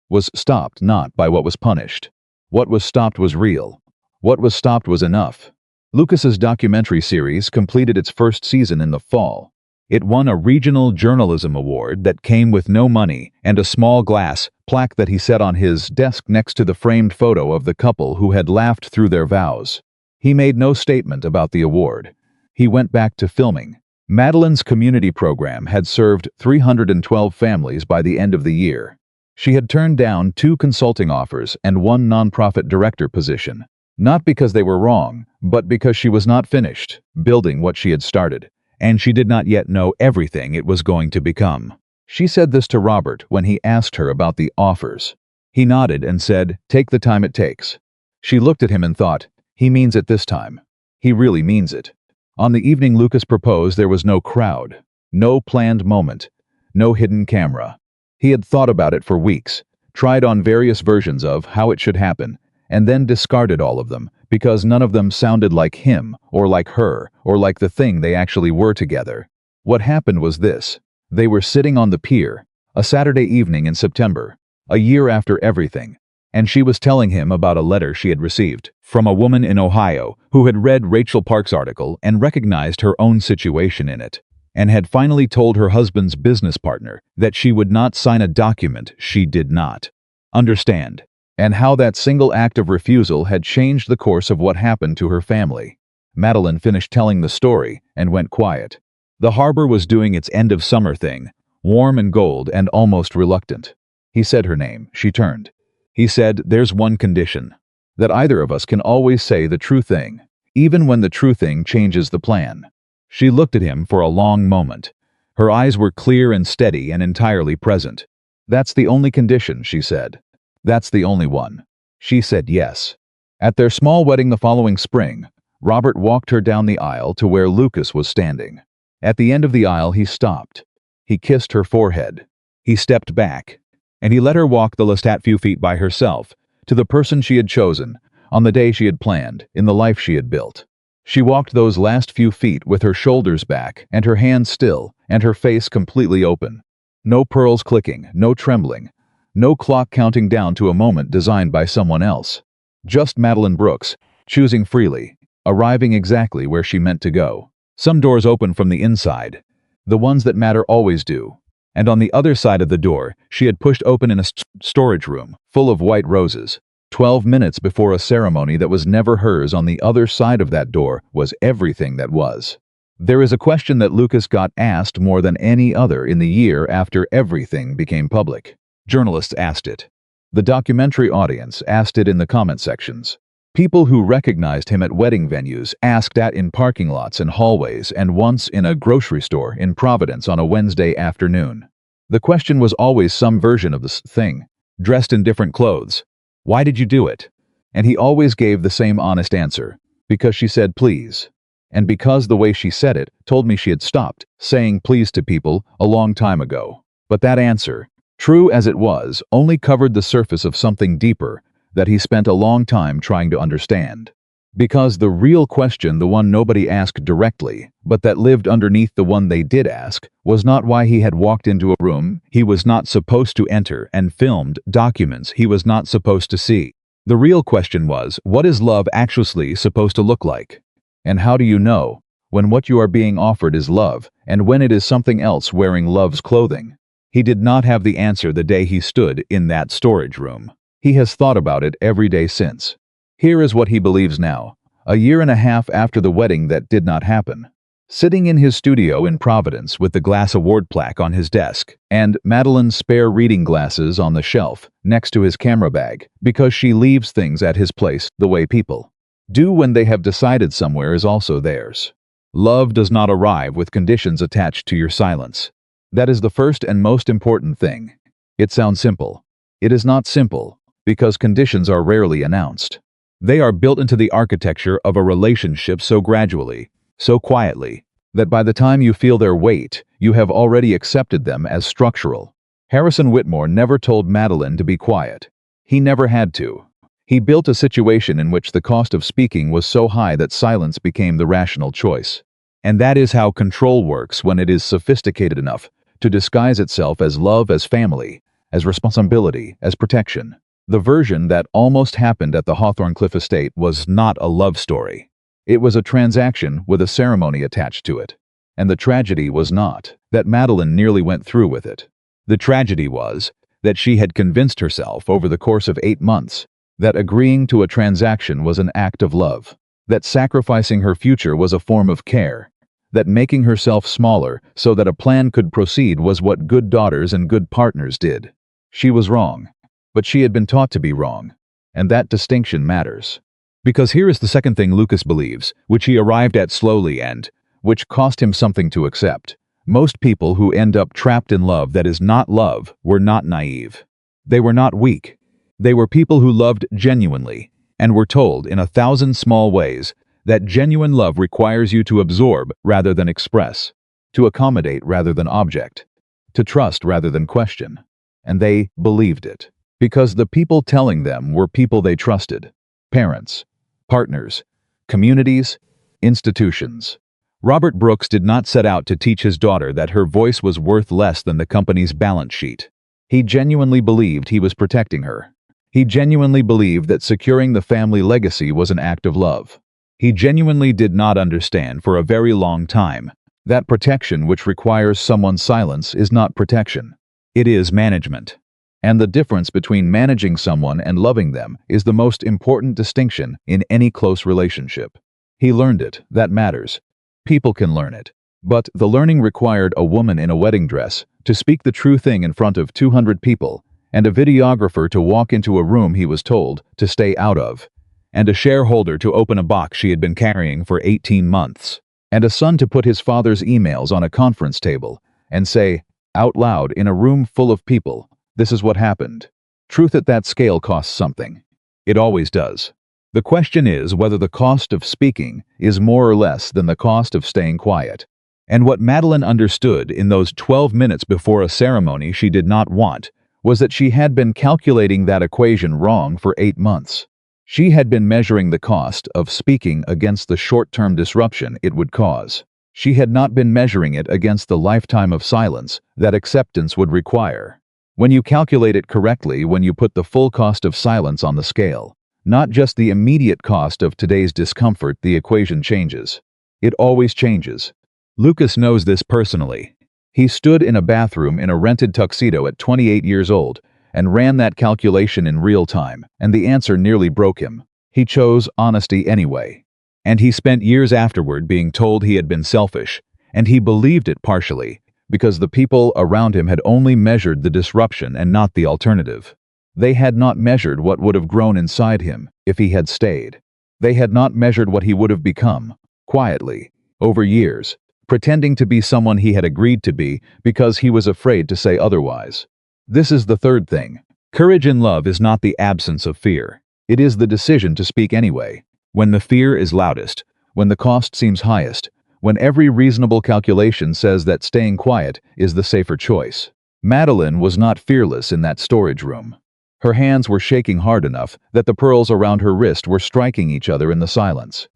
was stopped not by what was punished. What was stopped was real. What was stopped was enough. Lucas's documentary series completed its first season in the fall. It won a regional journalism award that came with no money and a small glass plaque that he set on his desk next to the framed photo of the couple who had laughed through their vows. He made no statement about the award. He went back to filming. Madeline's community program had served 312 families by the end of the year. She had turned down 2 consulting offers and 1 nonprofit director position, not because they were wrong, but because she was not finished building what she had started, and she did not yet know everything it was going to become. She said this to Robert when he asked her about the offers. He nodded and said, "Take the time it takes." She looked at him and thought, he means it this time. He really means it. On the evening Lucas proposed, there was no crowd, no planned moment, no hidden camera. He had thought about it for weeks, tried on various versions of how it should happen, and then discarded all of them because none of them sounded like him or like her or like the thing they actually were together. What happened was this. They were sitting on the pier, a Saturday evening in September, a year after everything, and she was telling him about a letter she had received from a woman in Ohio who had read Rachel Park's article and recognized her own situation in it, and had finally told her husband's business partner that she would not sign a document she did not understand, and how that single act of refusal had changed the course of what happened to her family. Madeline finished telling the story and went quiet. The harbor was doing its end of summer thing, warm and gold and almost reluctant. He said her name. She turned. He said, "There's one condition. That either of us can always say the true thing, even when the true thing changes the plan." She looked at him for a long moment. Her eyes were clear and steady and entirely present. "That's the only condition," she said. "That's the only one." She said yes. At their small wedding the following spring, Robert walked her down the aisle to where Lucas was standing. At the end of the aisle he stopped. He kissed her forehead. He stepped back, and he let her walk the last few feet by herself to the person she had chosen, on the day she had planned, in the life she had built. She walked those last few feet with her shoulders back and her hands still and her face completely open. No pearls clicking, no trembling, no clock counting down to a moment designed by someone else. Just Madeline Brooks, choosing freely, arriving exactly where she meant to go. Some doors open from the inside. The ones that matter always do. And on the other side of the door, she had pushed open in a storage room, full of white roses. 12 minutes before a ceremony that was never hers, on the other side of that door was everything that was. There is a question that Lucas got asked more than any other in the year after everything became public. Journalists asked it. The documentary audience asked it in the comment sections. People who recognized him at wedding venues asked that in parking lots and hallways, and once in a grocery store in Providence on a Wednesday afternoon. The question was always some version of this thing, dressed in different clothes. "Why did you do it?" And he always gave the same honest answer. "Because she said please." And because the way she said it told me she had stopped saying please to people a long time ago. But that answer, true as it was, only covered the surface of something deeper that he spent a long time trying to understand. Because the real question, the one nobody asked directly, but that lived underneath the one they did ask, was not why he had walked into a room he was not supposed to enter and filmed documents he was not supposed to see. The real question was, what is love actually supposed to look like? And how do you know when what you are being offered is love and when it is something else wearing love's clothing? He did not have the answer the day he stood in that storage room. He has thought about it every day since. Here is what he believes now, a year and a half after the wedding that did not happen. Sitting in his studio in Providence with the glass award plaque on his desk and Madeline's spare reading glasses on the shelf next to his camera bag, because she leaves things at his place the way people do when they have decided somewhere is also theirs. Love does not arrive with conditions attached to your silence. That is the first and most important thing. It sounds simple. It is not simple, because conditions are rarely announced. They are built into the architecture of a relationship so gradually, so quietly, that by the time you feel their weight, you have already accepted them as structural. Harrison Whitmore never told Madeline to be quiet. He never had to. He built a situation in which the cost of speaking was so high that silence became the rational choice. And that is how control works when it is sophisticated enough to disguise itself as love, as family, as responsibility, as protection. The version that almost happened at the Hawthorne Cliff estate was not a love story. It was a transaction with a ceremony attached to it. And the tragedy was not that Madeline nearly went through with it. The tragedy was that she had convinced herself over the course of 8 months that agreeing to a transaction was an act of love, that sacrificing her future was a form of care, that making herself smaller so that a plan could proceed was what good daughters and good partners did. She was wrong, but she had been taught to be wrong, and that distinction matters. Because here is the second thing Lucas believes, which he arrived at slowly and which cost him something to accept. Most people who end up trapped in love that is not love were not naive. They were not weak. They were people who loved genuinely and were told in 1,000 small ways that genuine love requires you to absorb rather than express, to accommodate rather than object, to trust rather than question. And they believed it, because the people telling them were people they trusted: parents, partners, communities, institutions. Robert Brooks did not set out to teach his daughter that her voice was worth less than the company's balance sheet. He genuinely believed he was protecting her. He genuinely believed that securing the family legacy was an act of love. He genuinely did not understand for a very long time that protection which requires someone's silence is not protection. It is management. And the difference between managing someone and loving them is the most important distinction in any close relationship. He learned it. That matters. People can learn it. But the learning required a woman in a wedding dress to speak the true thing in front of 200 people, and a videographer to walk into a room he was told to stay out of, and a shareholder to open a box she had been carrying for 18 months, and a son to put his father's emails on a conference table and say, out loud in a room full of people, "This is what happened." Truth at that scale costs something. It always does. The question is whether the cost of speaking is more or less than the cost of staying quiet. And what Madeline understood in those 12 minutes before a ceremony she did not want was that she had been calculating that equation wrong for 8 months. She had been measuring the cost of speaking against the short-term disruption it would cause. She had not been measuring it against the lifetime of silence that acceptance would require. When you calculate it correctly, when you put the full cost of silence on the scale, not just the immediate cost of today's discomfort, the equation changes. It always changes. Lucas knows this personally. He stood in a bathroom in a rented tuxedo at 28 years old and ran that calculation in real time, and the answer nearly broke him. He chose honesty anyway. And he spent years afterward being told he had been selfish, and he believed it partially, because the people around him had only measured the disruption and not the alternative. They had not measured what would have grown inside him if he had stayed. They had not measured what he would have become, quietly, over years, pretending to be someone he had agreed to be because he was afraid to say otherwise. This is the third thing. Courage in love is not the absence of fear. It is the decision to speak anyway, when the fear is loudest, when the cost seems highest, when every reasonable calculation says that staying quiet is the safer choice. Madeline was not fearless in that storage room. Her hands were shaking hard enough that the pearls around her wrist were striking each other in the silence.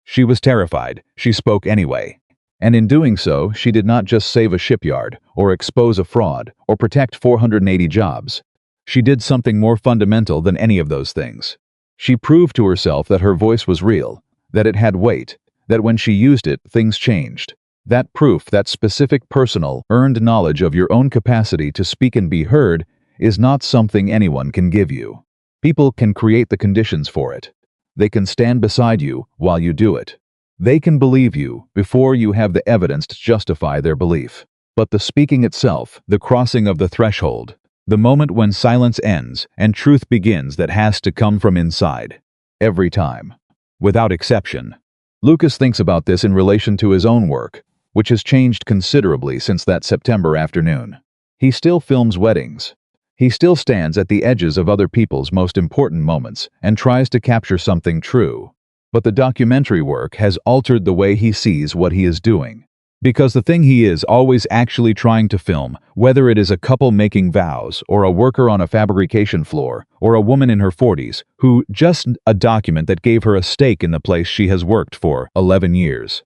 She was terrified. She spoke anyway. And in doing so, she did not just save a shipyard, or expose a fraud, or protect 480 jobs. She did something more fundamental than any of those things. She proved to herself that her voice was real, that it had weight, that when she used it, things changed. That proof, that specific personal, earned knowledge of your own capacity to speak and be heard, is not something anyone can give you. People can create the conditions for it. They can stand beside you while you do it. They can believe you before you have the evidence to justify their belief. But the speaking itself, the crossing of the threshold, the moment when silence ends and truth begins, that has to come from inside. Every time. Without exception. Lucas thinks about this in relation to his own work, which has changed considerably since that September afternoon. He still films weddings. He still stands at the edges of other people's most important moments and tries to capture something true. But the documentary work has altered the way he sees what he is doing. Because the thing he is always actually trying to film, whether it is a couple making vows, or a worker on a fabrication floor, or a woman in her 40s, who just a document that gave her a stake in the place she has worked for 11 years.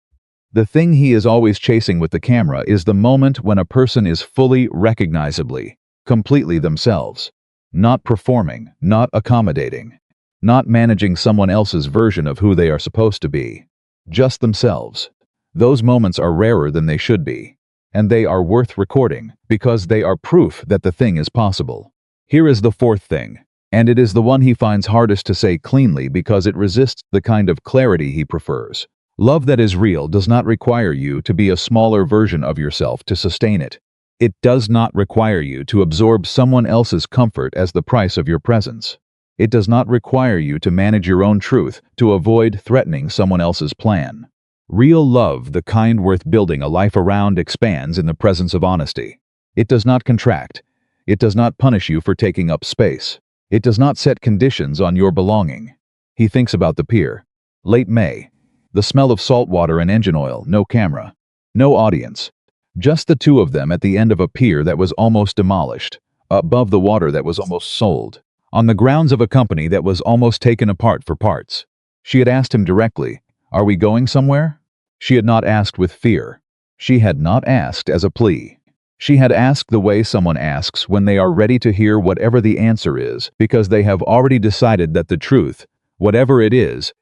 The thing he is always chasing with the camera is the moment when a person is fully recognizably, completely themselves. Not performing, not accommodating, not managing someone else's version of who they are supposed to be. Just themselves. Those moments are rarer than they should be, and they are worth recording because they are proof that the thing is possible. Here is the fourth thing, and it is the one he finds hardest to say cleanly because it resists the kind of clarity he prefers. Love that is real does not require you to be a smaller version of yourself to sustain it. It does not require you to absorb someone else's comfort as the price of your presence. It does not require you to manage your own truth to avoid threatening someone else's plan. Real love, the kind worth building a life around, expands in the presence of honesty. It does not contract. It does not punish you for taking up space. It does not set conditions on your belonging. He thinks about the pier. Late May. The smell of salt water and engine oil, no camera. No audience. Just the two of them at the end of a pier that was almost demolished, above the water that was almost sold, on the grounds of a company that was almost taken apart for parts. She had asked him directly, "Are we going somewhere?" She had not asked with fear. She had not asked as a plea. She had asked the way someone asks when they are ready to hear whatever the answer is because they have already decided that the truth, whatever it is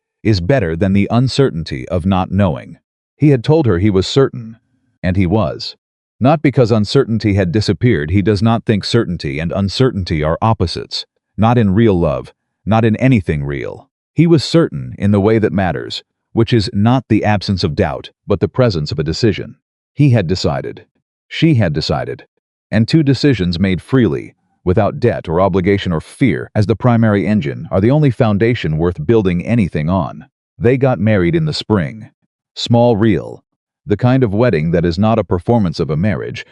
better than the uncertainty of not knowing. He had told her he was certain. And he was. Not because uncertainty had disappeared. He does not think certainty and uncertainty are opposites. Not in real love, not in anything real. He was certain in the way that matters, which is not the absence of doubt, but the presence of a decision. He had decided. She had decided. And two decisions made freely, without debt or obligation or fear as the primary engine, are the only foundation worth building anything on. They got married in the spring. Small, real. The kind of wedding that is not a performance of a marriage,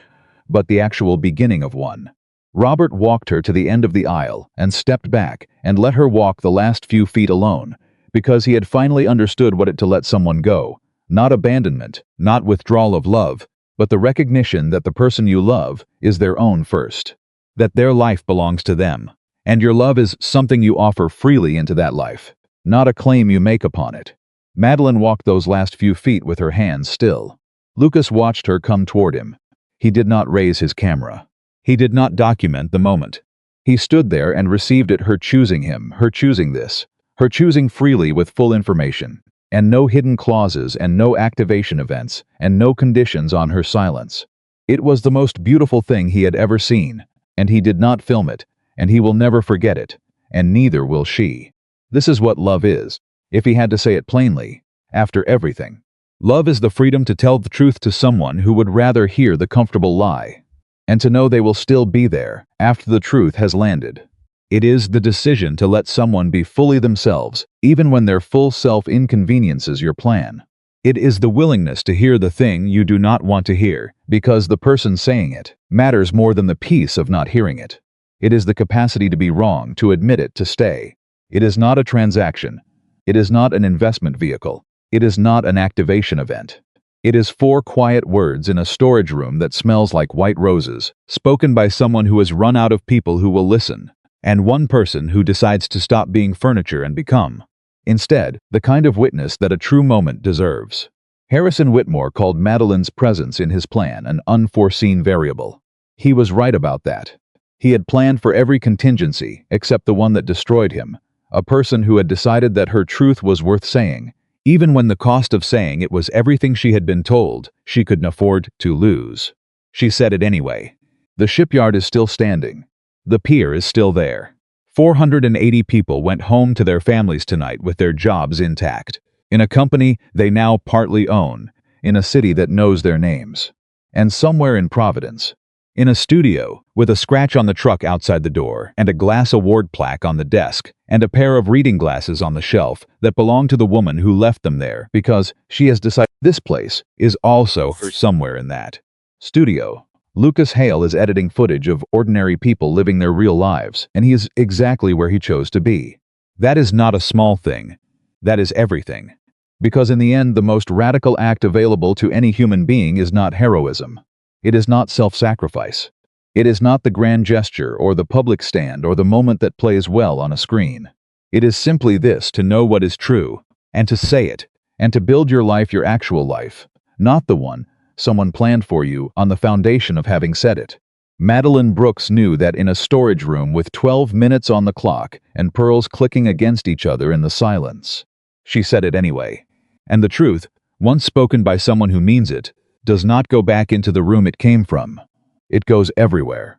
but the actual beginning of one. Robert walked her to the end of the aisle and stepped back and let her walk the last few feet alone, because he had finally understood what it to let someone go. Not abandonment, not withdrawal of love, but the recognition that the person you love is their own first. That their life belongs to them, and your love is something you offer freely into that life, not a claim you make upon it. Madeline walked those last few feet with her hands still. Lucas watched her come toward him. He did not raise his camera. He did not document the moment. He stood there and received it, her choosing him, her choosing this, her choosing freely with full information, and no hidden clauses and no activation events and no conditions on her silence. It was the most beautiful thing he had ever seen, and he did not film it, and he will never forget it, and neither will she. This is what love is. If he had to say it plainly, after everything. Love is the freedom to tell the truth to someone who would rather hear the comfortable lie, and to know they will still be there after the truth has landed. It is the decision to let someone be fully themselves, even when their full self inconveniences your plan. It is the willingness to hear the thing you do not want to hear, because the person saying it matters more than the peace of not hearing it. It is the capacity to be wrong, to admit it, to stay. It is not a transaction. It is not an investment vehicle. It is not an activation event. It is 4 quiet words in a storage room that smells like white roses, spoken by someone who has run out of people who will listen, and one person who decides to stop being furniture and become, instead, the kind of witness that a true moment deserves. Harrison Whitmore called Madeline's presence in his plan an unforeseen variable. He was right about that. He had planned for every contingency except the one that destroyed him. A person who had decided that her truth was worth saying, even when the cost of saying it was everything she had been told she couldn't afford to lose. She said it anyway. The shipyard is still standing. The pier is still there. 480 people went home to their families tonight with their jobs intact, in a company they now partly own, in a city that knows their names. And somewhere in Providence, in a studio, with a scratch on the truck outside the door, and a glass award plaque on the desk, and a pair of reading glasses on the shelf that belong to the woman who left them there because she has decided this place is also her somewhere in that studio. Lucas Hale is editing footage of ordinary people living their real lives, and he is exactly where he chose to be. That is not a small thing. That is everything. Because in the end, the most radical act available to any human being is not heroism. It is not self-sacrifice. It is not the grand gesture or the public stand or the moment that plays well on a screen. It is simply this: to know what is true, and to say it, and to build your life your actual life, not the one someone planned for you on the foundation of having said it. Madeline Brooks knew that in a storage room with 12 minutes on the clock and pearls clicking against each other in the silence. She said it anyway. And the truth, once spoken by someone who means it, does not go back into the room it came from. It goes everywhere.